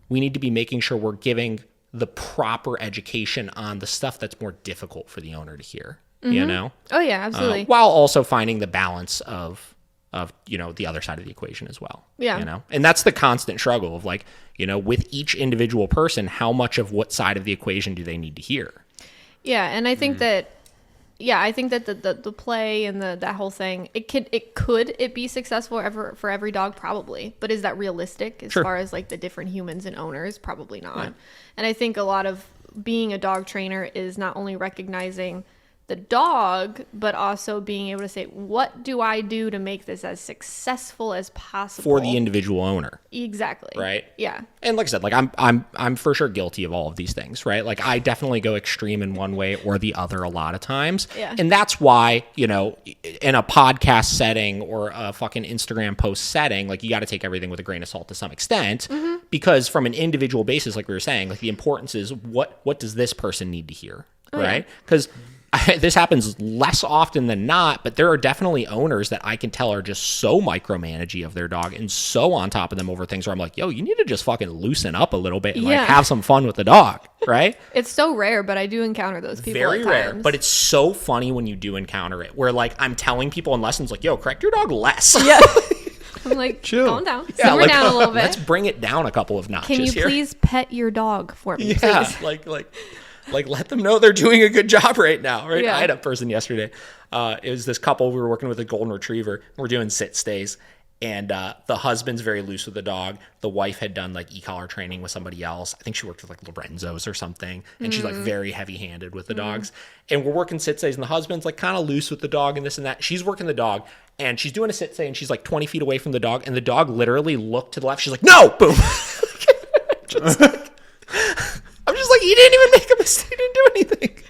making sure we're giving the proper education on the stuff that's more difficult for the owner to hear, you know? Oh, yeah, absolutely. While also finding the balance of the other side of the equation as well. Yeah. And that's the constant struggle of like, with each individual person, how much of what side of the equation do they need to hear? Yeah. And I think that the play and that whole thing, it be successful for every dog? Probably. But is that realistic as far as like the different humans and owners? Probably not. Yeah. And I think a lot of being a dog trainer is not only recognizing the dog, but also being able to say, what do I do to make this as successful as possible for the individual owner? Exactly. Right. Yeah. And like I said, like I'm for sure guilty of all of these things, right? Like I definitely go extreme in one way or the other a lot of times. Yeah. And that's why, in a podcast setting or a fucking Instagram post setting, like you got to take everything with a grain of salt to some extent, because from an individual basis, like we were saying, like the importance is what does this person need to hear, right? Because this happens less often than not, but there are definitely owners that I can tell are just so micromanagey of their dog and so on top of them over things where I'm like, yo, you need to just fucking loosen up a little bit and like have some fun with the dog, right? It's so rare, but I do encounter those people Very at rare, times. but it's so funny when you do encounter it, where like I'm telling people in lessons like, yo, correct your dog less. Yeah. I'm like, chill. Calm down. Simmer down a little bit. Let's bring it down a couple of notches here. Can you please pet your dog for me, please? Like let them know they're doing a good job right now, right? Yeah. I had a person yesterday. It was this couple. We were working with a golden retriever. We're doing sit stays, and the husband's very loose with the dog. The wife had done like e-collar training with somebody else. I think she worked with like Lorenzo's or something, and she's like very heavy-handed with the dogs. And we're working sit stays, and the husband's like kind of loose with the dog and this and that. She's working the dog, and she's doing a sit stay, and she's like 20 feet away from the dog, and the dog literally looked to the left. She's like, no, boom. I'm just like, you didn't even make a mistake. You didn't do anything.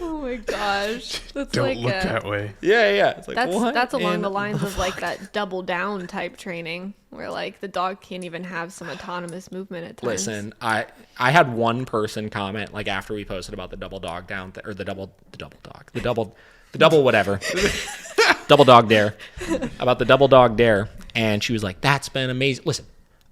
Oh my gosh. That's Don't like look that way. Yeah. It's like, that's along the lines of like that double down type training where like the dog can't even have some autonomous movement at times. Listen, I had one person comment like after we posted about the double dog down or the double whatever. Double dog dare. About the double dog dare. And she was like, that's been amazing. Listen,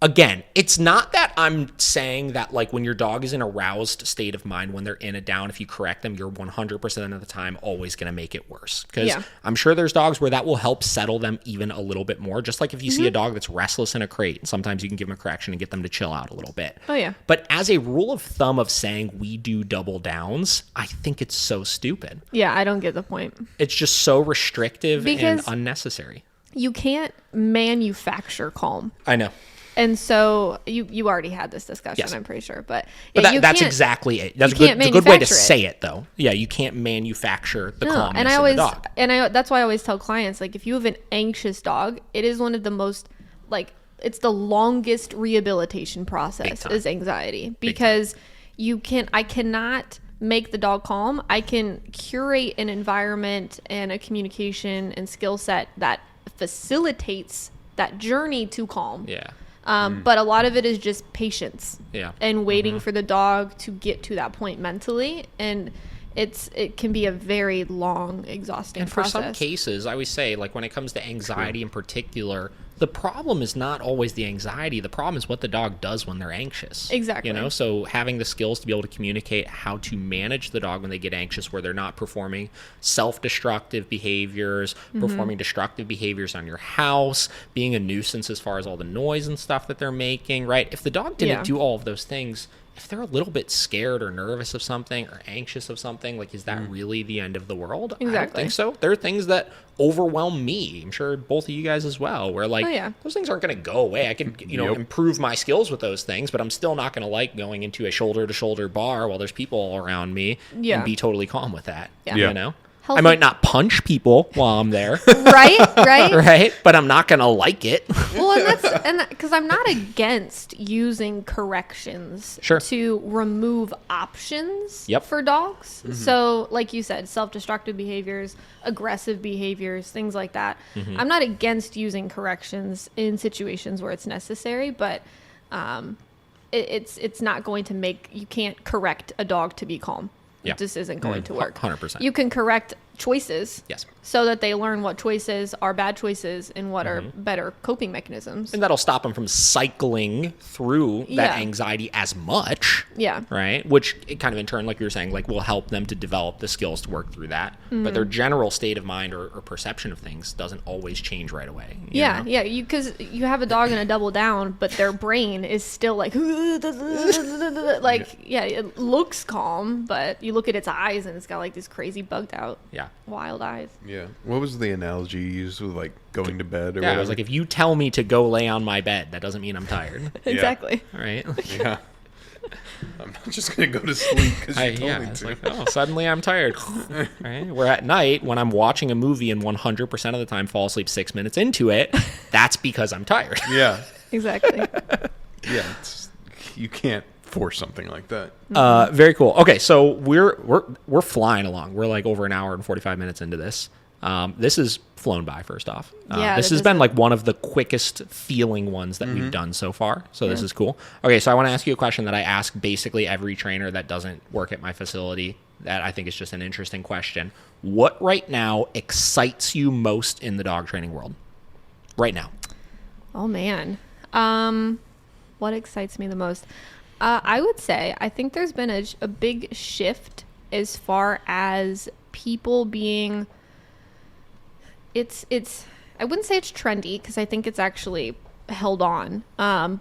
Again, it's not that I'm saying that like when your dog is in a aroused state of mind, when they're in a down, if you correct them, you're 100% of the time always going to make it worse. Because I'm sure there's dogs where that will help settle them even a little bit more. Just like if you see a dog that's restless in a crate, sometimes you can give them a correction and get them to chill out a little bit. Oh, yeah. But as a rule of thumb of saying we do double downs, I think it's so stupid. Yeah, I don't get the point. It's just so restrictive and Because unnecessary. You can't manufacture calm. I know. And so you already had this discussion, I'm pretty sure. But that's exactly it. That's a good way to say it, though. Yeah, you can't manufacture the calmness of the dog. That's why I always tell clients, like, if you have an anxious dog, it is one of the most, like, it's the longest rehabilitation process is anxiety. Because I cannot make the dog calm. I can curate an environment and a communication and skill set that facilitates that journey to calm. Yeah. But a lot of it is just patience and waiting Mm-hmm. for the dog to get to that point mentally. And it can be a very long, exhausting process. And for some cases, I always say, like when it comes to anxiety in particular, the problem is not always the anxiety. The problem is what the dog does when they're anxious. Exactly. You know, so having the skills to be able to communicate how to manage the dog when they get anxious, where they're not performing self-destructive behaviors, performing destructive behaviors on your house, being a nuisance as far as all the noise and stuff that they're making, right? If the dog didn't do all of those things, if they're a little bit scared or nervous of something or anxious of something, like, is that really the end of the world? Exactly. I don't think so. There are things that overwhelm me. I'm sure both of you guys as well, where like those things aren't going to go away. I can, improve my skills with those things, but I'm still not going to like going into a shoulder to shoulder bar while there's people all around me and be totally calm with that. You know? Healthy. I might not punch people while I'm there. right? But I'm not going to like it. Well, and because I'm not against using corrections to remove options for dogs. So, like you said, self-destructive behaviors, aggressive behaviors, things like that. I'm not against using corrections in situations where it's necessary, but it's not going to you can't correct a dog to be calm. It just isn't going to work. 100%. You can correct choices Yes. so that they learn what choices are bad choices and what are better coping mechanisms. And that'll stop them from cycling through that anxiety as much. Yeah. Right? Which it kind of in turn, like you were saying, like will help them to develop the skills to work through that. But their general state of mind or perception of things doesn't always change right away. You know? Because you have a dog in a double down, but their brain is still like, it looks calm, but you look at its eyes and it's got like this crazy bugged out. Yeah. Wild eyes. Yeah. What was the analogy you used with like going to bed or whatever? I was like, if you tell me to go lay on my bed, that doesn't mean I'm tired. Exactly. All right. Yeah. I'm not just going to go to sleep because you told me it's to. like, suddenly I'm tired. Right? Where at night, when I'm watching a movie and 100% of the time fall asleep 6 minutes into it, that's because I'm tired. Yeah. Exactly. Yeah. You can't force something like that. Very cool. Okay, so we're flying along. We're like over an hour and 45 minutes into this. This has flown by, first off. This has been like one of the quickest feeling ones that we've done so far. So this is cool. Okay, so I want to ask you a question that I ask basically every trainer that doesn't work at my facility that I think is just an interesting question. What right now excites you most in the dog training world? Right now. Oh, man. What excites me the most? I would say I think there's been a big shift as far as people being I wouldn't say it's trendy because I think it's actually held on,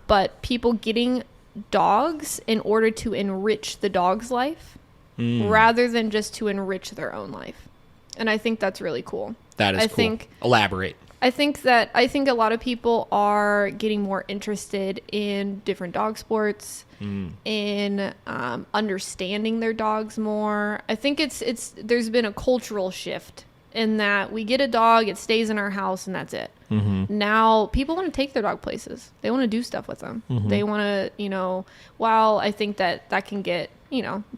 but people getting dogs in order to enrich the dog's life rather than just to enrich their own life. And I think that's really cool. That is cool. Elaborate. I think a lot of people are getting more interested in different dog sports, in understanding their dogs more. I think there's been a cultural shift in that we get a dog, it stays in our house, and that's it. Now people want to take their dog places. They want to do stuff with them. They want to, while I think that can get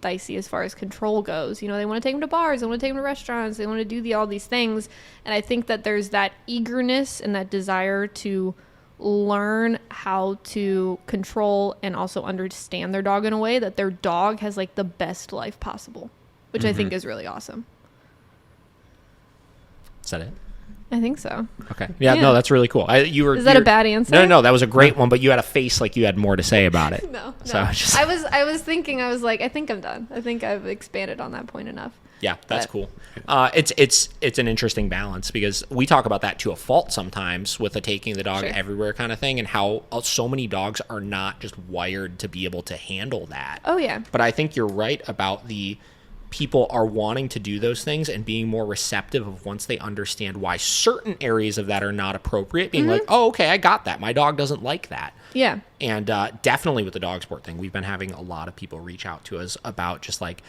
dicey as far as control goes. They want to take them to bars, they want to take them to restaurants, they want to do all these things. And I think that there's that eagerness and that desire to learn how to control and also understand their dog in a way that their dog has like the best life possible, which I think is really awesome. Is that it? I think so. Okay. Yeah, no, that's really cool. Is that a bad answer? No, that was a great one, but you had a face like you had more to say about it. No. So I was thinking, I was like, I think I'm done. I think I've expanded on that point enough. Yeah, that's cool. It's an interesting balance because we talk about that to a fault sometimes with the taking the dog everywhere kind of thing, and how so many dogs are not just wired to be able to handle that. Oh yeah. But I think you're right about the people are wanting to do those things and being more receptive of once they understand why certain areas of that are not appropriate, being like, oh, okay, I got that. My dog doesn't like that. Yeah. And definitely with the dog sport thing, we've been having a lot of people reach out to us about just like,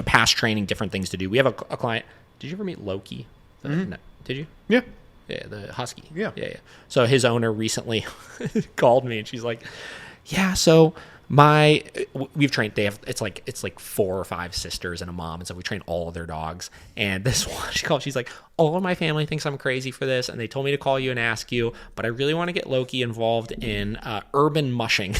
past training, different things to do. We have a client. Did you ever meet Loki? No, did you? Yeah. Yeah, the husky. Yeah. So his owner recently called me and she's like, yeah, so we've trained, it's like 4 or 5 sisters and a mom, and so we train all of their dogs. And this one, she's like, all of my family thinks I'm crazy for this, and they told me to call you and ask you, but I really want to get Loki involved in urban mushing.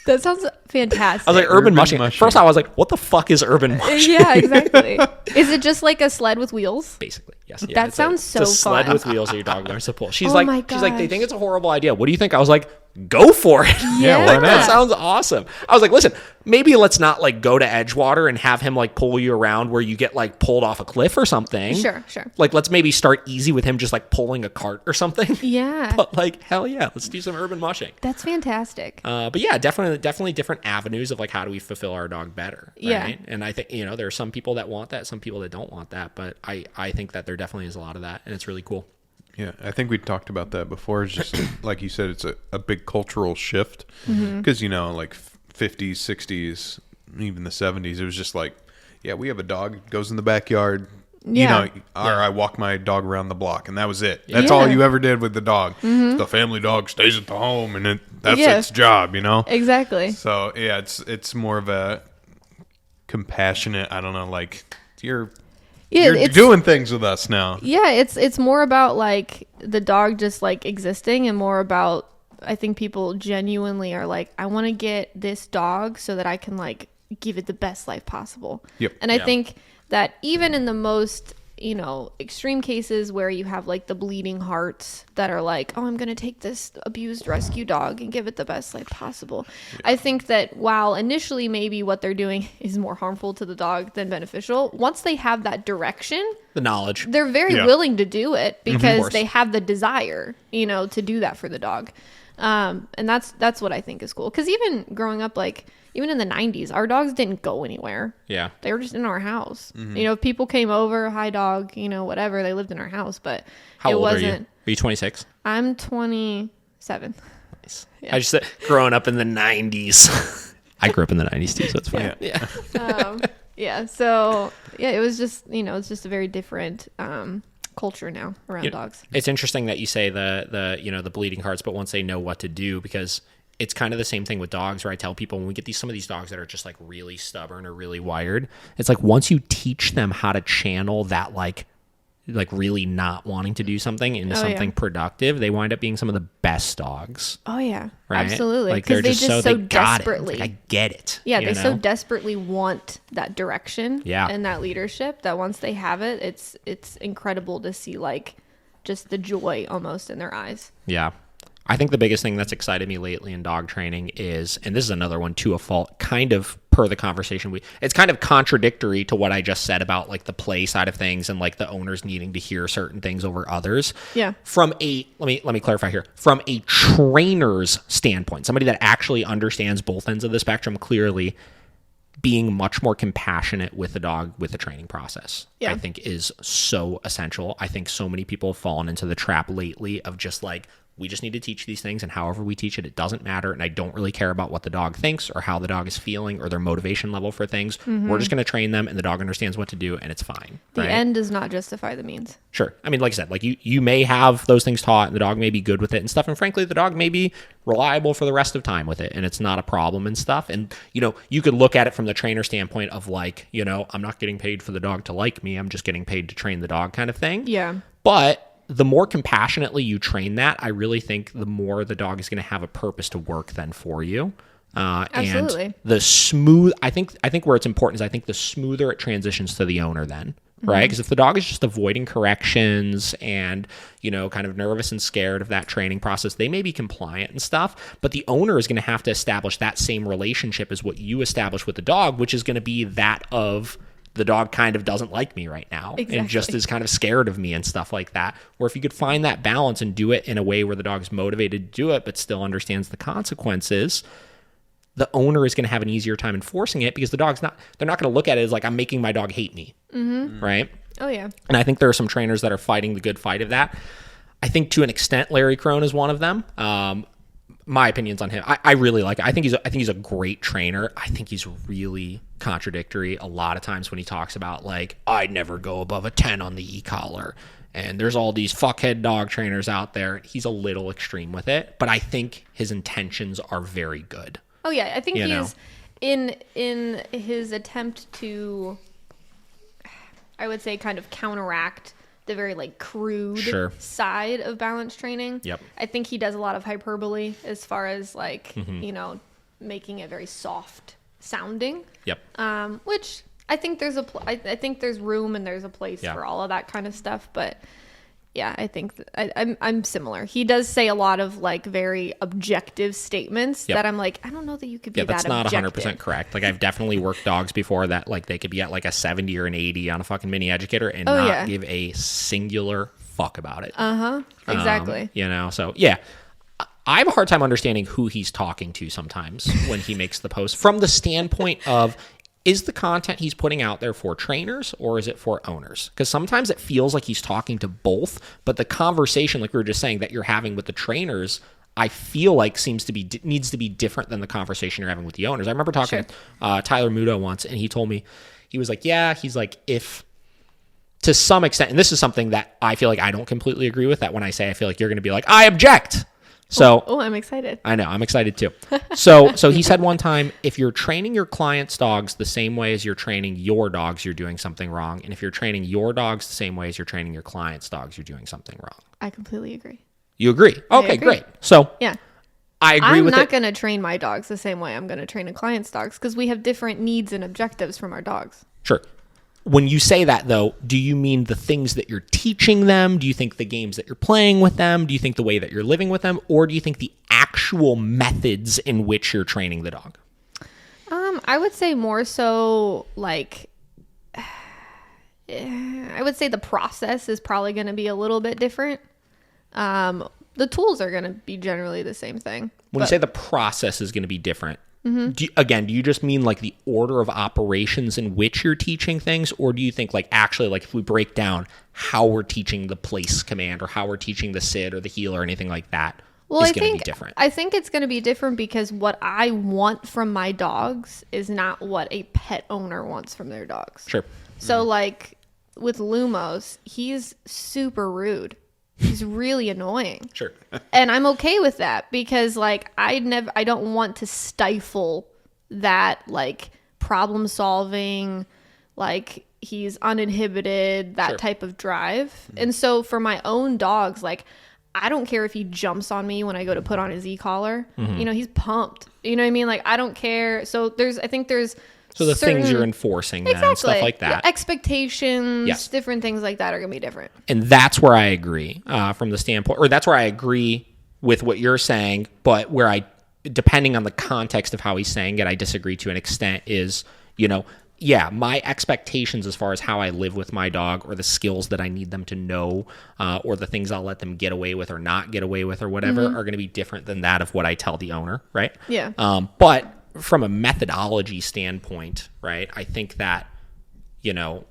That sounds fantastic. I was like, urban mushing. First I was like, what the fuck is urban mushing? Yeah, exactly. Is it just like a sled with wheels? Basically, yes. Yeah, that sounds so fun. It's a sled with wheels that your dog learns to pull. She's like, they think it's a horrible idea. What do you think? I was like, go for it. Yeah, why not? That sounds awesome. I was like, listen, maybe let's not like go to Edgewater and have him like pull you around where you get like pulled off a cliff or something. Sure. Like, let's maybe start easy with him just like pulling a cart or something. Yeah. But like, hell yeah, let's do some urban mushing. That's fantastic. But yeah, definitely different avenues of like, how do we fulfill our dog better? Right? Yeah. And I think, there are some people that want that, some people that don't want that, but I think that there definitely is a lot of that, and it's really cool. Yeah, I think we talked about that before. It's just like you said, it's a big cultural shift because like 50s, 60s, even the 70s, it was just like, yeah, we have a dog, goes in the backyard. Yeah. Or I walk my dog around the block, and that was it. That's all you ever did with the dog. The family dog stays at the home, and that's its job, Exactly. So yeah, it's more of a compassionate. I don't know, like you're doing things with us now. Yeah, it's more about like the dog just like existing, and more about, I think people genuinely are like, I want to get this dog so that I can like give it the best life possible. Yep. And I think that even in the most, extreme cases where you have like the bleeding hearts that are like, oh, I'm going to take this abused rescue dog and give it the best life possible. Yeah. I think that while initially maybe what they're doing is more harmful to the dog than beneficial, once they have that direction, the knowledge, they're very willing to do it because they have the desire, to do that for the dog. And that's what I think is cool. Because even growing up, like, even in the 90s, our dogs didn't go anywhere. Yeah. They were just in our house. If people came over, hi dog, whatever, they lived in our house. But how old are you? Are you 26? I'm 27. Nice. Yeah. I just said growing up in the 90s. I grew up in the 90s too, so it's fine. Yeah. So, it was just, it's just a very different culture now around dogs. It's interesting that you say the bleeding hearts, but once they know what to do, because it's kind of the same thing with dogs, where I tell people when we get some of these dogs that are just like really stubborn or really wired, it's like once you teach them how to channel that like really not wanting to do something into something productive, they wind up being some of the best dogs. Oh yeah, right? Absolutely. Like they're just so desperately. Like, I get it. Yeah, they so desperately want that direction. And that leadership, that once they have it, it's incredible to see like just the joy almost in their eyes. Yeah. I think the biggest thing that's excited me lately in dog training is, and this is another one to a fault, kind of per the conversation it's kind of contradictory to what I just said about like the play side of things and like the owners needing to hear certain things over others. Yeah. From let me clarify here. From a trainer's standpoint, somebody that actually understands both ends of the spectrum clearly, being much more compassionate with the dog with the training process, I think is so essential. I think so many people have fallen into the trap lately of just like, we just need to teach these things, and however we teach it, it doesn't matter, and I don't really care about what the dog thinks or how the dog is feeling or their motivation level for things. We're just going to train them, and the dog understands what to do, and it's fine. The end does not justify the means. Sure. I mean, like I said, like you may have those things taught, and the dog may be good with it and stuff, and frankly, the dog may be reliable for the rest of time with it, and it's not a problem and stuff. And, you could look at it from the trainer standpoint of like, I'm not getting paid for the dog to like me, I'm just getting paid to train the dog kind of thing. Yeah. But the more compassionately you train that, I really think the more the dog is going to have a purpose to work then for you. Absolutely. And the smooth, I think where it's important is I think the smoother it transitions to the owner then. right? Because if the dog is just avoiding corrections and, you know, kind of nervous and scared of that training process, they may be compliant and stuff, but the owner is going to have to establish that same relationship as what you establish with the dog, which is going to be that of the dog kind of doesn't like me right now and just is kind of scared of me and stuff like that. Or if you could find that balance and do it in a way where the dog's motivated to do it, but still understands the consequences, the owner is going to have an easier time enforcing it because they're not going to look at it as like, I'm making my dog hate me. Right? Oh, yeah. And I think there are some trainers that are fighting the good fight of that. I think to an extent, Larry Crone is one of them. My opinions on him, I really like it. I think he's a great trainer. I think he's really contradictory a lot of times when he talks about like, I'd never go above a 10 on the e-collar. And there's all these fuckhead dog trainers out there. He's a little extreme with it, but I think his intentions are very good. Oh yeah, I think he's in his attempt to, I would say, kind of counteract the very like crude side of balance training. Yep. I think he does a lot of hyperbole as far as like, you know, making it very soft sounding. Yep. Which I think there's I think there's room and there's a place for all of that kind of stuff, but yeah, I think I'm similar. He does say a lot of like very objective statements that I'm like, I don't know that you could be that objective. Yeah, that's not 100% correct. Like I've definitely worked dogs before that like they could be at like a 70 or an 80 on a fucking mini educator and not give a singular fuck about it. Exactly. You know, so yeah. I have a hard time understanding who he's talking to sometimes when he makes the post from the standpoint of, is the content he's putting out there for trainers or is it for owners? Because sometimes it feels like he's talking to both, but the conversation, like we were just saying, that you're having with the trainers, I feel like needs to be different than the conversation you're having with the owners. I remember talking to Tyler Muto once, and he told me, he was like, if to some extent, and this is something that I feel like I don't completely agree with, that when I say I feel like you're going to be like, I object. So, I'm excited. I know, I'm excited too. So he said one time, if you're training your clients' dogs the same way as you're training your dogs, you're doing something wrong. And if you're training your dogs the same way as you're training your clients' dogs, you're doing something wrong. I completely agree. You agree? Okay, great. So yeah, I agree with it. I'm not going to train my dogs the same way I'm going to train a client's dogs because we have different needs and objectives from our dogs. Sure. When you say that, though, do you mean the things that you're teaching them? Do you think the games that you're playing with them? Do you think the way that you're living with them? Or do you think the actual methods in which you're training the dog? I would say more so like, I would say the process is probably going to be a little bit different. The tools are going to be generally the same thing. When you say the process is going to be different, do you just mean like the order of operations in which you're teaching things? Or do you think like actually like if we break down how we're teaching the place command or how we're teaching the sit or the heel or anything like that is going to be different? I think it's going to be different because what I want from my dogs is not what a pet owner wants from their dogs. Sure. So like with Lumos, he's super rude. He's really annoying. Sure. And I'm okay with that because like I don't want to stifle that like problem solving, like he's uninhibited, that type of drive. And so for my own dogs, like I don't care if he jumps on me when I go to put on his e-collar. You know, he's pumped. You know what I mean? Like I don't care. So I think there's so the things you're enforcing then, and stuff like that. Yeah, expectations, different things like that are going to be different. And that's where I agree from the standpoint, or that's where I agree with what you're saying, but where I, depending on the context of how he's saying it, I disagree to an extent is, you know, yeah, my expectations as far as how I live with my dog or the skills that I need them to know or the things I'll let them get away with or not get away with or whatever are going to be different than that of what I tell the owner, right? Yeah. But from a methodology standpoint, right, I think that, you know,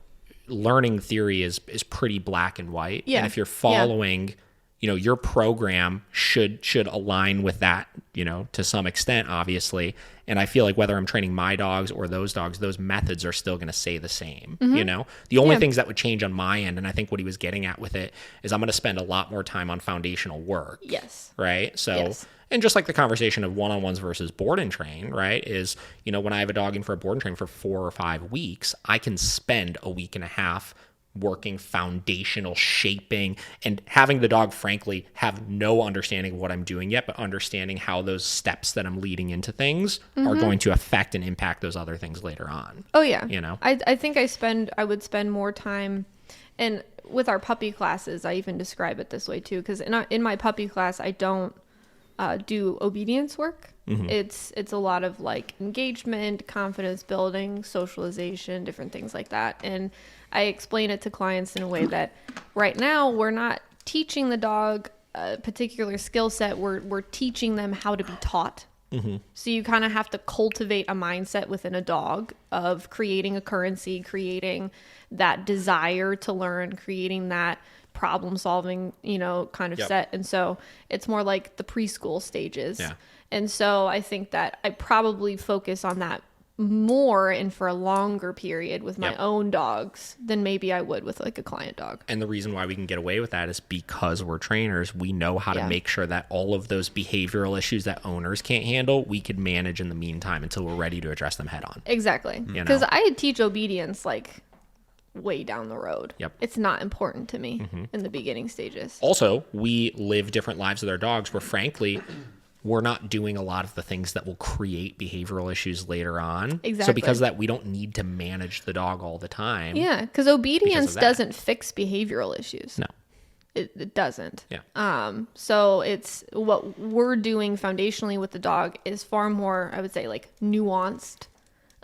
learning theory is pretty black and white. Yeah. And if you're following, you know, your program should align with that, you know, to some extent, obviously. And I feel like whether I'm training my dogs or those dogs, those methods are still going to stay the same, you know? The only things that would change on my end, and I think what he was getting at with it, is I'm going to spend a lot more time on foundational work. Yes. Right? So... And just like the conversation of one-on-ones versus board and train, right, is, you know, when I have a dog in for a board and train for 4 or 5 weeks, I can spend a week and a half working foundational shaping and having the dog, frankly, have no understanding of what I'm doing yet, but understanding how those steps that I'm leading into things are going to affect and impact those other things later on. Oh yeah. You know, I think I would spend more time, and with our puppy classes, I even describe it this way too, because in my puppy class, I don't do obedience work. It's a lot of like engagement, confidence building, socialization, different things like that. And I explain it to clients in a way that right now we're not teaching the dog a particular skill set. We're teaching them how to be taught. So you kind of have to cultivate a mindset within a dog of creating a currency, creating that desire to learn, creating that problem solving, kind of set. And so it's more like the preschool stages. Yeah. And so I think that I probably focus on that more and for a longer period with my own dogs than maybe I would with like a client dog. And the reason why we can get away with that is because we're trainers. We know how to make sure that all of those behavioral issues that owners can't handle, we could manage in the meantime until we're ready to address them head on. Exactly. Because I teach obedience like way down the road. It's not important to me in the beginning stages. Also, we live different lives with our dogs where frankly, we're not doing a lot of the things that will create behavioral issues later on. Exactly. So because of that, we don't need to manage the dog all the time. Yeah, because obedience doesn't fix behavioral issues. No. It doesn't. Yeah. So it's what we're doing foundationally with the dog is far more, I would say, like nuanced,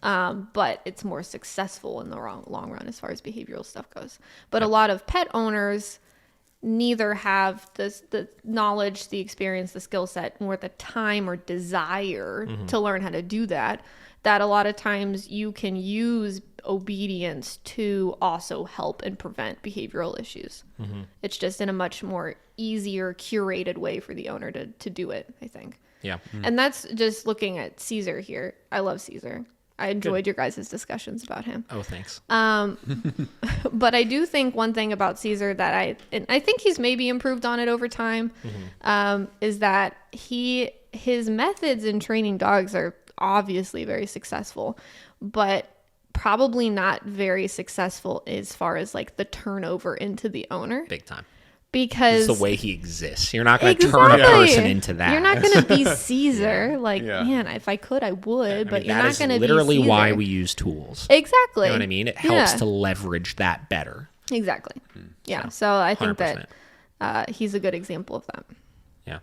but it's more successful in the long run as far as behavioral stuff goes. But a lot of pet owners neither have the knowledge, the experience, the skill set, or the time or desire to learn how to do that a lot of times you can use obedience to also help and prevent behavioral issues. It's just in a much more easier, curated way for the owner to do it, I think. Yeah. And that's just looking at Caesar here. I love Caesar. I enjoyed your guys' discussions about him. Oh, thanks. But I do think one thing about Caesar that I think he's maybe improved on it over time, is that his methods in training dogs are obviously very successful, but probably not very successful as far as like the turnover into the owner. Big time. Because it's the way he exists. You're not going to turn a person into that. You're not going to be Caesar. Man, if I could, I would. But you're not going to be literally Caesar. why we use tools. Exactly. You know what I mean? It helps to leverage that better. Exactly. Yeah. So I think 100%. That he's a good example of that. Yeah.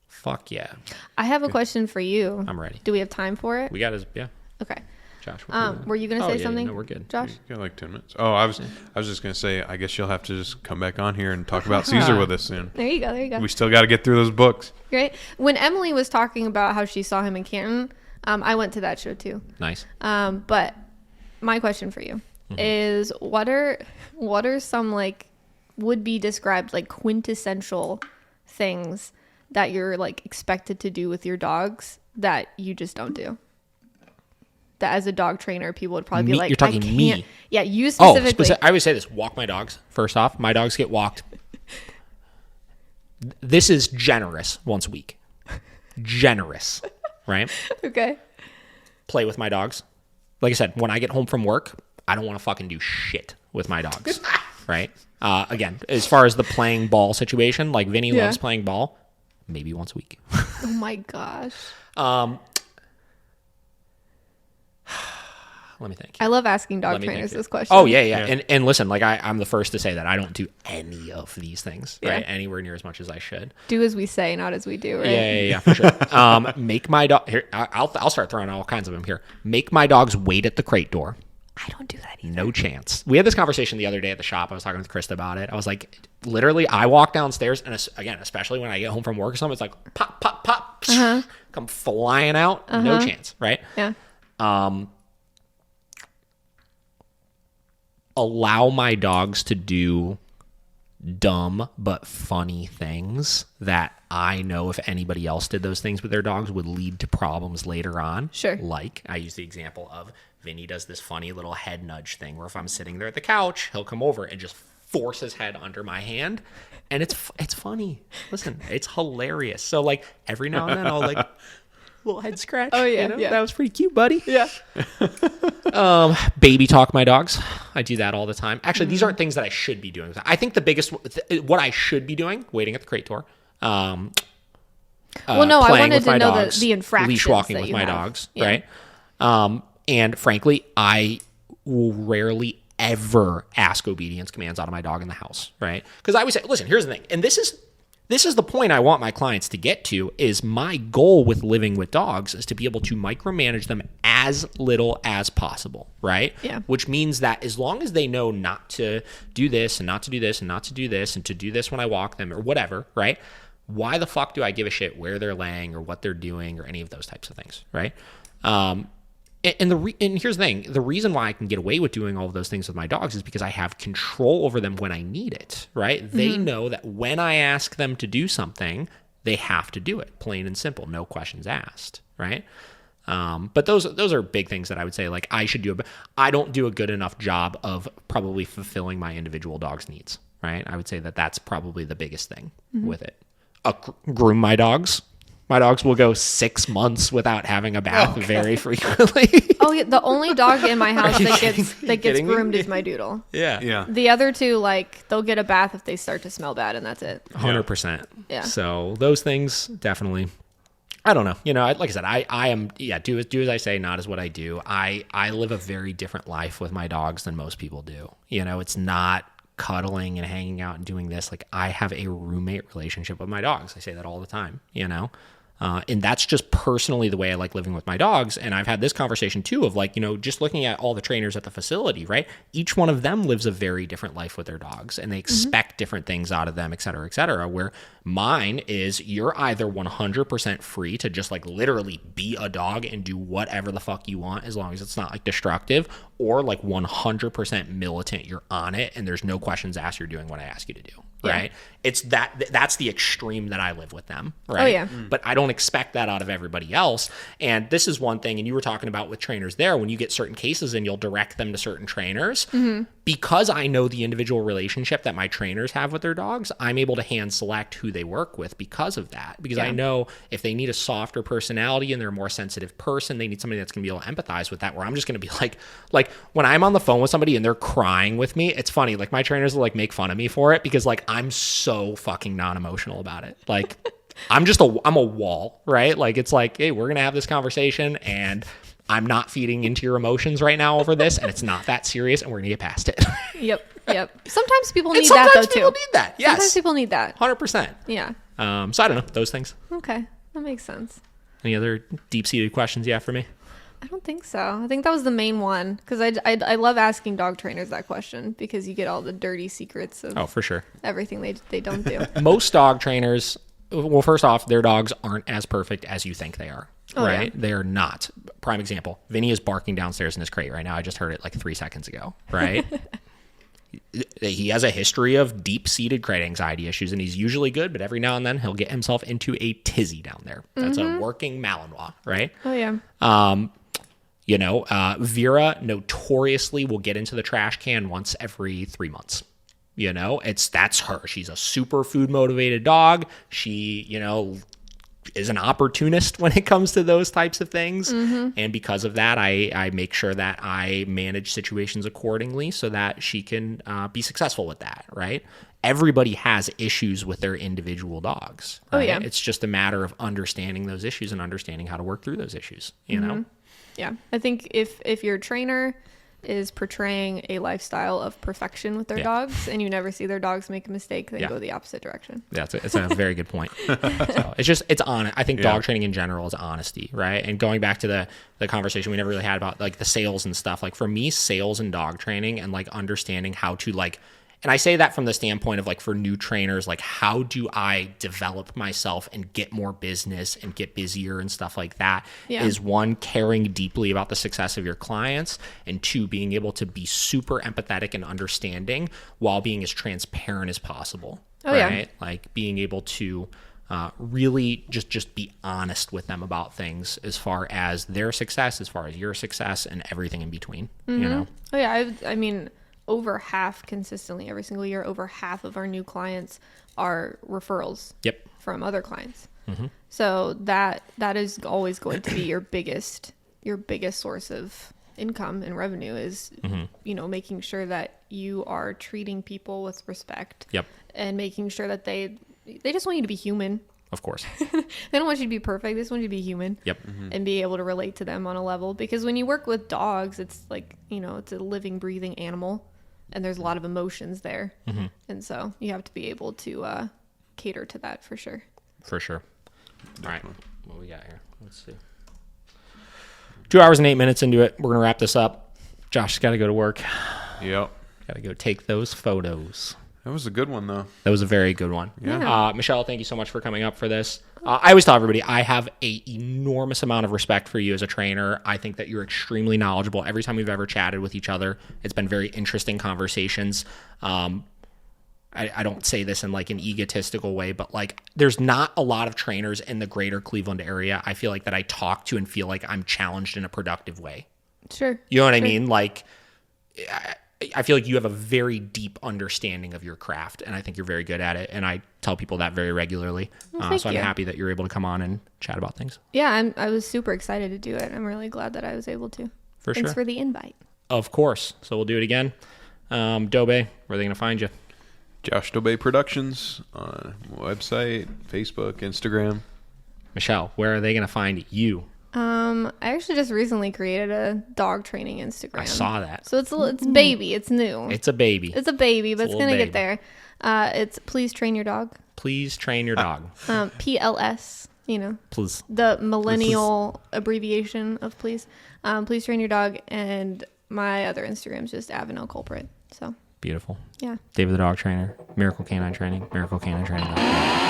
Fuck yeah. I have a question for you. I'm ready. Do we have time for it? We got his. Yeah. Okay. Josh, were you going to say something? No, we're good. Josh? You got like 10 minutes. Oh, I was just going to say, I guess you'll have to just come back on here and talk about Caesar with us soon. There you go. We still got to get through those books. Great. When Emily was talking about how she saw him in Canton, I went to that show too. Nice. But my question for you is what are some like would be described like quintessential things that you're like expected to do with your dogs that you just don't do? That as a dog trainer, people would probably be like, you're talking me. Yeah, you specifically. I always say this, walk my dogs. First off, my dogs get walked. This is generous once a week. Generous, right? Okay. Play with my dogs. Like I said, when I get home from work, I don't want to fucking do shit with my dogs, right? Again, as far as the playing ball situation, like Vinny loves playing ball, maybe once a week. Oh my gosh. Let me think. I love asking dog trainers this question. Oh, yeah. And listen, like I'm the first to say that I don't do any of these things, right? Anywhere near as much as I should. Do as we say, not as we do, right? Yeah, for sure. Make my dog here. I'll start throwing all kinds of them here. Make my dogs wait at the crate door. I don't do that either. No chance. We had this conversation the other day at the shop. I was talking with Krista about it. I was like, literally, I walk downstairs, and again, especially when I get home from work or something, it's like pop, pop, pop, come flying out. No chance, right? Yeah. Allow my dogs to do dumb but funny things that I know if anybody else did those things with their dogs would lead to problems later on. Sure. Like I use the example of Vinny does this funny little head nudge thing where if I'm sitting there at the couch, he'll come over and just force his head under my hand. And it's funny. Listen, it's hilarious. So like every now and then I'll like little head scratch. Oh yeah, you know? That was pretty cute, buddy. Yeah. Baby talk my dogs. I do that all the time. Actually, these aren't things that I should be doing. I think the biggest, what I should be doing, waiting at the crate door. Well, no, I wanted to know the infractions. Leash walking that with you my have. dogs, Yeah. right? And frankly, I will rarely ever ask obedience commands out of my dog in the house, right? Because I would say, listen, here's the thing. And this is the point I want my clients to get to, is my goal with living with dogs is to be able to micromanage them as little as possible, right? Yeah. Which means that as long as they know not to do this and not to do this and not to do this and to do this when I walk them or whatever, right? Why the fuck do I give a shit where they're laying or what they're doing or any of those types of things, right? And here's the thing. The reason why I can get away with doing all of those things with my dogs is because I have control over them when I need it, right? They know that when I ask them to do something, they have to do it, plain and simple, no questions asked, right? But those are big things that I would say, like, I should do. But I don't do a good enough job of probably fulfilling my individual dog's needs, right? I would say that that's probably the biggest thing with it. Groom my dogs. My dogs will go 6 months without having a bath very frequently. Oh, yeah, the only dog in my house that gets kidding me? groomed is my doodle. Yeah. The other two, like, they'll get a bath if they start to smell bad, and that's it. 100%. Yeah. So those things definitely. I don't know. You know, like I said, I am, do as I say, not as what I do. I live a very different life with my dogs than most people do. You know, it's not cuddling and hanging out and doing this. Like, I have a roommate relationship with my dogs. I say that all the time, you know? And that's just personally the way I like living with my dogs. And I've had this conversation too of, like, you know, just looking at all the trainers at the facility, right? Each one of them lives a very different life with their dogs, and they expect different things out of them, et cetera, where mine is, you're either 100% free to just, like, literally be a dog and do whatever the fuck you want, as long as it's not, like, destructive, or, like, 100% militant. You're on it and there's no questions asked. You're doing what I ask you to do. Right. It's that's the extreme that I live with them. Right. Oh, yeah. But I don't expect that out of everybody else. And this is one thing, and you were talking about with trainers there, when you get certain cases and you'll direct them to certain trainers, because I know the individual relationship that my trainers have with their dogs, I'm able to hand select who they work with because of that. Because I know if they need a softer personality and they're a more sensitive person, they need somebody that's going to be able to empathize with that, where I'm just going to be like when I'm on the phone with somebody and they're crying with me, it's funny. Like, my trainers will, like, make fun of me for it, because, like, I'm so fucking non-emotional about it. Like, I'm a wall, right? Like, it's like, hey, we're going to have this conversation and I'm not feeding into your emotions right now over this, and it's not that serious, and we're going to get past it. Yep. Sometimes people need sometimes that, though, too. people need that. Yes. Sometimes people need that. 100%. Yeah. So I don't know, those things. Okay. That makes sense. Any other deep-seated questions you have for me? I don't think so. I think that was the main one, because I love asking dog trainers that question, because you get all the dirty secrets of For sure. everything they don't do. Most dog trainers, well, first off, their dogs aren't as perfect as you think they are. Oh, right? yeah. They are not. Prime example, Vinny is barking downstairs in his crate right now. I just heard it like 3 seconds ago, right? He has a history of deep-seated crate anxiety issues, and he's usually good, but every now and then he'll get himself into a tizzy down there. That's a working Malinois, right? Oh, yeah. You know, Vera notoriously will get into the trash can once every 3 months. You know, that's her. She's a super food motivated dog. She, you know, is an opportunist when it comes to those types of things. And because of that, I make sure that I manage situations accordingly so that she can be successful with that, right? Everybody has issues with their individual dogs. Right? Oh, yeah. It's just a matter of understanding those issues and understanding how to work through those issues, you know? Yeah. I think if your trainer is portraying a lifestyle of perfection with their dogs, and you never see their dogs make a mistake, then go the opposite direction. Yeah, it's a very good point. So it's honest. I think dog training in general is honesty, right? And going back to the conversation we never really had about, like, the sales and stuff, like, for me, sales and dog training and, like, understanding how to, like, and I say that from the standpoint of, like, for new trainers, like, how do I develop myself and get more business and get busier and stuff like that, is one, caring deeply about the success of your clients, and two, being able to be super empathetic and understanding while being as transparent as possible. Oh, right? yeah. Like, being able to really just be honest with them about things, as far as their success, as far as your success, and everything in between, you know? Oh, yeah. I mean, over half, consistently every single year, over half of our new clients are referrals from other clients. So that is always going to be your biggest source of income and revenue is, Mm-hmm. you know, making sure that you are treating people with respect. Yep. And making sure that they just want you to be human. Of course. They don't want you to be perfect. They just want you to be human. Yep. And be able to relate to them on a level. Because when you work with dogs, it's like, you know, it's a living, breathing animal. And there's a lot of emotions there. Mm-hmm. And so you have to be able to cater to that for sure. For sure. All right. What we got here? Let's see. 2 hours and 8 minutes into it. We're going to wrap this up. Josh's got to go to work. Yep. Got to go take those photos. That was a good one, though. That was a very good one. Yeah. Michelle, thank you so much for coming up for this. I always tell everybody I have an enormous amount of respect for you as a trainer. I think that you're extremely knowledgeable. Every time we've ever chatted with each other, it's been very interesting conversations. I don't say this in like an egotistical way, but like there's not a lot of trainers in the greater Cleveland area I feel like that I talk to and feel like I'm challenged in a productive way. Sure. You know what I mean? Like I feel like you have a very deep understanding of your craft, and I think you're very good at it. And I tell people that very regularly. Well, so I'm you. happy that you're able to come on and chat about things. Yeah, I was super excited to do it. I'm really glad that I was able to. For Thanks sure. for the invite. Of course. So we'll do it again. Dobe, where are they going to find you? Josh Dobay Productions on website, Facebook, Instagram. Michelle, where are they going to find you? I actually just recently created a dog training Instagram. I saw that. So it's baby. It's new. It's a baby. It's a baby, but It's a it's gonna little get there. It's Please Train Your Dog. Please train your dog. PLS. You know, Please. the millennial abbreviation of please. Please Train Your Dog, and my other Instagram is just Avenel Culprit. So Beautiful. yeah. David the Dog Trainer, Miracle Canine Training, miraclecanintraining.com.